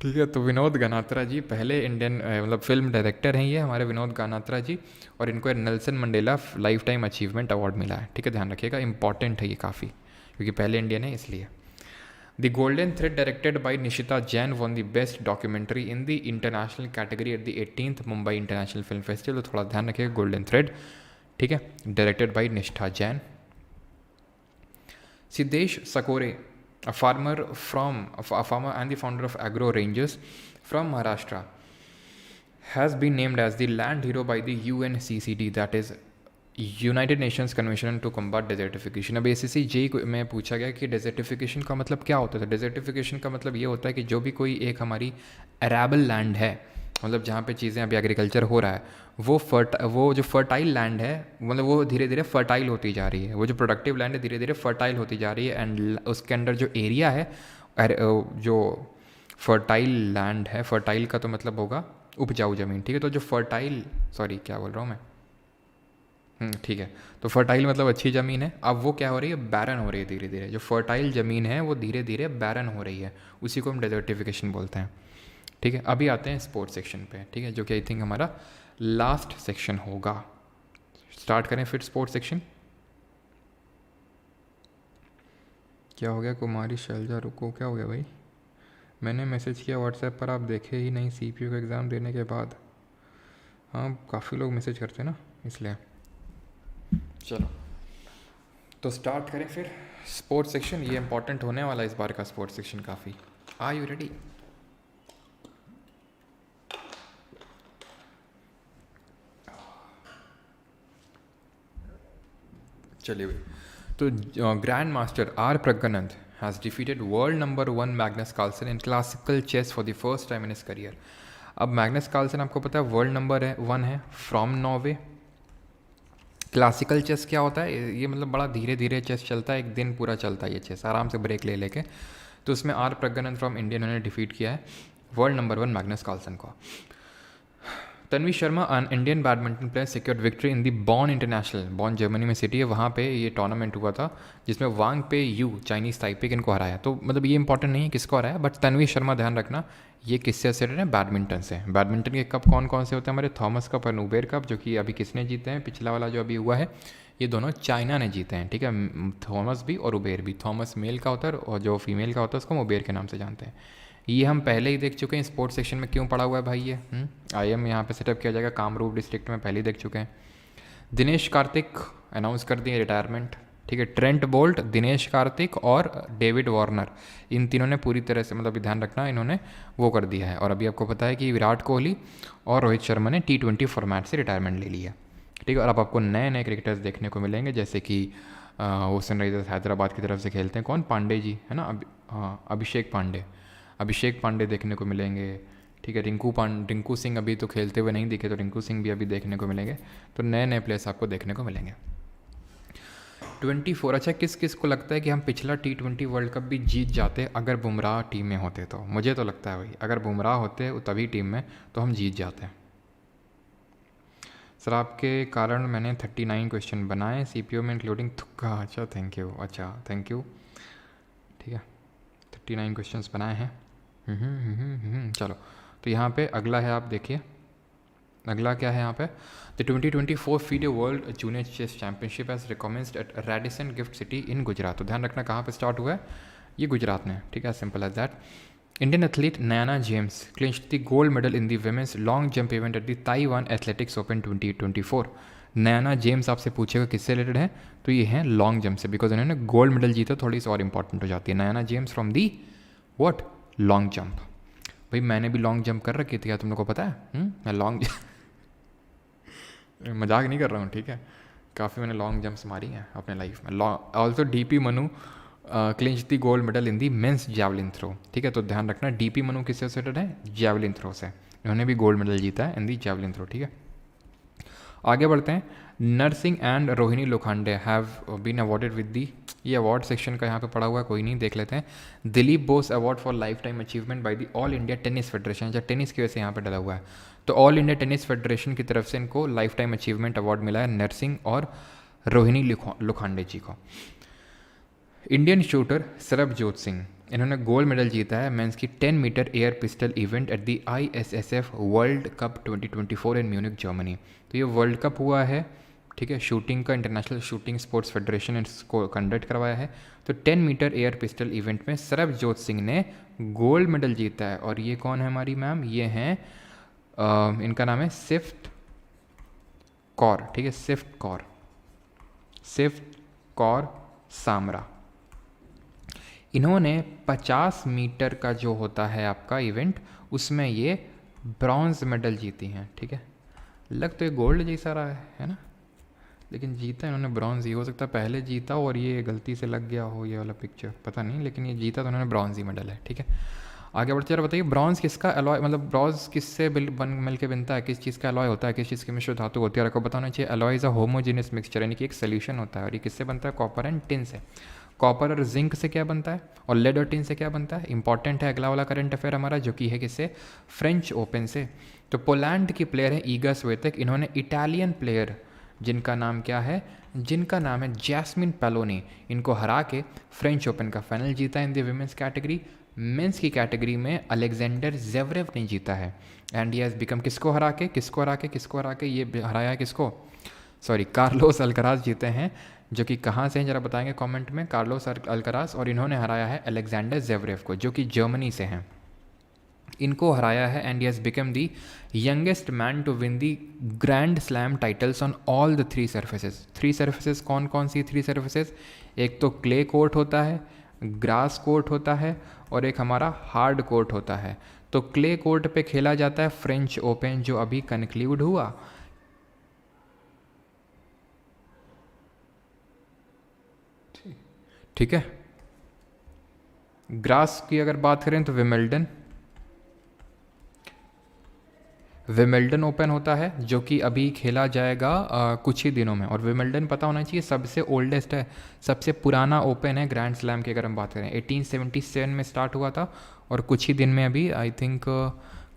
ठीक है। तो विनोद गनात्रा जी पहले इंडियन मतलब फिल्म डायरेक्टर हैं ये हमारे विनोद गनात्रा जी, और इनको Nelson Mandela lifetime achievement award मिला है, ठीक है। ध्यान रखिएगा, इंपॉर्टेंट है ये काफ़ी, क्योंकि पहले इंडियन है इसलिए। The golden thread directed by Nishita Jain one the best documentary in the international category at the 18th Mumbai international film festival. तो थोड़ा ध्यान रखिएगा, गोल्डन थ्रेड, ठीक है, डायरेक्टेड बाय निष्ठा Jain. Siddesh Sakore, a farmer and the founder of Agro Rangers from Maharashtra, has been named as the land hero by the UNCCD, that is United Nations convention to combat desertification. अब ACC-J में पूछा गया कि desertification का मतलब क्या होता है। डेजर्टिफिकेशन का मतलब ये होता है कि जो भी कोई एक हमारी अरेबल लैंड है, मतलब जहाँ पे चीज़ें अभी एग्रीकल्चर हो रहा है, वो जो फर्टाइल लैंड है, मतलब वो धीरे धीरे फर्टाइल होती जा रही है, वो जो प्रोडक्टिव लैंड है धीरे धीरे फर्टाइल होती जा रही है। एंड उसके अंदर जो एरिया है, जो फर्टाइल लैंड है, फर्टाइल का तो मतलब होगा उपजाऊ ज़मीन, ठीक है। तो जो फर्टाइल, सॉरी क्या बोल रहा हूँ मैं, ठीक है, तो फर्टाइल मतलब अच्छी ज़मीन है। अब वो क्या हो रही है, बैरन हो रही है धीरे धीरे। जो फर्टाइल ज़मीन है वो धीरे धीरे बैरन हो रही है, उसी को हम डेजर्टिफिकेशन बोलते हैं, ठीक है। अभी आते हैं स्पोर्ट्स सेक्शन पे, ठीक है, जो कि आई थिंक हमारा लास्ट सेक्शन होगा। स्टार्ट करें फिर स्पोर्ट्स सेक्शन। क्या हो गया कुमारी शैलजा, रुको, क्या हो गया भाई? मैंने मैसेज किया व्हाट्सएप पर, आप देखे ही नहीं CPU का एग्ज़ाम देने के बाद। हाँ, काफ़ी लोग मैसेज करते हैं ना, इसलिए। चलो तो स्टार्ट करें फिर स्पोर्ट्स सेक्शन। ये इंपॉर्टेंट होने वाला है इस बार का स्पोर्ट्स सेक्शन काफ़ी। Are you ready? चलिए भाई, तो grand master R Praggnanandhaa has defeated world number 1 Magnus Carlsen in classical chess for the first time in his career. अब मैग्नस कार्लसन आपको पता है वर्ल्ड नंबर 1 है, फ्रॉम नॉर्वे, क्लासिकल चेस क्या होता है, ये मतलब बड़ा धीरे धीरे चेस चलता है, एक दिन पूरा चलता है ये चेस, आराम से ब्रेक ले लेके। तो उसमें आर प्रज्ञानंद फ्रॉम इंडिया उन्होंने डिफीट किया है वर्ल्ड नंबर 1 मैग्नस कार्लसन को। Tanvi Sharma an Indian badminton player secured victory in the Bonn international, Bon Germany में सिटी है, वहाँ पे ये टूर्नामेंट हुआ था जिसमें वांग पे यू चाइनीज़ ताइपे इनको हराया। तो मतलब ये इंपॉर्टेंट नहीं है किसको हराया, बट तन्वी शर्मा ध्यान रखना ये किससे एसोसिएटेड है, बैडमिंटन से। बैडमिंटन के कप कौन कौन से होते हैं हमारे, थॉमस कप और उबेर कप, जो कि अभी किसने जीते हैं, पिछला वाला जो अभी हुआ है ये दोनों चाइना ने जीते हैं, ठीक है, थॉमस भी और उबेर भी। थॉमस मेल का होता है और जो फीमेल का होता है उसको हम उबेर के नाम से जानते हैं। ये हम पहले ही देख चुके हैं, स्पोर्ट्स सेक्शन में क्यों पड़ा हुआ है भाई ये, IIM यहाँ पे सेटअप किया जाएगा कामरूप डिस्ट्रिक्ट में, पहले ही देख चुके हैं। दिनेश कार्तिक अनाउंस कर दिए रिटायरमेंट, ठीक है। ट्रेंट बोल्ट, दिनेश कार्तिक और डेविड वार्नर, इन तीनों ने पूरी तरह से मतलब ध्यान रखना इन्होंने वो कर दिया है। और अभी आपको पता है कि विराट कोहली और रोहित शर्मा ने T20 फॉर्मेट से रिटायरमेंट ले लिया, ठीक है। और अब आपको नए नए क्रिकेटर्स देखने को मिलेंगे, जैसे कि वो सनराइजर्स हैदराबाद की तरफ से खेलते हैं कौन, पांडे जी है ना, अभिषेक पांडे देखने को मिलेंगे, ठीक है। रिंकू सिंह अभी तो खेलते हुए नहीं दिखे, तो रिंकू सिंह भी अभी देखने को मिलेंगे। तो नए नए प्लेयर्स आपको देखने को मिलेंगे। 24, अच्छा किस किस को लगता है कि हम पिछला T20 वर्ल्ड कप भी जीत जाते अगर बुमराह टीम में होते, तो मुझे तो लगता है भाई अगर बुमराह होते तभी टीम में तो हम जीत जाते। सर आपके कारण मैंने 39 क्वेश्चन बनाए CPO में इंक्लूडिंग तुक्का, अच्छा थैंक यू, अच्छा थैंक यू, ठीक है। 39 क्वेश्चंस बनाए हैं। चलो तो यहाँ पे अगला है, आप देखिए अगला क्या है यहाँ पे, the 2024 FIDE world junior chess championship has recommenced at Radisson GIFT City in Gujarat. तो ध्यान रखना कहाँ पे स्टार्ट हुआ है, ये गुजरात में, ठीक है, simple as that. Indian athlete Nayana James clinched the gold medal in the women's long jump event at the Taiwan athletics open 2024। Nayana James आपसे पूछेगा किससे रिलेटेड है, तो ये है लॉन्ग जंप से, बिकॉज इन्होंने गोल्ड मेडल जीता, थोड़ी सी और इंपॉर्टेंट हो जाती है। Nayana James from the what, long jump. भाई मैंने भी लॉन्ग जंप कर रखी थी, क्या तुम लोग को पता है, मैं लॉन्ग मजाक नहीं कर रहा हूँ, ठीक है, काफ़ी मैंने लॉन्ग जंप्स मारी हैं अपने लाइफ में। Also DP Manu clinch the gold medal in the men's javelin throw, ठीक है। तो ध्यान रखना DP मनु किससे एसोसिएटेड है, जैवलिन थ्रो से, इन्होंने भी गोल्ड मेडल जीता है इन दी जैवलिन थ्रो, ठीक है। आगे बढ़ते हैं। Narsingh and Rohini Lokhande have been awarded with the, ये अवार्ड सेक्शन का यहाँ पे पड़ा हुआ है, कोई नहीं, देख लेते हैं। Dilip Bose award for life time achievement by the all India tennis federation, जब टेनिस की वजह से यहाँ पे डला हुआ है, तो ऑल इंडिया टेनिस फेडरेशन की तरफ से इनको लाइफ टाइम अचीवमेंट अवार्ड मिला है नरसिंह और रोहिणी लोखंडे जी को। इंडियन शूटर सरबजोत सिंह, इन्होंने गोल्ड मेडल जीता है मेंस की 10 meter air pistol event at the ISSF world cup 2024 in Munich Germany. तो ये वर्ल्ड कप हुआ है, ठीक है, शूटिंग का, इंटरनेशनल शूटिंग स्पोर्ट्स फेडरेशन ने इसको कंडक्ट करवाया है। तो 10 मीटर एयर पिस्टल इवेंट में सरबजोत सिंह ने गोल्ड मेडल जीता है। और ये कौन है हमारी मैम, ये हैं इनका नाम है सिफ्ट कौर, ठीक है, सिफ्ट कौर सामरा। इन्होंने 50 मीटर का जो होता है आपका इवेंट, उसमें ये ब्रॉन्ज मेडल जीती हैं, ठीक है। लग तो ये गोल्ड जैसा रहा है ना, लेकिन जीता इन्होंने ब्रॉन्ज ही, हो सकता है पहले जीता और ये गलती से लग गया हो ये वाला पिक्चर, पता नहीं, लेकिन ये जीता तो इन्होंने ब्रॉन्ज ही मेडल है, ठीक है। आगे बढ़ते जरा बताइए, ब्रॉन्ज किसका अलॉय, मतलब ब्रॉन्ज किससे मिल के बनता है, किस चीज़ का अलॉय होता है, किस चीज़ की मिश्र धातु होती है, आपको बताना चाहिए। Alloy is a homogeneous mixture, यानी कि एक सोल्यूशन होता है, और ये किससे बनता है, कॉपर एंड टिन से। कॉपर और जिंक से क्या बनता है, और लेड और टिन से क्या बनता है, इंपॉर्टेंट है अगला वाला करंट अफेयर हमारा, जो कि है किससे, फ्रेंच ओपन से। तो पोलैंड की प्लेयर है ईगा स्वेतेक, इन्होंने इटालियन प्लेयर जिनका नाम क्या है, जिनका नाम है जैस्मिन पेलोनी, इनको हरा के फ्रेंच ओपन का फाइनल जीता in the women's category. Men's की कैटेगरी में अलेक्जेंडर जेवरेव ने जीता है, एंड ही हैज़ बिकम, किसको हरा के ये हराया है किसको, सॉरी, कार्लोस अल्कराज जीते हैं, जो कि कहाँ से हैं जरा बताएंगे कमेंट में, कार्लोस अल्कराज, और इन्होंने हराया है अलेक्जेंडर जेवरेव को, जो कि जर्मनी से हैं, इनको हराया है। And he has become the youngest man to win the grand slam titles on all the 3 surfaces. 3 surfaces कौन कौन सी 3 सर्फेसेस, एक तो क्ले कोर्ट होता है, ग्रास कोर्ट होता है, और एक हमारा हार्ड कोर्ट होता है। तो क्ले कोर्ट पे खेला जाता है फ्रेंच ओपन, जो अभी कंक्लूड हुआ। ठीक है, ग्रास की अगर बात करें तो विमिल्डन, विमिल्टन ओपन होता है जो कि अभी खेला जाएगा कुछ ही दिनों में। और विमिल्टन पता होना चाहिए सबसे ओल्डेस्ट है, सबसे पुराना ओपन है ग्रैंड स्लैम की अगर हम बात करें। 1877 में स्टार्ट हुआ था और कुछ ही दिन में अभी आई थिंक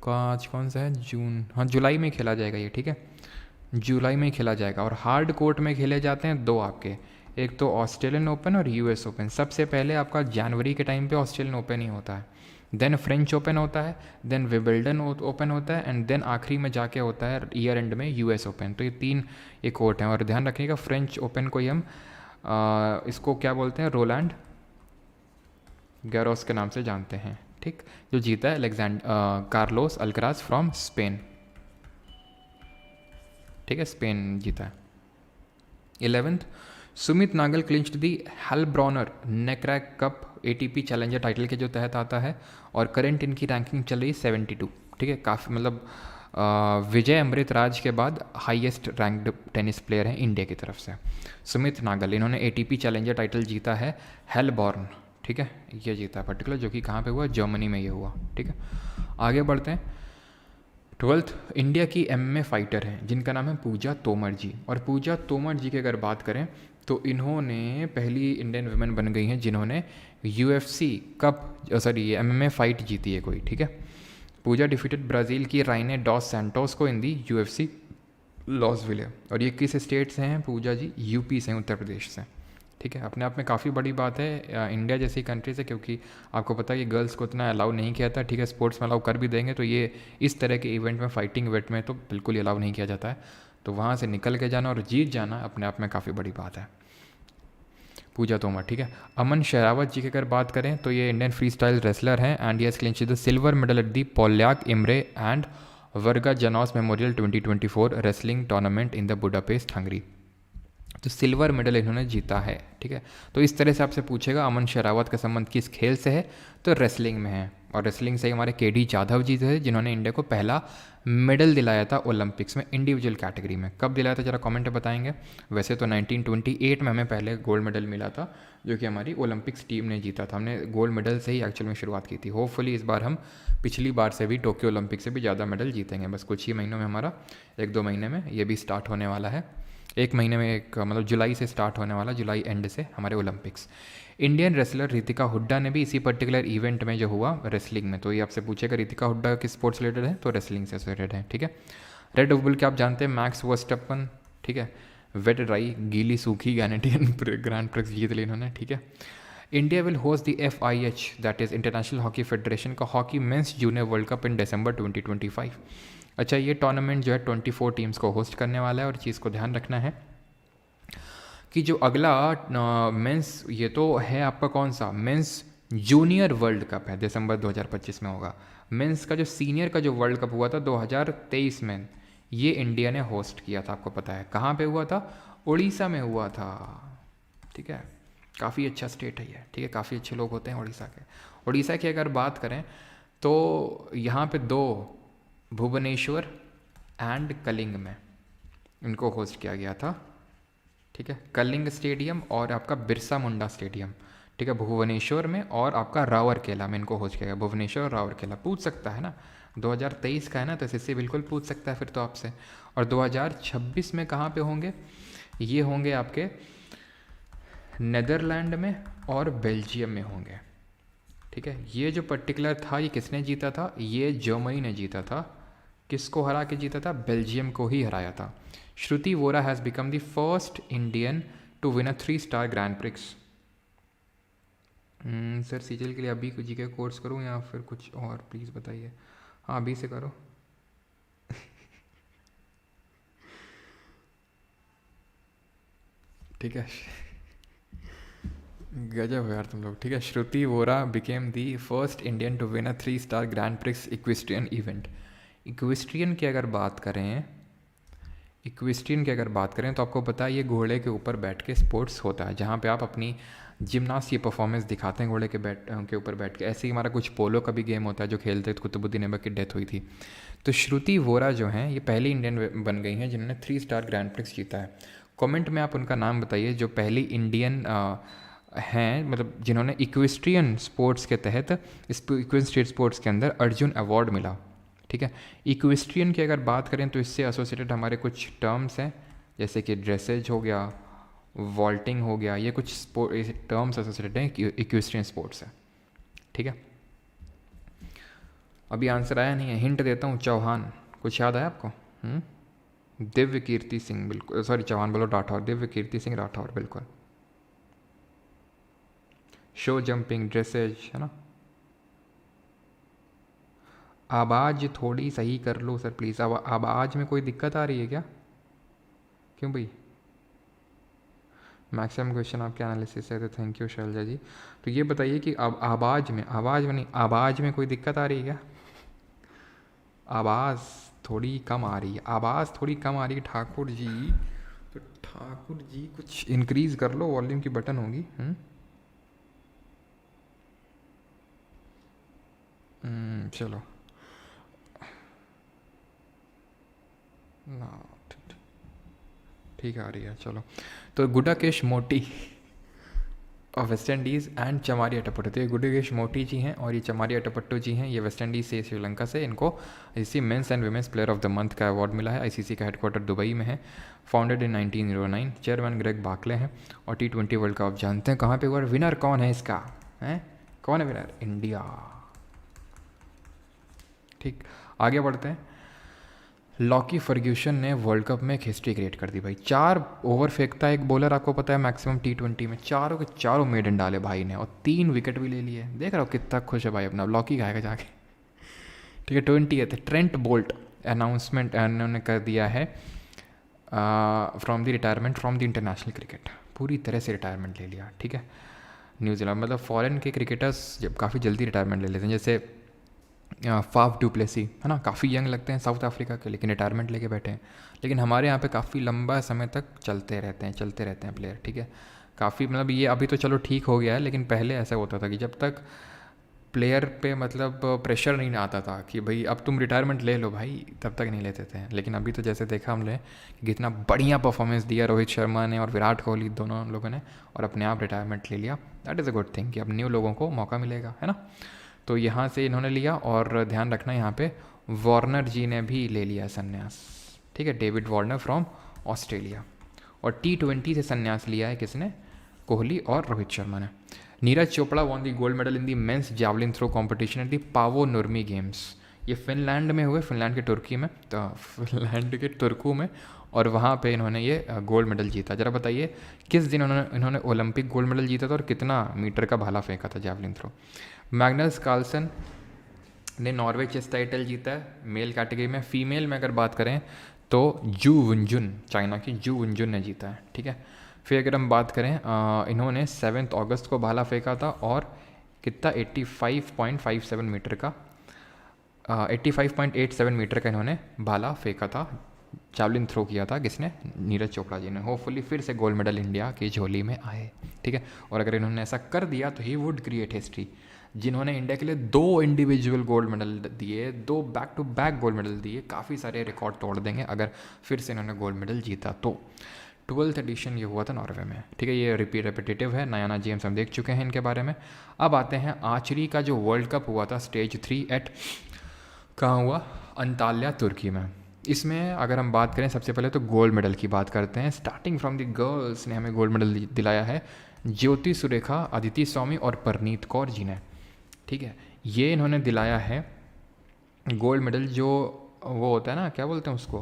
आज कौन सा है, जून, हाँ जुलाई में खेला जाएगा ये, ठीक है, जुलाई में खेला जाएगा। और हार्ड कोर्ट में खेले जाते हैं दो आपके, एक तो ऑस्ट्रेलियन ओपन और यूएस ओपन। सबसे पहले आपका जनवरी के टाइम पे ऑस्ट्रेलियन ओपन ही होता है, देन फ्रेंच ओपन होता है, देन विबिल्डन ओपन होता है, एंड देन आखिरी में जाके होता है ईयर एंड में यूएस ओपन। तो ये तीन एक कोर्ट हैं। और ध्यान रखिएगा फ्रेंच ओपन को ही हम इसको क्या बोलते हैं, रोलैंड गैरोस के नाम से जानते हैं, ठीक, जो जीता है कार्लोस अल्कराज फ्रॉम स्पेन, ठीक है, स्पेन जीता है। 11th, सुमित नागल क्लिंच्ड दी हेल्ब्रॉनर नेक्रैक कप एटीपी चैलेंजर टाइटल के जो तहत आता है, और करंट इनकी रैंकिंग चल रही 72, ठीक है, काफ़ी मतलब विजय अमृत राज के बाद हाईएस्ट रैंक्ड टेनिस प्लेयर हैं इंडिया की तरफ से सुमित नागल। इन्होंने एटीपी चैलेंजर टाइटल जीता है हेलबॉर्न, ठीक है, ये जीता है पर्टिकुलर, जो कि कहाँ पे हुआ, जर्मनी में ये हुआ, ठीक है। आगे बढ़ते हैं। 12th, इंडिया की एमएमए फाइटर हैं जिनका नाम है पूजा तोमर जी। और पूजा तोमर जी की अगर बात करें तो इन्होंने पहली इंडियन वुमेन बन गई हैं जिन्होंने UFC cup sorry MMA fight जीती है कोई, ठीक है। पूजा डिफीटेड ब्राज़ील की राइने डॉस सैंटोस को इन दी यूएफसी लॉसविले। और ये किस स्टेट से हैं पूजा जी, यूपी से, उत्तर प्रदेश से, ठीक है। अपने आप में काफ़ी बड़ी बात है इंडिया जैसी कंट्री से, क्योंकि आपको पता है कि गर्ल्स को इतना अलाउ नहीं किया था, ठीक है, स्पोर्ट्स में अलाउ कर भी देंगे तो ये इस तरह के इवेंट में, फाइटिंग इवेंट में तो बिल्कुल ही अलाउ नहीं किया जाता है। तो वहाँ से निकल के जाना और जीत जाना अपने आप में काफ़ी बड़ी बात है। पूजा तोमर, ठीक है। अमन शेरावत जी की अगर बात करें तो ये इंडियन फ्री स्टाइल रेसलर हैं and yes clinch the silver medal at the Polyak Imre and Varga Janos memorial 2024 wrestling tournament in the Budapest Hungary. तो सिल्वर मेडल इन्होंने जीता है, ठीक है। तो इस तरह से आपसे पूछेगा अमन शेरावत का संबंध किस खेल से है, तो रेसलिंग में है। और रेसलिंग से हमारे केडी जाधव जी थे जिन्होंने इंडिया को पहला मेडल दिलाया था ओलंपिक्स में इंडिविजुअल कैटेगरी में। कब दिलाया था जरा कमेंट में बताएंगे। वैसे तो 1928 में हमें पहले गोल्ड मेडल मिला था जो कि हमारी ओलंपिक्स टीम ने जीता था। हमने गोल्ड मेडल से ही एक्चुअल में शुरुआत की थी। होपफुली इस बार हम पिछली बार से भी टोक्यो ओलंपिक से भी ज़्यादा मेडल जीतेंगे। बस कुछ ही महीनों में हमारा 1-2 महीने में ये भी स्टार्ट होने वाला है। एक महीने में एक मतलब जुलाई से स्टार्ट होने वाला, जुलाई एंड से हमारे Olympics. Indian wrestler Ritika Hooda ने भी इसी पर्टिकुलर इवेंट में जो हुआ रेसलिंग में, तो ये आपसे पूछेगा रितिका हुड्डा किस स्पोर्ट्स रिलेटेड है, तो रेसलिंग से रिलेटेड है, ठीक है। रेड बुल के आप जानते हैं मैक्स वर्स्टप्पन, ठीक है। वेट ड्राई गीली सूखी कैनेडियन ग्रैंड प्रिक्स जीत ली इन्होंने, ठीक है। India will host the FIH that is international hockey federation का hockey men's junior world cup in December 2025। अच्छा, ये टूर्नामेंट जो है 24 टीम्स को होस्ट करने वाला है। और चीज़ को ध्यान रखना है कि जो अगला मेंस, ये तो है आपका कौन सा, मेंस जूनियर वर्ल्ड कप है, दिसंबर 2025 में होगा। मेंस का जो सीनियर का जो वर्ल्ड कप हुआ था 2023 में, ये इंडिया ने होस्ट किया था, आपको पता है कहाँ पे हुआ था, उड़ीसा में हुआ था, ठीक है। काफ़ी अच्छा स्टेट है ये, ठीक है, काफ़ी अच्छे लोग होते हैं उड़ीसा के। उड़ीसा की अगर बात करें तो यहाँ पे 2 भुवनेश्वर एंड कलिंग में इनको होस्ट किया गया था, ठीक है। कलिंग स्टेडियम और आपका बिरसा मुंडा स्टेडियम, ठीक है, भुवनेश्वर में, और आपका रावरकेला में इनको होस्ट किया गया। भुवनेश्वर और रावरकेला पूछ सकता है ना, 2023 का है ना, तो इससे बिल्कुल पूछ सकता है फिर तो आपसे। और 2026 में कहाँ पे होंगे, ये होंगे आपके नेदरलैंड में और बेल्जियम में होंगे, ठीक है। ये जो पर्टिकुलर था ये किसने जीता था, ये जर्मनी ने जीता था। किसको हरा के जीता था, बेल्जियम को ही हराया था। Shruti Vora has become the first Indian to win a three star grand prix. Sir Sejal के लिए अभी जी के कोर्स करूँ या फिर कुछ और, प्लीज़ बताइए। हाँ अभी से करो। ठीक है, गजब हो यार तुम लोग, ठीक है। Shruti Vora became the first Indian to win a three star grand prix equestrian event. Equestrian की अगर बात करें तो आपको पता है ये घोड़े के ऊपर बैठ के स्पोर्ट्स होता है, जहाँ पे आप अपनी जिम्नास्ट की परफॉर्मेंस दिखाते हैं घोड़े के ऊपर बैठ के। ऐसे ही हमारा कुछ पोलो का भी गेम होता है जो खेलते थे, कुतुबुद्दीन ऐबक की डेथ हुई थी। तो श्रुति वोरा जो हैं ये पहली इंडियन बन गई हैं जिन्होंने 3-स्टार ग्रैंड प्रिक्स जीता है। कमेंट में आप उनका नाम बताइए जो पहली इंडियन हैं, मतलब जिन्होंने इक्वेस्ट्रियन स्पोर्ट्स के तहत, इक्वेस्ट्रियन स्पोर्ट्स के अंदर अर्जुन अवार्ड मिला, ठीक है। इक्वेस्ट्रियन की अगर बात करें तो इससे एसोसिएटेड हमारे कुछ टर्म्स हैं, जैसे कि ड्रेसेज हो गया, वॉल्टिंग हो गया, ये कुछ स्पोर्ट टर्म्स एसोसिएटेड हैं इक्वेस्ट्रियन स्पोर्ट्स है, ठीक है। अभी आंसर आया नहीं है, हिंट देता हूँ, चौहान, कुछ याद आया आपको? दिव्य कीर्ति सिंह, बिल्कुल, सॉरी चौहान बोलो, राठौर, दिव्य कीर्ति सिंह राठौर, बिल्कुल। शो जंपिंग, ड्रेसेज, है ना। आवाज़ थोड़ी सही कर लो सर प्लीज़, आवाज़ में कोई दिक्कत आ रही है क्या? क्यों भाई? मैक्सिमम क्वेश्चन आपके एनालिसिस है, तो थैंक यू शैलजा जी। तो ये बताइए कि अब आवाज़ में नहीं, आवाज़ में कोई दिक्कत आ रही है क्या? आवाज़ थोड़ी कम आ रही है, आवाज़ थोड़ी कम आ रही है ठाकुर जी, तो ठाकुर जी कुछ इंक्रीज़ कर लो, वॉल्यूम की बटन होगी। चलो ना, ठीक आ रही है, चलो। तो गुडाकेश मोटी और वेस्ट इंडीज़ एंड चमारी अटपट्टू, तो ये गुडाकेश मोटी जी हैं और ये चमारी अटपट्टू जी हैं, ये वेस्ट इंडीज़ से, श्रीलंका से। इनको ICC men's and women's player of the month का अवार्ड मिला है। आईसीसी का हेडक्वार्टर दुबई में है, founded in 1909, chairman Greg Barclay हैं। और T20 वर्ल्ड कप आप जानते हैं कहाँ पे हुआ, विनर कौन है इसका, है कौन है विनर? इंडिया। ठीक, आगे बढ़ते हैं। लॉकी फर्ग्यूसन ने वर्ल्ड कप में एक हिस्ट्री क्रिएट कर दी भाई। 4 ओवर फेंकता है एक बॉलर, आपको पता है मैक्सिमम T20 में, चारों के चारों मेडन डाले भाई ने, और 3 विकेट भी ले लिए। देख रहा हो कितना खुश है भाई अपना, लॉकी खाएगा जाके, ठीक है। 20th ट्रेंट बोल्ट अनाउंसमेंट उन्होंने कर दिया है from the retirement from the international cricket, पूरी तरह से रिटायरमेंट ले लिया, ठीक है। न्यूजीलैंड, मतलब फॉरेन के क्रिकेटर्स जब काफ़ी जल्दी रिटायरमेंट ले लेते हैं, जैसे फाफ डुप्लेसी, है ना, काफ़ी यंग लगते हैं साउथ अफ्रीका के, लेकिन रिटायरमेंट लेके बैठे हैं। लेकिन हमारे यहाँ पे काफ़ी लंबा समय तक चलते रहते हैं प्लेयर, ठीक है। काफ़ी, मतलब ये अभी तो चलो ठीक हो गया है, लेकिन पहले ऐसा होता था कि जब तक प्लेयर पे मतलब प्रेशर नहीं आता था कि भाई अब तुम रिटायरमेंट ले लो भाई, तब तक नहीं लेते थे। लेकिन अभी तो जैसे देखा हमने कि कितना बढ़िया परफॉर्मेंस दिया रोहित शर्मा ने और विराट कोहली, दोनों लोगों ने, और अपने आप रिटायरमेंट ले लिया। That is a good thing कि अब न्यू लोगों को मौका मिलेगा, है ना। तो यहाँ से इन्होंने लिया, और ध्यान रखना यहाँ पे वार्नर जी ने भी ले लिया संन्यास, ठीक है, डेविड वार्नर फ्रॉम ऑस्ट्रेलिया। और T20 से संन्यास लिया है किसने? कोहली और रोहित शर्मा ने। Neeraj Chopra won the gold medal in the men's javelin throw competition at the Paavo Nurmi games. ये फिनलैंड में हुए, फिनलैंड के तुर्की में, तो फिनलैंड के तुर्कू में, और वहाँ पे इन्होंने ये गोल्ड मेडल जीता। ज़रा बताइए किस दिन इन्होंने ओलंपिक गोल्ड मेडल जीता था और कितना मीटर का भाला फेंका था जैवलिन थ्रो। मैग्नस कार्लसन ने नॉर्वे चेस टाइटल जीता है मेल कैटेगरी में। फीमेल में अगर बात करें तो जू वुनजुन, चाइना की जू वुनजुन ने जीता है, ठीक है। फिर अगर हम बात करें इन्होंने 7 अगस्त को भाला फेंका था, और कितना 85.57 मीटर का 85.87 मीटर का इन्होंने भाला फेंका था, जावलिन थ्रो किया था किसने? नीरज चोपड़ा जी ने। होपफुली फिर से गोल्ड मेडल इंडिया की झोली में आए, ठीक है। और अगर इन्होंने ऐसा कर दिया तो ही वुड क्रिएट हिस्ट्री। जिन्होंने इंडिया के लिए 2 इंडिविजुअल गोल्ड मेडल दिए, 2 back to back gold medal दिए, काफ़ी सारे रिकॉर्ड तोड़ देंगे अगर फिर से इन्होंने गोल्ड मेडल जीता तो। 12th एडिशन ये हुआ था नॉर्वे में, ठीक है। ये रिपीटेटिव है, नया गेम्स हम देख चुके हैं इनके बारे में। अब आते हैं आर्चरी का जो वर्ल्ड कप हुआ था स्टेज 3 एट, कहाँ हुआ? अंताल्या तुर्की में। इसमें अगर हम बात करें सबसे पहले तो गोल्ड मेडल की बात करते हैं। स्टार्टिंग फ्रॉम द गर्ल्स ने हमें गोल्ड मेडल दिलाया है ज्योति सुरेखा, अदिति स्वामी और परनीत कौर जी ने, ठीक है। ये इन्होंने दिलाया है गोल्ड मेडल, जो वो होता है ना, क्या बोलते हैं उसको,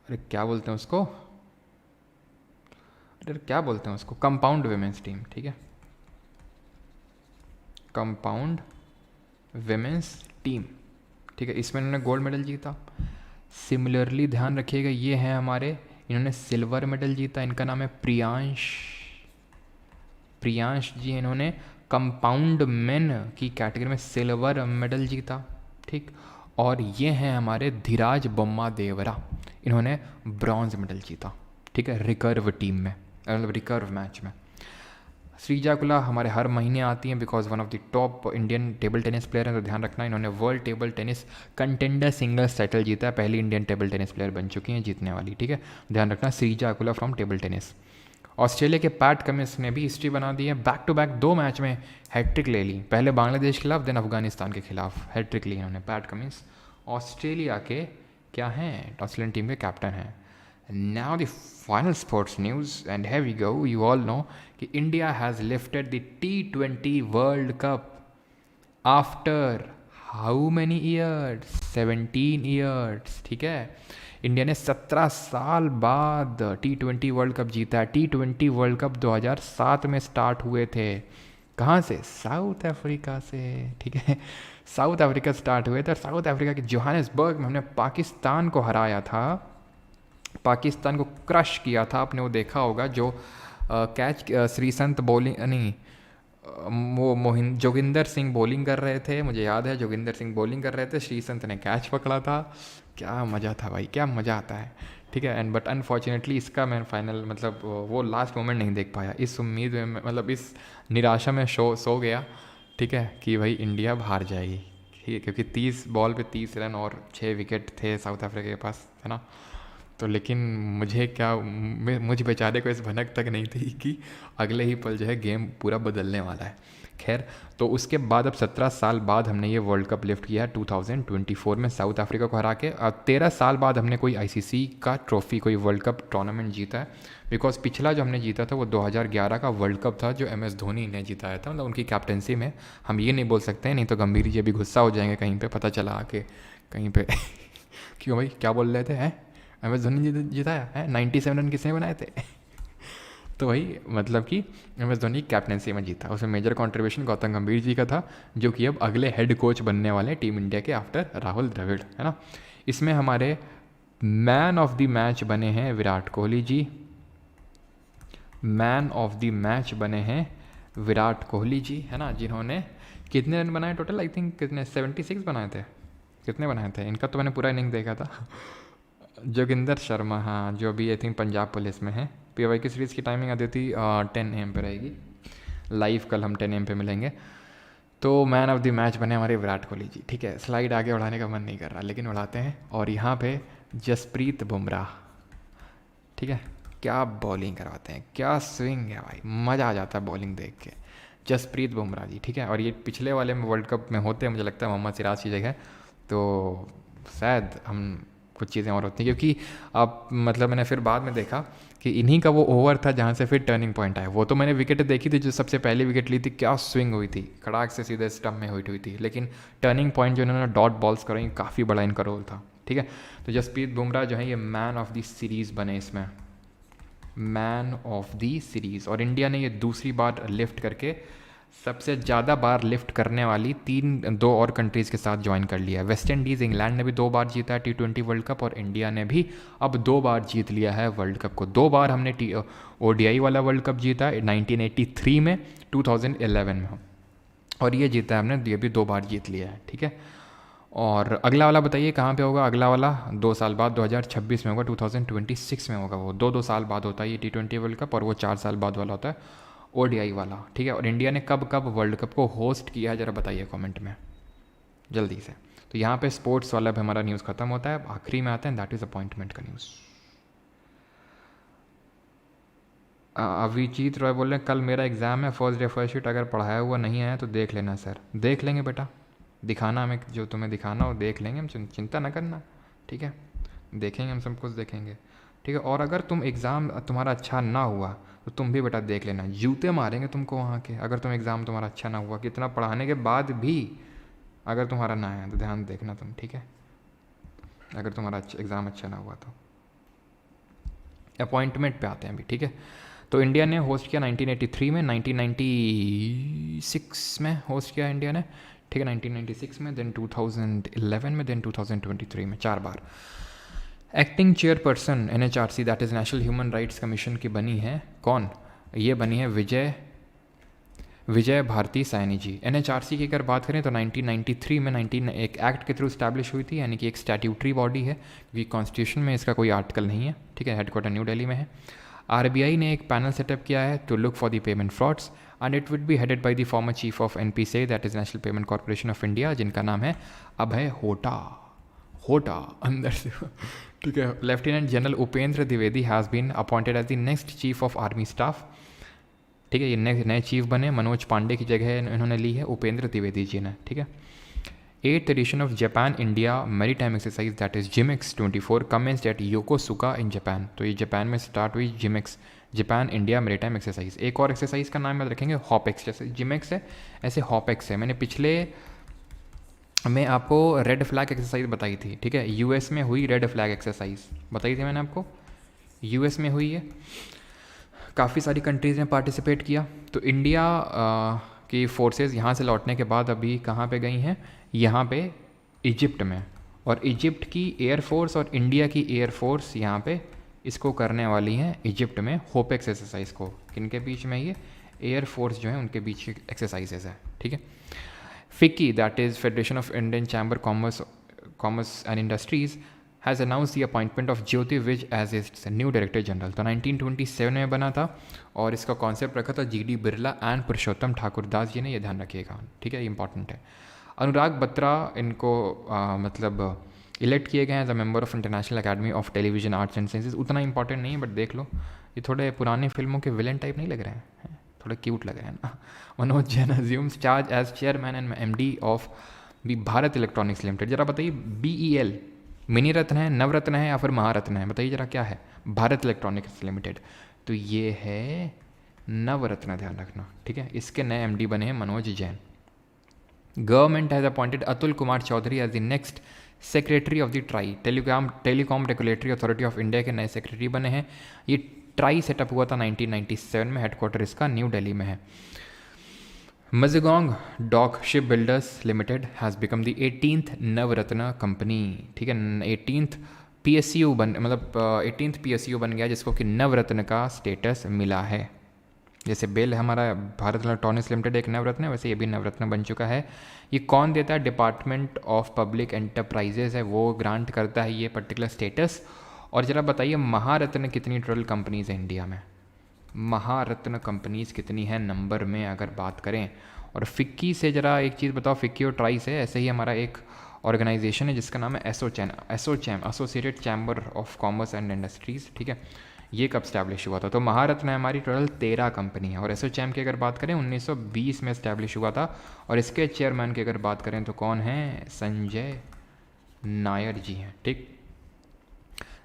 अरे क्या बोलते हैं उसको, अरे क्या बोलते हैं उसको, कंपाउंड विमेंस टीम, ठीक है, कंपाउंड विमेंस टीम, ठीक है। इसमें इन्होंने गोल्ड मेडल जीता। सिमिलरली ध्यान रखिएगा, ये हैं हमारे, इन्होंने सिल्वर मेडल जीता, इनका नाम है प्रियांश जी। इन्होंने कंपाउंड मेन की कैटेगरी में सिल्वर मेडल जीता, ठीक। और ये हैं हमारे धीराज बम्मा देवरा, इन्होंने ब्रॉन्ज मेडल जीता, ठीक है, रिकर्व टीम में, मतलब रिकर्व मैच में। श्रीजा गुला हमारे हर महीने आती हैं because one of the top Indian table tennis player हैं, तो ध्यान रखना इन्होंने world table tennis contender singles title जीता है, पहली इंडियन टेबल टेनिस प्लेयर बन चुकी हैं जीतने वाली, ठीक है। ध्यान रखना श्रीजा गुला फ्रॉम टेबल टेनिस। ऑस्ट्रेलिया के पैट कमिंस ने भी हिस्ट्री बना दी है, बैक टू बैक 2 मैच में हैट्रिक ले ली, पहले बांग्लादेश के खिलाफ देन अफगानिस्तान के खिलाफ हैट्रिक ली इन्होंने पैट कमिंस। ऑस्ट्रेलिया के क्या हैं, ऑस्ट्रेलियन टीम के कैप्टन हैं। Now the final sports news and here we go, you all know कि India has lifted the T20 world cup after how many years, 17 years. ठीक है, India ने 17 साल बाद T20 वर्ल्ड कप जीता है। T20 वर्ल्ड कप 2007 में start हुए थे। कहाँ से? साउथ अफ्रीका से। ठीक है, साउथ अफ्रीका स्टार्ट हुए थे और साउथ अफ्रीका के जोहानिसबर्ग में हमने पाकिस्तान को हराया था, पाकिस्तान को क्रश किया था। आपने वो देखा होगा जो कैच श्रीसंत बॉलिंग नहीं वो जोगिंदर सिंह बॉलिंग कर रहे थे, मुझे याद है जोगिंदर सिंह बॉलिंग कर रहे थे, श्रीसंत ने कैच पकड़ा था। क्या मज़ा था भाई, क्या मज़ा आता है। ठीक है, एंड बट अनफॉर्चुनेटली इसका मैं फाइनल मतलब वो लास्ट मोमेंट नहीं देख पाया। इस उम्मीद में मतलब इस निराशा में सो गया। ठीक है, कि भाई इंडिया हार जाएगी। ठीक है, क्योंकि 30 बॉल पे 30 रन और 6 विकेट थे साउथ अफ्रीका के पास, है ना। तो लेकिन मुझ बेचारे को इस भनक तक नहीं थी कि अगले ही पल जो है गेम पूरा बदलने वाला है। खैर, तो उसके बाद अब 17 साल बाद हमने ये वर्ल्ड कप लिफ्ट किया 2024 में साउथ अफ्रीका को हरा के। 13 साल बाद हमने कोई आईसीसी का ट्रॉफी, कोई वर्ल्ड कप टूर्नामेंट जीता है। बिकॉज पिछला जो हमने जीता था वो 2011 का वर्ल्ड कप था जो MS धोनी ने जिताया था, मतलब उनकी कैप्टनसी में। हम ये नहीं बोल सकते हैं, नहीं तो गंभीर जी अभी गुस्सा हो जाएंगे कहीं पे पता चला आके कहीं पे क्यों भाई, क्या बोल रहे थे हैं? MS धोनी जिताया है, 97 रन किसने बनाए थे? तो वही मतलब कि MS धोनी कैप्टनसी में जीता। उसमें मेजर कंट्रीब्यूशन गौतम गंभीर जी का था, जो कि अब अगले हेड कोच बनने वाले टीम इंडिया के आफ्टर राहुल द्रविड़, है ना। इसमें हमारे मैन ऑफ द मैच बने हैं Virat Kohli ji. Man of the match बने हैं विराट कोहली जी, है ना, जिन्होंने कितने रन बनाए टोटल? आई थिंक कितने 76 बनाए थे, कितने बनाए थे? इनका तो मैंने पूरा इनिंग देखा था। जोगिंदर शर्मा, हाँ, जो भी आई थिंक पंजाब पुलिस में है। PY की सीरीज़ की टाइमिंग आती थी 10 AM पे रहेगी लाइव, कल हम 10 AM पे मिलेंगे। तो मैन ऑफ द मैच बने हमारे विराट कोहली जी। ठीक है, स्लाइड आगे बढ़ाने का मन नहीं कर रहा लेकिन बढ़ाते हैं। और यहाँ पे जसप्रीत बुमराह, ठीक है, क्या बॉलिंग करवाते हैं, क्या स्विंग है भाई, मज़ा आ जाता है बॉलिंग देख के। जसप्रीत बुमराह जी, ठीक है। और ये पिछले वाले में वर्ल्ड कप में होते हैं, मुझे लगता है मोहम्मद सिराज की जगह, तो शायद हम कुछ चीज़ें और होती हैं। क्योंकि अब मतलब मैंने फिर बाद में देखा कि इन्हीं का वो ओवर था जहाँ से फिर टर्निंग पॉइंट आया। वो तो मैंने विकेट देखी थी, जो सबसे पहली विकेट ली थी, क्या स्विंग हुई थी, कड़ाक से सीधे स्टम्प में हुई थी। लेकिन टर्निंग पॉइंट जो इन्होंने डॉट बॉल्स कराई, काफ़ी बड़ा इनका रोल था। ठीक है, तो जसप्रीत बुमराह जो है ये मैन ऑफ द सीरीज़ बने इसमें, मैन ऑफ द सीरीज़। और इंडिया ने ये दूसरी बार लिफ्ट करके सबसे ज़्यादा बार लिफ्ट करने वाली दो और कंट्रीज़ के साथ ज्वाइन कर लिया है। वेस्ट इंडीज़, इंग्लैंड ने भी 2 बार जीता है T20 वर्ल्ड कप, और इंडिया ने भी अब 2 बार जीत लिया है वर्ल्ड कप को। 2 बार हमने ODI वाला वर्ल्ड कप जीता है, 1983 में, 2011 में, और ये जीता है हमने, ये भी 2 बार जीत लिया है। ठीक है, और अगला वाला बताइए कहाँ पे होगा? अगला वाला 2 साल बाद 2026 में होगा, 2026 में होगा। वो 2 साल बाद होता है ये T20 वर्ल्ड कप, और वो 4 साल बाद वाला होता है ODI वाला। ठीक है, और इंडिया ने कब कब वर्ल्ड कप को होस्ट किया है ज़रा बताइए कमेंट में जल्दी से। तो यहाँ पे स्पोर्ट्स वाला भी हमारा न्यूज़ खत्म होता है, आखिरी में आते हैं, दैट इज़ अपॉइंटमेंट का न्यूज़। अभिजीत रॉय बोल रहे हैं कल मेरा एग्ज़ाम है, फर्स्ट डे फर्स्ट शीट, अगर पढ़ाया हुआ नहीं आया तो देख लेना सर। देख लेंगे बेटा, दिखाना हमें, जो तुम्हें दिखाना हो देख लेंगे हम, चिंता ना करना। ठीक है, देखेंगे हम, सब कुछ देखेंगे। ठीक है, और अगर तुम एग्ज़ाम तुम्हारा अच्छा ना हुआ तो तुम भी बेटा देख लेना, जूते मारेंगे तुमको वहाँ के, अगर तुम एग्ज़ाम तुम्हारा अच्छा ना हुआ, कितना पढ़ाने के बाद भी अगर तुम्हारा ना आया तो ध्यान देखना तुम। ठीक है, अगर तुम्हारा एग्ज़ाम अच्छा ना हुआ तो। अपॉइंटमेंट पे आते हैं अभी। ठीक है, तो इंडिया ने होस्ट किया 1983 में, 1996 में होस्ट किया इंडिया ने। ठीक है, 1996 में, देन 2011 में, देन 2023 में, 4 बार। Acting chairperson NHRC, that is national human rights commission की बनी है कौन? ये बनी है विजय भारती सैनी जी। NHRC की अगर बात करें तो 1993 में एक एक्ट के थ्रू स्टैब्लिश हुई थी, यानी कि एक स्टैट्यूटरी बॉडी है, क्योंकि कॉन्स्टिट्यूशन में इसका कोई आर्टिकल नहीं है। ठीक है, हेडक्वार्टर न्यू दिल्ली में है। RBI ने एक पैनल सेटअप किया है to look for the payment frauds, and it would be headed by the former chief of NPCI, that is national payment corporation of India, जिनका नाम है अभय होटा अंदर से। ठीक है, lieutenant general Upendra Dwivedi has been appointed as the next chief of army staff. ठीक है, ये नए चीफ बने, मनोज पांडे की जगह इन्होंने ली है उपेंद्र द्विवेदी जी ने। ठीक है, 8th edition of Japan India Maritime Exercise that is JIMEX 24 commenced at Yokosuka in Japan। तो ये जापान में स्टार्ट हुई JIMEX, Japan India maritime exercise. एक और एक्सरसाइज का नाम याद रखेंगे, हॉपेक्स। जैसे जिमेक्स है ऐसे हॉपेक्स है। मैंने पिछले में आपको रेड फ्लैग एक्सरसाइज बताई थी, ठीक है, यूएस में हुई रेड फ्लैग एक्सरसाइज बताई थी मैंने आपको, यूएस में हुई है। काफ़ी सारी कंट्रीज़ ने पार्टिसिपेट किया। तो इंडिया की फोर्सेस यहाँ से लौटने के बाद अभी कहाँ पे गई हैं, यहाँ पे इजिप्ट में। और इजिप्ट की एयरफोर्स और इंडिया की एयरफोर्स यहाँ पे इसको करने वाली हैं इजिप्ट में, होपेक्स एक्सरसाइज को। किनके बीच में, ये एयरफोर्स जो है उनके बीच की एक्सरसाइजेज है, ठीक है। FICCI, that is Federation of Indian Chamber Commerce and Industries, has announced the appointment of Jyoti Vij as its new Director General। तो 1927 में बना था और इसका कॉन्सेप्ट रखा था GD बिरला एंड पुरुषोत्तम ठाकुर दास जी ने, ये ध्यान रखिएगा, ठीक है, इंपॉर्टेंट है। अनुराग बत्रा इनको मतलब इलेक्ट किए गए हैं as a member of international academy of television arts and sciences. उतना इंपॉर्टेंट नहीं है बट देख लो, ये थोड़े पुराने फिल्मों के विलेन टाइप नहीं लग रहे हैं, थोड़े क्यूट लग रहे हैं ना। Manoj Jain assumes charge as chairman and MD of B Bharat electronics limited. जरा बताइए BEL मिनी रत्न है, नवरत्न है या फिर महारत्न है, बताइए जरा क्या है भारत इलेक्ट्रॉनिक्स लिमिटेड। तो ये है नवरत्न, ध्यान रखना, ठीक है। इसके नए MD बने हैं Manoj Jain. Government has appointed Atul Kumar Chaudhary as the next secretary of the TRAI telecom regulatory authority of India के नए सेक्रेटरी बने हैं। ये ट्राई सेटअप हुआ था 1997 में, हेडक्वार्टर इसका न्यू दिल्ली में है। Mazagon dock ship builders limited has become the 18th Navratna company, ठीक है। 18th PSU मतलब 18th PSU बन गया जिसको कि नवरत्न का स्टेटस मिला है। जैसे बेल हमारा भारत इलेक्ट्रॉनिक्स लिमिटेड एक नवरत्न है, वैसे ये भी नवरत्न बन चुका है। ये कौन देता है, डिपार्टमेंट ऑफ पब्लिक एंटरप्राइजेज है, वो ग्रांट करता है ये पर्टिकुलर स्टेटस। और ज़रा बताइए महारत्न कितनी टोटल कंपनीज़ हैं इंडिया में, महारत्न कंपनीज़ कितनी हैं नंबर में अगर बात करें। और FICCI से ज़रा एक चीज़ बताओ, FICCI और ट्राई से ऐसे ही हमारा एक ऑर्गेनाइजेशन है जिसका नाम है ASSOCHAM, associated chamber of commerce and industries, ठीक है। ये कब स्टैब्लिश हुआ था, तो महारत्न हमारी टोटल 13 कंपनी है। और एसोचैम की अगर बात करें 1920 में इस्टेब्लिश हुआ था। और इसके चेयरमैन की अगर बात करें तो कौन है, संजय नायर जी हैं, ठीक।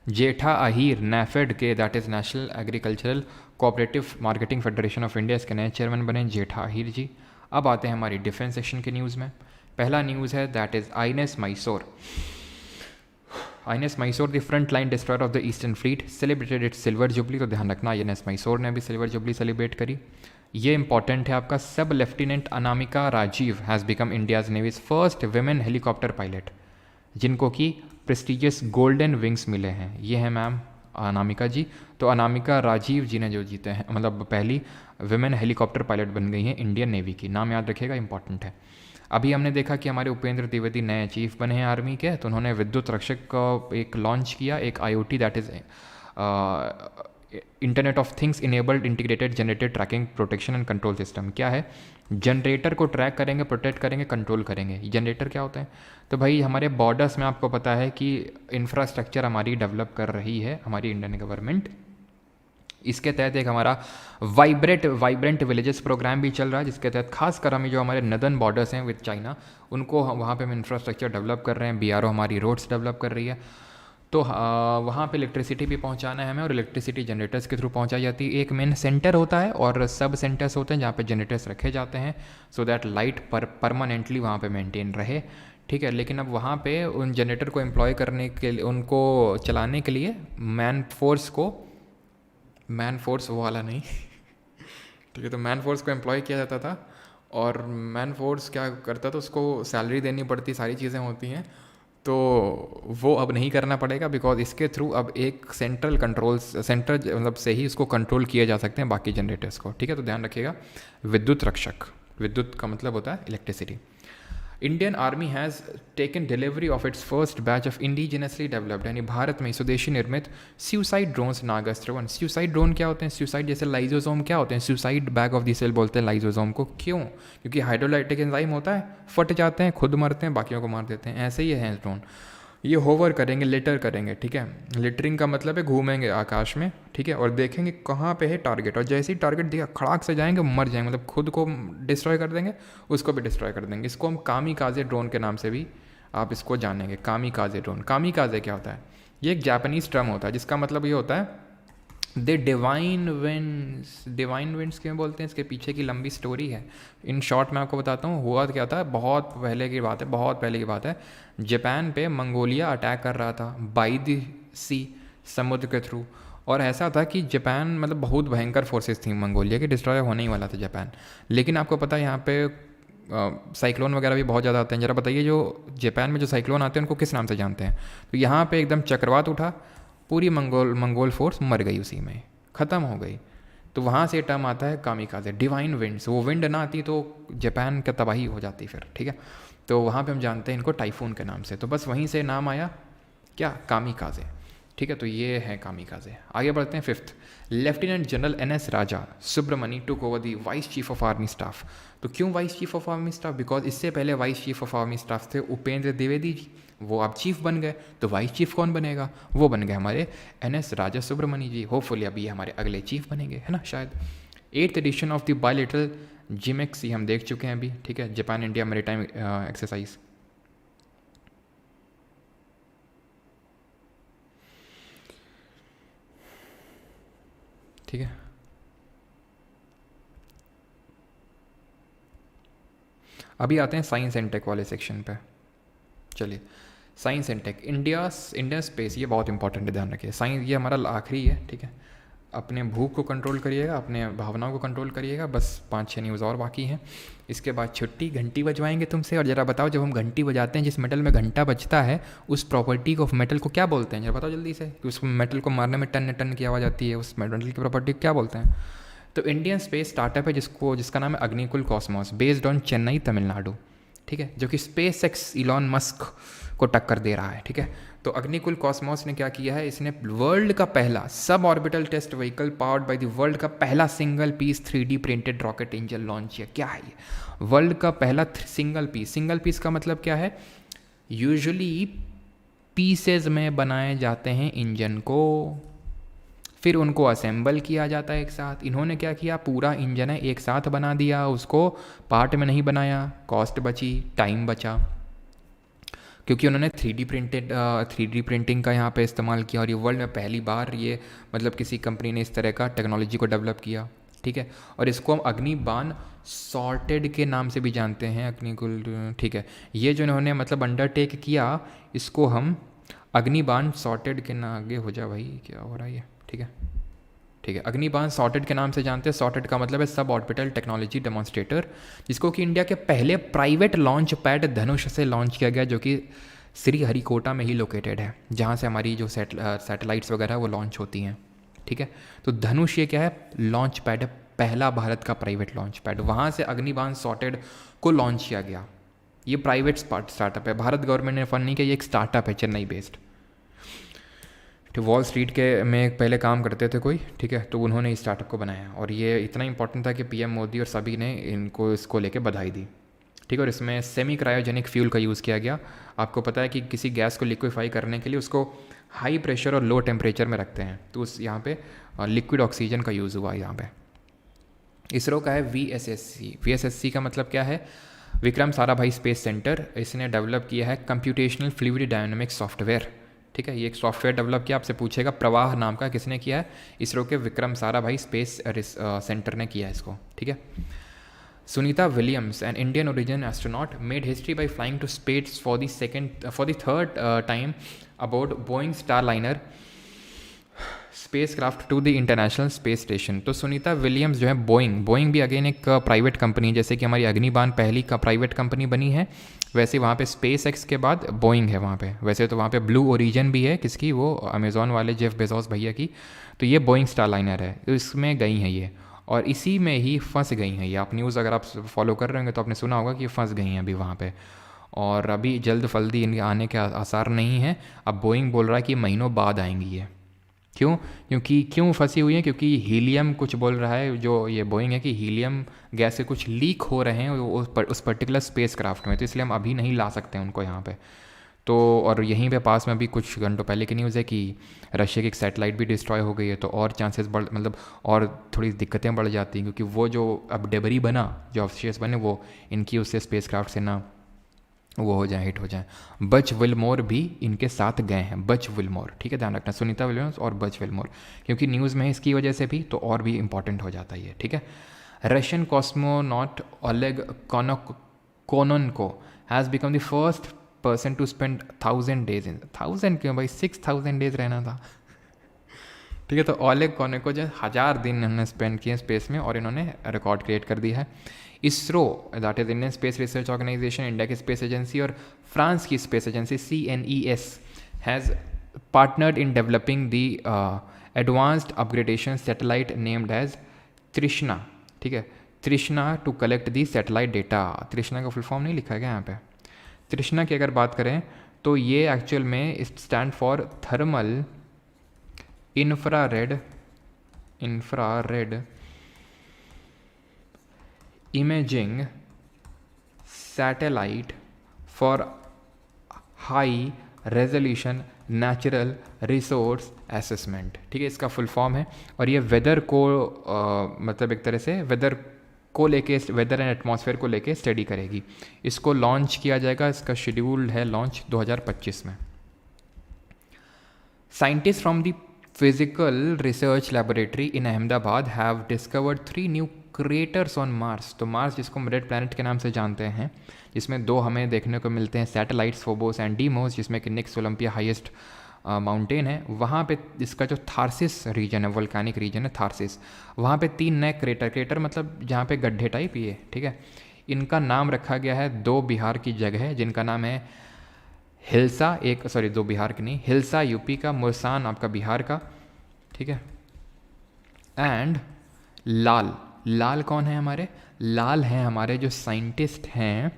जेठा अहीर NAFED के, that is national agricultural cooperative marketing federation of India, इसके नए चेयरमैन बने जेठा अहीर जी। अब आते हैं हमारी डिफेंस सेक्शन के न्यूज़ में। पहला न्यूज़ है that is INS Mysore. INS Mysore the front line destroyer of the eastern fleet celebrated it's silver jubilee. तो ध्यान रखना INS मैसूर ने भी सिल्वर जुबली सेलिब्रेट करी। ये इंपॉर्टेंट है आपका। सब lieutenant Anamika Rajeev has become India's navy's first women helicopter pilot, जिनको कि प्रेस्टिजियस गोल्डन विंग्स मिले हैं। ये है मैम अनामिका जी। तो अनामिका राजीव जी ने जो जीते हैं, मतलब पहली विमेन हेलीकॉप्टर पायलट बन गई हैं इंडियन नेवी की। नाम याद रखिएगा, इंपॉर्टेंट है। अभी हमने देखा कि हमारे उपेंद्र द्विवेदी नए चीफ बने हैं आर्मी के, तो उन्होंने विद्युत रक्षक का एक लॉन्च किया, एक IoT that is internet of things enabled integrated generator tracking protection and control system. क्या है, जनरेटर को ट्रैक करेंगे, प्रोटेक्ट करेंगे, कंट्रोल करेंगे। जनरेटर क्या होता है, तो भाई हमारे बॉर्डर्स में आपको पता है कि इंफ्रास्ट्रक्चर हमारी डेवलप कर रही है हमारी इंडियन गवर्नमेंट। इसके तहत एक हमारा वाइब्रेंट विलेजेस प्रोग्राम भी चल रहा है, जिसके तहत खासकर हमें जो हमारे नदर्न बॉर्डर्स हैं विद चाइना, उनको वहाँ पे हम इंफ्रास्ट्रक्चर डेवलप कर रहे हैं। BRO हमारी रोड्स डेवलप कर रही है। तो वहाँ पे इलेक्ट्रिसिटी भी पहुँचाना है हमें, और इलेक्ट्रिसिटी जनरेटर्स के थ्रू पहुँचाई जाती है। एक मेन सेंटर होता है और सब सेंटर्स होते हैं जहाँ पे जनरेटर्स रखे जाते हैं, सो दैट लाइट परमानेंटली वहाँ पे मेंटेन रहे, ठीक है। लेकिन अब वहाँ पे उन जनरेटर को एम्प्लॉय करने के लिए, उनको चलाने के लिए मैन फोर्स वो वाला नहीं ठीक है, तो मैन फोर्स को एम्प्लॉय किया जाता था। और मैन फोर्स क्या करता था, उसको सैलरी देनी पड़ती, सारी चीज़ें होती हैं। तो वो अब नहीं करना पड़ेगा, बिकॉज इसके थ्रू अब एक सेंटर मतलब से ही इसको कंट्रोल किए जा सकते हैं बाकी जनरेटर्स को, ठीक है। तो ध्यान रखिएगा, विद्युत रक्षक, विद्युत का मतलब होता है electricity. Indian army has taken delivery of its first batch of indigenously developed, यानी भारत में स्वदेशी निर्मित suicide drones Nagastra 1। Suicide drone क्या होते हैं, सुसाइड जैसे लाइजोसोम क्या होते हैं, suicide bag of the cell बोलते हैं लाइजोसोम को। क्यों, क्योंकि हाइड्रोलाइटिक एंजाइम होता है, फट जाते हैं, खुद मरते हैं, बाकियों को मार देते हैं, ऐसे ही है ड्रोन। ये होवर करेंगे, लिटर करेंगे, ठीक है। लिटरिंग का मतलब है घूमेंगे आकाश में, ठीक है, और देखेंगे कहाँ पे है टारगेट, और जैसे ही टारगेट दिखा खड़ाक से जाएंगे, मर जाएंगे, मतलब खुद को डिस्ट्रॉय कर देंगे, उसको भी डिस्ट्रॉय कर देंगे। इसको हम कामिकाजे ड्रोन के नाम से भी आप इसको जानेंगे, कामिकाजे ड्रोन। कामिकाजे क्या होता है? ये एक जापानीज टर्म होता है जिसका मतलब ये होता है दे डिवाइन विंड्स। डिवाइन विंड्स क्यों बोलते हैं, इसके पीछे की लंबी स्टोरी है। इन शॉर्ट मैं आपको बताता हूँ हुआ क्या था। बहुत पहले की बात है, बहुत पहले की बात है। जापान पे मंगोलिया अटैक कर रहा था बाई द सी, समुद्र के थ्रू। और ऐसा था कि जापान मतलब बहुत भयंकर फोर्सेस थी मंगोलिया की, डिस्ट्रॉय होने ही वाला था जापान। लेकिन आपको पता है यहाँ पे साइक्लोन वगैरह भी बहुत ज़्यादा आते हैं। ज़रा बताइए जो जापान में जो साइक्लोन आते हैं उनको किस नाम से जानते हैं? तो यहाँ पे एकदम चक्रवात उठा, पूरी मंगोल फोर्स मर गई, उसी में ख़त्म हो गई। तो वहाँ से टर्म आता है कामिकाजे, डिवाइन विंड्स। वो विंड ना आती तो जापान का तबाही हो जाती फिर, ठीक है। तो वहाँ पे हम जानते हैं इनको टाइफून के नाम से, तो बस वहीं से नाम आया क्या, कामिकाजे, ठीक है। तो ये है कामिकाजे। आगे बढ़ते हैं। Fifth, lieutenant general NS Raja Subramani took over the vice chief of army staff. तो क्यों vice chief of army staff? Because इससे पहले vice chief of army staff थे उपेंद्र द्विवेदी जी, वो अब चीफ बन गए। तो वाइस चीफ कौन बनेगा? वो बन गए हमारे NS राजा सुब्रमणी जी। होपफुली अभी ये हमारे अगले चीफ बनेंगे, है ना शायद। 8th edition of the bilateral JIMEX हम देख चुके हैं अभी, ठीक है, जापान इंडिया मैरीटाइम एक्सरसाइज। ठीक है, अभी आते हैं साइंस एंड टेक वाले सेक्शन पे। चलिए, science and tech, India space, ये बहुत इंपॉर्टेंट है, ध्यान रखिए। साइंस ये हमारा आखिरी है, ठीक है। अपने भूख को कंट्रोल करिएगा, अपने भावनाओं को कंट्रोल करिएगा, बस 5-6 न्यूज़ और बाकी हैं। इसके बाद छुट्टी, घंटी बजवाएंगे तुमसे। और ज़रा बताओ, जब हम घंटी बजाते हैं, जिस मेटल में घंटा बजता है, उस प्रॉपर्टी को, मेटल को क्या बोलते हैं? जरा बताओ जल्दी से, कि उस मेटल को मारने में टन टन की आवाज़ आती है, उस मेटल की प्रॉपर्टी को क्या बोलते हैं? तो इंडियन स्पेस स्टार्टअप है जिसका नाम है Agnikul Cosmos, based on Chennai Tamil Nadu, ठीक है, जो कि स्पेस एक्स इलॉन मस्क को टक्कर दे रहा है, ठीक है। तो अग्निकुल कॉस्मोस ने क्या किया है, इसने वर्ल्ड का पहला sub orbital test vehicle powered by the world का पहला single piece 3D printed rocket engine launch किया। क्या है ये? वर्ल्ड का पहला सिंगल पीस का मतलब क्या है? यूजुअली पीसेज में बनाए जाते हैं इंजन को, फिर उनको असेंबल किया जाता है एक साथ। इन्होंने क्या किया, पूरा इंजन है एक साथ बना दिया, उसको पार्ट में नहीं बनाया, कॉस्ट बची, टाइम बचा, क्योंकि उन्होंने 3D प्रिंटिंग का यहाँ पे इस्तेमाल किया। और ये वर्ल्ड में पहली बार ये मतलब किसी कंपनी ने इस तरह का टेक्नोलॉजी को डेवलप किया, ठीक है। और इसको हम अग्निबाण सॉर्टेड के नाम से भी जानते हैं, अग्निकुल, ठीक है। ये जो इन्होंने मतलब अंडरटेक किया, इसको हम अग्निबाण सॉर्टेड के ना, आगे हो जा भाई, क्या हो रहा है ये, ठीक है, ठीक है। अग्निबाण सॉर्टेड के नाम से जानते हैं। सॉर्टेड का मतलब है सब ऑर्बिटल टेक्नोलॉजी डेमोन्स्ट्रेटर, जिसको कि इंडिया के पहले प्राइवेट लॉन्च पैड धनुष से लॉन्च किया गया, जो कि श्रीहरिकोटा में ही लोकेटेड है, जहाँ से हमारी जो सैटेलाइट्स वगैरह वो लॉन्च होती हैं, ठीक है। तो धनुष ये क्या है, लॉन्च पैड है, पहला भारत का प्राइवेट लॉन्च पैड, वहाँ से अग्निबाण सॉर्टेड को लॉन्च किया गया। ये प्राइवेट स्टार्टअप है, भारत गवर्नमेंट ने फंड नहीं किया, ये एक स्टार्टअप है चेन्नई बेस्ड। तो वॉल स्ट्रीट के में पहले काम करते थे कोई, ठीक है, तो उन्होंने इस स्टार्टअप को बनाया। और ये इतना इंपॉर्टेंट था कि PM मोदी और सभी ने इसको लेके बधाई दी, ठीक है। और इसमें सेमी क्रायोजेनिक फ्यूल का यूज़ किया गया। आपको पता है कि किसी गैस को लिक्विफाई करने के लिए उसको हाई प्रेशर और लो टेम्परेचर में रखते हैं, तो उस यहाँ पे लिक्विड ऑक्सीजन का यूज़ हुआ यहाँ पे। इसरो का है VSSC का मतलब क्या है, विक्रम साराभाई स्पेस सेंटर। इसने डेवलप किया है कंप्यूटेशनल फ्लूइड डायनामिक्स सॉफ्टवेयर, ठीक है। ये एक सॉफ्टवेयर डेवलप किया, आपसे पूछेगा प्रवाह नाम का, किसने किया है? इसरो के विक्रम साराभाई स्पेस सेंटर ने किया है इसको, ठीक है। Sunita Williams, an Indian origin astronaut, made history by flying to space for the third time about Boeing Starliner spacecraft to the international space station. तो सुनीता विलियम्स जो है, बोइंग भी अगेन एक प्राइवेट कंपनी, जैसे कि हमारी अग्निबाण पहली का प्राइवेट कंपनी बनी है, वैसे वहाँ पे स्पेस एक्स के बाद बोइंग है वहाँ पे। वैसे तो वहाँ पे ब्लू ओरिजिन भी है, किसकी, वो अमेज़ॉन वाले जेफ बेजोस भैया की। तो ये बोइंग स्टारलाइनर है, तो इसमें गई हैं ये, और इसी में ही फंस गई हैं ये। आप न्यूज़ अगर आप फॉलो कर रहे होंगे तो आपने सुना होगा कि ये फंस गई हैं अभी वहाँ पे, और अभी जल्द फल्दी इनके आने के आसार नहीं हैं। अब बोइंग बोल रहा है कि महीनों बाद आएंगी ये। क्यों फंसी हुई है? क्योंकि हीलियम कुछ बोल रहा है, जो ये बोइंग है, कि हीलियम गैस से कुछ लीक हो रहे हैं उस पर्टिकुलर स्पेस क्राफ्ट में, तो इसलिए हम अभी नहीं ला सकते हैं उनको यहाँ पे। तो और यहीं पे पास में अभी कुछ घंटों पहले की न्यूज़ है कि रशिया की एक सैटेलाइट भी डिस्ट्रॉय हो गई है, तो और चांसेस बढ़ मतलब और थोड़ी दिक्कतें बढ़ जाती हैं, क्योंकि वो जो अब डेबरी बना, जो अवशेष बने, वो इनकी उससे स्पेसक्राफ्ट से ना वो हो जाए, हिट हो जाए। बच विलमोर भी इनके साथ गए हैं, बच विलमोर, ठीक है, ध्यान रखना, सुनीता विलियम्स और बच विलमोर, क्योंकि न्यूज़ में है इसकी वजह से भी, तो और भी इंपॉर्टेंट हो जाता है ये, ठीक है। Russian cosmonaut Oleg Kononenko has become the first person to spend 1000 days in, 1000 क्यों भाई, 6000 डेज रहना था, ठीक है। तो ओलेग कोनोनको जो 1000 दिन इन्होंने स्पेंड किए स्पेस में, और इन्होंने रिकॉर्ड क्रिएट कर दिया है। ISRO, that is Indian space research organisation, India की स्पेस एजेंसी, और फ्रांस की space agency CNES has partnered in developing the advanced upgradation satellite named as Trishna, ठीक है, Trishna, to collect the satellite data. Trishna का full form नहीं लिखा गया यहाँ पे। तृष्णा की अगर बात करें तो ये एक्चुअल में stand for thermal infrared imaging satellite for high resolution natural resource assessment, ठीक है, इसका फुल फॉर्म है। और ये वेदर को मतलब एक तरह से वेदर को लेके, वेदर एंड एटमॉस्फेयर को लेके स्टडी करेगी। इसको लॉन्च किया जाएगा, इसका शेड्यूल्ड है लॉन्च 2025 में। Scientist from the physical research laboratory in Ahmedabad have discovered 3 new craters on Mars. तो मार्स, जिसको हम रेड प्लैनेट के नाम से जानते हैं, जिसमें 2 हमें देखने को मिलते हैं सैटेलाइट्स, फोबोस एंड डीमोस, जिसमें कि निक्स ओलंपिया हाईएस्ट माउंटेन है। वहाँ पे इसका जो थार्सिस रीजन है, वोल्केनिक रीजन है थार्सिस, वहाँ पे 3 नए क्रेटर मतलब जहाँ पे गड्ढे टाइप ही है, ठीक है। इनका नाम रखा गया है 2 बिहार की जगह है, जिनका नाम है हिल्सा, 2 बिहार की नहीं, हिल्सा यूपी का, मुरसान आपका बिहार का, ठीक है। एंड लाल कौन है हमारे? लाल हैं हमारे जो साइंटिस्ट हैं,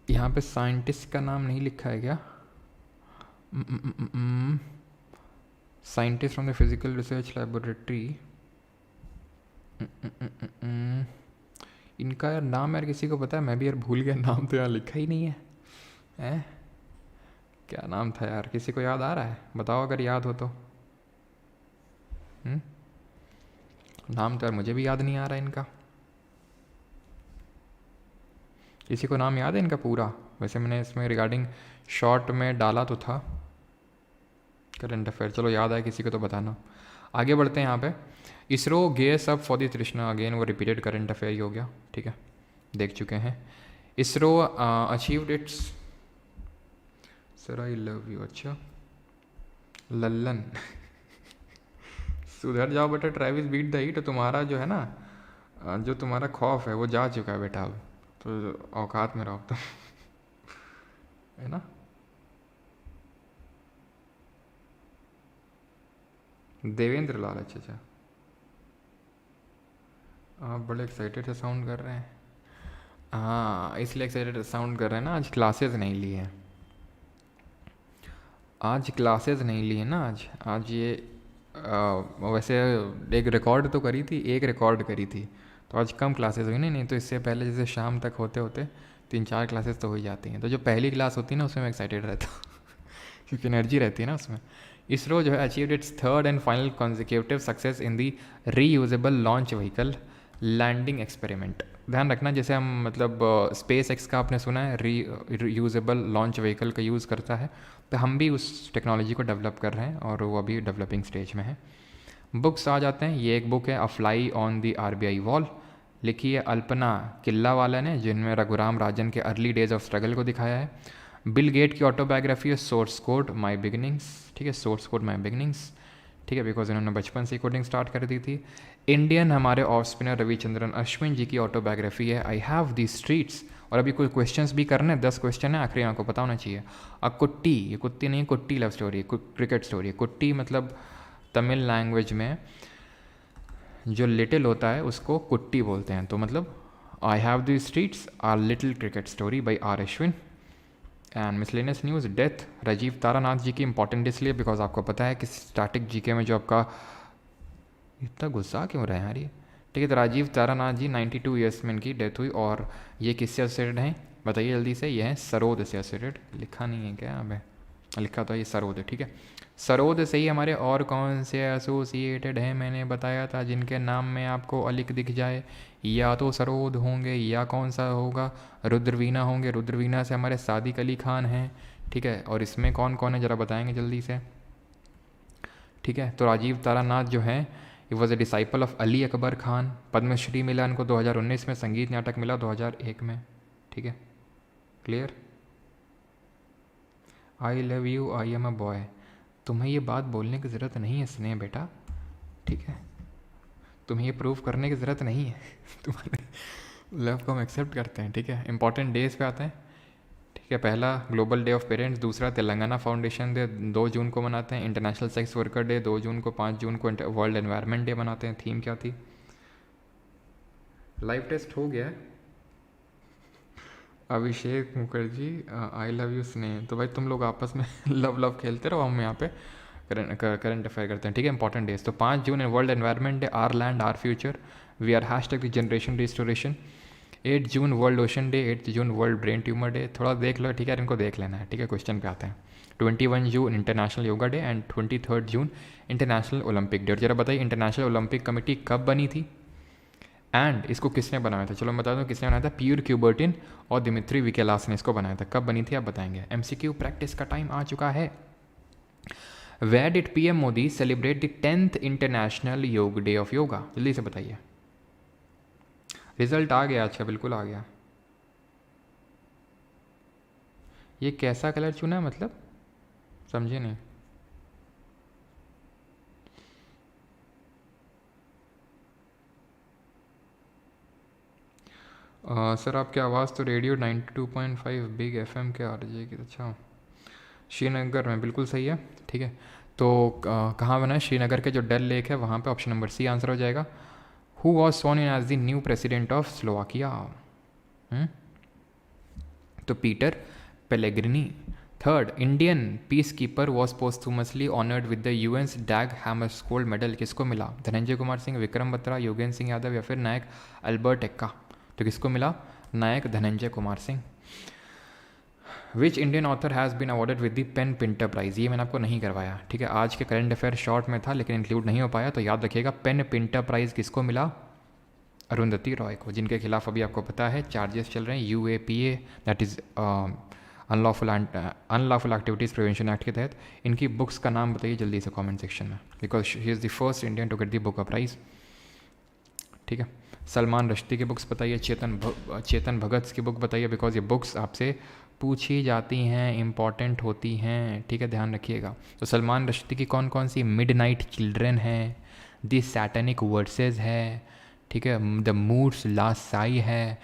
यहाँ पे साइंटिस्ट का नाम नहीं लिखा है क्या? Scientist from the physical research laboratory, इनका यार नाम यार किसी को पता है? मैं भी यार भूल गया, नाम तो यार लिखा ही नहीं है। क्या नाम था यार, किसी को याद आ रहा है? बताओ अगर याद हो तो। नाम तो यार मुझे भी याद नहीं आ रहा है इनका। किसी को नाम याद है इनका पूरा? वैसे मैंने इसमें रिगार्डिंग शॉर्ट में डाला तो था करंट अफेयर, चलो याद आया किसी को तो बताना। आगे बढ़ते हैं यहाँ पे। ISRO gears up for the तृष्णा, अगेन वो रिपीटेड करंट अफेयर ही हो गया, ठीक है, देख चुके हैं। ISRO achieved it's, sir I love you, अच्छा लल्लन सुधर जाओ बेटा, ट्रैविस बीट द हीट। तो तुम्हारा जो है ना, जो तुम्हारा खौफ है वो जा चुका है बेटा, अब तो औकात में रहो तुम है ना। देवेंद्र लाल, अच्छा, आप बड़े एक्साइटेड से साउंड कर रहे हैं। हाँ, इसलिए एक्साइटेड साउंड कर रहे हैं ना, आज क्लासेस नहीं ली हैं, ना आज ये वैसे एक रिकॉर्ड तो करी थी, तो आज कम क्लासेस हुई नहीं तो इससे पहले जैसे शाम तक होते होते 3-4 क्लासेस तो हो ही जाती हैं। तो जो पहली क्लास होती है ना, उसमें मैं एक्साइटेड रहता हूँ क्योंकि एनर्जी रहती है ना उसमें। इसरो जो है achieved its 3rd and final consecutive success in the reusable launch vehicle landing experiment. ध्यान रखना, जैसे हम मतलब स्पेस एक्स का आपने सुना है रीयूजेबल लॉन्च व्हीकल का यूज़ करता है, तो हम भी उस टेक्नोलॉजी को डेवलप कर रहे हैं और वो अभी डेवलपिंग स्टेज में है। बुक्स आ जाते हैं, ये एक बुक है अ fly on the RBI wall, लिखी है अल्पना किल्लावाला ने, जिनमें रघुराम राजन के अर्ली डेज ऑफ स्ट्रगल को दिखाया है। बिल गेट की ऑटोबायोग्राफी है सोर्स कोड माई बिगिनिंग्स, ठीक है, सोर्स कोड माई बिगिनिंग्स, ठीक है, बिकॉज इन्होंने बचपन से कोडिंग स्टार्ट कर दी थी। इंडियन हमारे ऑफ स्पिनर रविचंद्रन अश्विन जी की ऑटोबायोग्राफी है आई हैव दी स्ट्रीट्स। और अभी कोई क्वेश्चंस भी करने, 10 क्वेश्चन है, आखिरी आपको पता होना चाहिए। कुट्टी, ये कुत्ती नहीं, कुट्टी लव स्टोरी, क्रिकेट स्टोरी। कुट्टी मतलब तमिल लैंग्वेज में जो लिटिल होता है उसको कुट्टी बोलते हैं, तो मतलब I have the streets are little cricket story by R Ashwin. And miscellaneous news, death Rajiv Taranath ji की, इंपॉर्टेंट इसलिए बिकॉज आपको पता है कि स्टैटिक जीके में जो आपका इतना गुस्सा क्यों रहा है यार ये, ठीक है। तो राजीव तारानाथ जी 92 ईयर्स में इनकी डेथ हुई, और ये किससे एसोसिएटेड हैं? बताइए जल्दी से। ये है सरोद से एसोसिएटेड, लिखा नहीं है क्या हमें? लिखा तो ये सरोद है, ठीक है। सरोद से ही हमारे और कौन से एसोसिएटेड हैं, मैंने बताया था, जिनके नाम में आपको अलिक दिख जाए, या तो सरोद होंगे या कौन सा होगा, रुद्रवीणा होंगे। रुद्रवीणा से हमारे सादिक अली खान हैं, ठीक है। और इसमें कौन कौन है ज़रा बताएंगे जल्दी से, ठीक है। तो राजीव तारानाथ जो है, he was a disciple of Ali Akbar Khan. Padmashri मिला इनको 2019 में, संगीत नाटक मिला 2001 में, ठीक है। Clear? I love you I am a boy, तुम्हें ये बात बोलने की ज़रूरत नहीं है स्नेह बेटा, ठीक है। तुम्हें ये प्रूव करने की ज़रूरत नहीं है तुम्हारे लव को हम एक्सेप्ट करते हैं, ठीक है। इंपॉर्टेंट डेज पे आते हैं, ठीक है। पहला ग्लोबल डे ऑफ पेरेंट्स, दूसरा तेलंगाना फाउंडेशन डे 2 जून को मनाते हैं। इंटरनेशनल सेक्स वर्कर डे 2 जून को। 5 जून को वर्ल्ड एनवायरनमेंट डे मनाते हैं। थीम क्या थी? लाइव टेस्ट हो गया है। अभिषेक मुखर्जी, आई लव यू स्नेह। तो भाई तुम लोग आपस में लव लव खेलते रहो, हम यहाँ पे करंट अफेयर करते हैं, ठीक है। इंपॉर्टेंट डेज, तो 5 June world environment day, our land our future, we are hashtag the generation restoration. 8 June world ocean day, 8 June world brain tumour day. थोड़ा देख लो, ठीक है, इनको देख लेना है, ठीक है। क्वेश्चन पे आते हैं। 21 June international yoga day and 23 June international Olympic day. और जरा बताइए इंटरनेशनल ओलंपिक कमेटी कब बनी थी एंड इसको किसने बनाया था? चलो मैं बता दूं किसने बनाया था। प्यूर क्यूबर्टिन और दिमित्री विकेलास ने इसको बनाया था। कब बनी थी आप बताएंगे। एमसीक्यू प्रैक्टिस का टाइम आ चुका है। Where did PM Modi celebrate the 10th international yoga day of yoga? जल्दी से बताइए। रिजल्ट आ गया? अच्छा, बिल्कुल आ गया। ये कैसा कलर चुना है मतलब, समझे नहीं। सर आपकी आवाज़ तो रेडियो 92.5 बिग एफएम के आ रही है। अच्छा, श्रीनगर में, बिल्कुल सही है, ठीक है। तो कहाँ बना है? श्रीनगर के जो डल लेक है वहाँ पे। ऑप्शन नंबर सी आंसर हो जाएगा। Who was sworn in as the new president of Slovakia? तो Peter Pellegrini. Third, Indian peacekeeper was posthumously honoured with the UN's Dag Hammarskjold medal. किसको मिला? धनंजय कुमार सिंह, विक्रम बत्रा, योगेंद्र सिंह यादव या फिर नायक अल्बर्ट एक्का? तो किसको मिला? Naik Dhananjay Kumar Singh. Which Indian author has been awarded with the PEN Pinter prize? ये मैंने आपको नहीं करवाया, ठीक है। आज के करंट अफेयर शॉर्ट में था लेकिन इंक्लूड नहीं हो पाया, तो याद रखिएगा। पेन पिंटर प्राइज़ किसको मिला? अरुंधति रॉय को, जिनके खिलाफ अभी आपको पता है चार्जेस चल रहे हैं UAPA, दैट इज़ अनलॉफुल एक्टिविटीज़ प्रिवेंशन एक्ट के तहत। इनकी बुक्स का नाम बताइए जल्दी से कमेंट सेक्शन में, because he is the first Indian to get the book prize, ठीक है। सलमान रश्दी की बुक्स बताइए। चेतन भगत की बुक बताइए, बिकॉज ये बुक्स आपसे पूछी जाती हैं, इम्पॉर्टेंट होती हैं, ठीक है, ध्यान रखिएगा। तो सलमान रश्दी की कौन कौन सी? मिडनाइट चिल्ड्रन है, द सैटेनिक वर्सेस है, ठीक है, द मूड्स लास्ट साई है,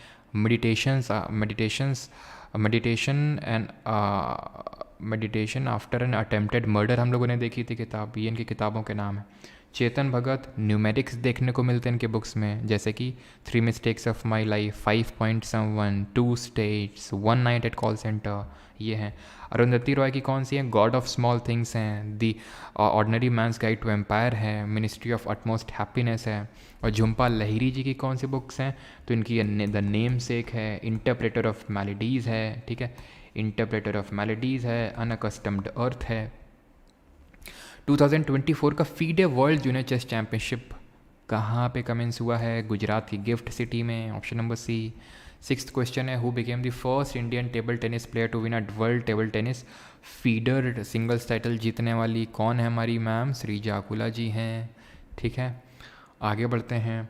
meditation after an attempted murder हम लोगों ने देखी थी किताब। ये इनकी किताबों के नाम है। चेतन भगत न्यूमेरिक्स देखने को मिलते हैं इनके बुक्स में, जैसे कि 3 mistakes of my life, 5 point someone, 2 states, 1 night at call centre, ये हैं। अरुंधति रॉय की कौन सी है? गॉड ऑफ स्मॉल थिंग्स हैं, the ordinary man's guide to empire है, मिनिस्ट्री ऑफ अटमोस्ट हैप्पीनेस है। और झुम्पा लहिरी जी की कौन सी बुक्स हैं? तो इनकी द नेम सेक है, इंटरप्रेटर ऑफ मेलोडीज़ है, ठीक है, इंटरप्रेटर ऑफ मेलोडीज़ है, अनअकस्टम्ड अर्थ है। 2024 का FIDE world junior chess championship कहाँ पे कमेंस हुआ है? गुजरात की गिफ्ट सिटी में, option number C. 6th question है, who became the first Indian table tennis player to win a world table tennis feeder singles title जीतने वाली कौन है? हमारी मैम श्रीजा अकुला जी हैं, ठीक है। आगे बढ़ते हैं।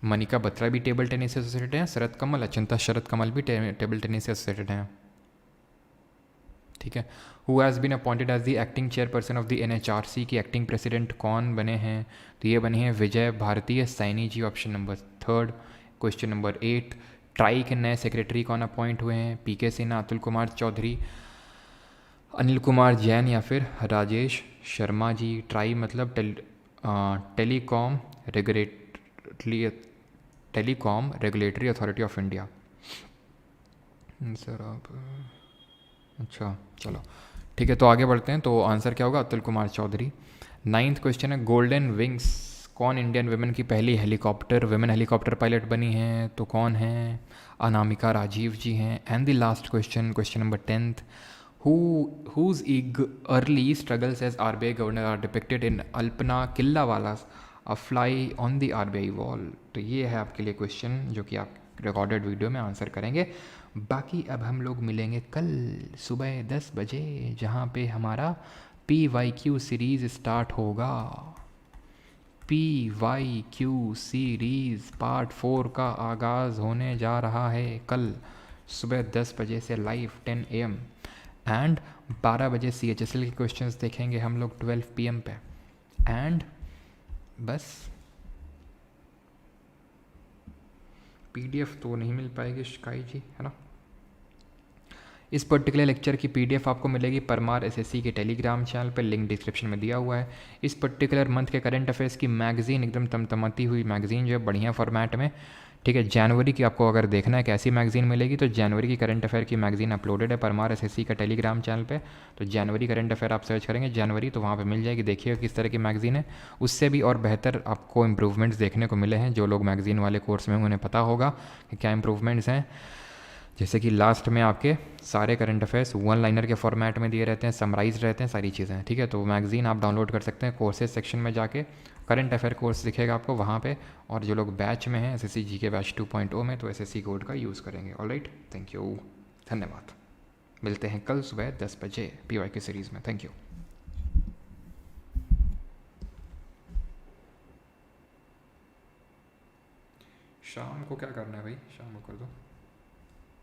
मनिका बत्रा भी टेबल टेनिस से एसोसिएटेड हैं। शरद कमल, अचंता शरद कमल भी टेबल टेनिस से एसोसिएटेड हैं, ठीक है। Who has been appointed as the acting chairperson of the NHRC की एक्टिंग प्रेसिडेंट कौन बने हैं? तो ये बने हैं Vijaya Bharathi Sayani ji, option number 3। Question number 8, TRAI के नए सेक्रेटरी कौन अपॉइंट हुए हैं? PK सिन्हा, अतुल कुमार चौधरी, अनिल कुमार जैन या फिर राजेश शर्मा जी। ट्राई मतलब telecom regulatory authority of India. Sir आप, अच्छा चलो ठीक है, तो आगे बढ़ते हैं। तो आंसर क्या होगा? अतुल कुमार चौधरी। 9th क्वेश्चन है, गोल्डन विंग्स कौन इंडियन वुमेन की पहली वुमेन हेलीकॉप्टर पायलट बनी हैं, तो कौन हैं? अनामिका राजीव जी हैं। And the last question, question number 10th, whose early struggles as RBI governor are depicted in Alpna Killawalas, a fly on the RBI wall। तो ये है आपके लिए क्वेश्चन जो कि आप रिकॉर्डेड वीडियो में आंसर करेंगे। बाकी अब हम लोग मिलेंगे कल सुबह 10 बजे, जहाँ पे हमारा PYQ सीरीज़ स्टार्ट होगा। PYQ सीरीज़ पार्ट 4 का आगाज़ होने जा रहा है कल सुबह 10 बजे से लाइव 10 AM, एंड 12 बजे CHSL के क्वेश्चंस देखेंगे हम लोग 12 PM पे। एंड बस PDF तो नहीं मिल पाएगी शिकाई जी, है ना। इस पर्टिकुलर लेक्चर की PDF आपको मिलेगी परमार SSC के टेलीग्राम चैनल पर, लिंक डिस्क्रिप्शन में दिया हुआ है। इस पर्टिकुलर मंथ के करंट अफेयर्स की मैगज़ीन, एकदम तमतमाती हुई मैगज़ीन जो है, बढ़िया फॉर्मेट में, ठीक है। जनवरी की आपको अगर देखना है कैसी मैगज़ीन मिलेगी, तो जनवरी की करंट अफेयर की मैगज़ीन अपलोडेड है परमार SSC का टेलीग्राम चैनल पे। तो जनवरी करंट अफेयर आप सर्च करेंगे जनवरी, तो वहाँ पे मिल जाएगी। देखिएगा किस तरह की मैगज़ीन है। उससे भी और बेहतर आपको इम्प्रूवमेंट्स देखने को मिले हैं। जो लोग मैगज़ीन वाले कोर्स में उन्हें पता होगा कि क्या इम्प्रूवमेंट्स हैं। जैसे कि लास्ट में आपके सारे करंट अफेयर्स 1 लाइनर के फॉर्मेट में दिए रहते हैं, समराइज रहते हैं सारी चीज़ें, ठीक है। तो मैगज़ीन आप डाउनलोड कर सकते हैं। कोर्सेज सेक्शन में जाके करंट अफेयर कोर्स दिखेगा आपको वहाँ पे। और जो लोग बैच में हैं SSC GK बैच 2.0 में, तो SSC कोड का यूज़ करेंगे। ऑलराइट, थैंक यू, धन्यवाद। मिलते हैं कल सुबह 10 बजे PYQ सीरीज़ में। Thank you. शाम को क्या करना है भाई? शाम को कर दो।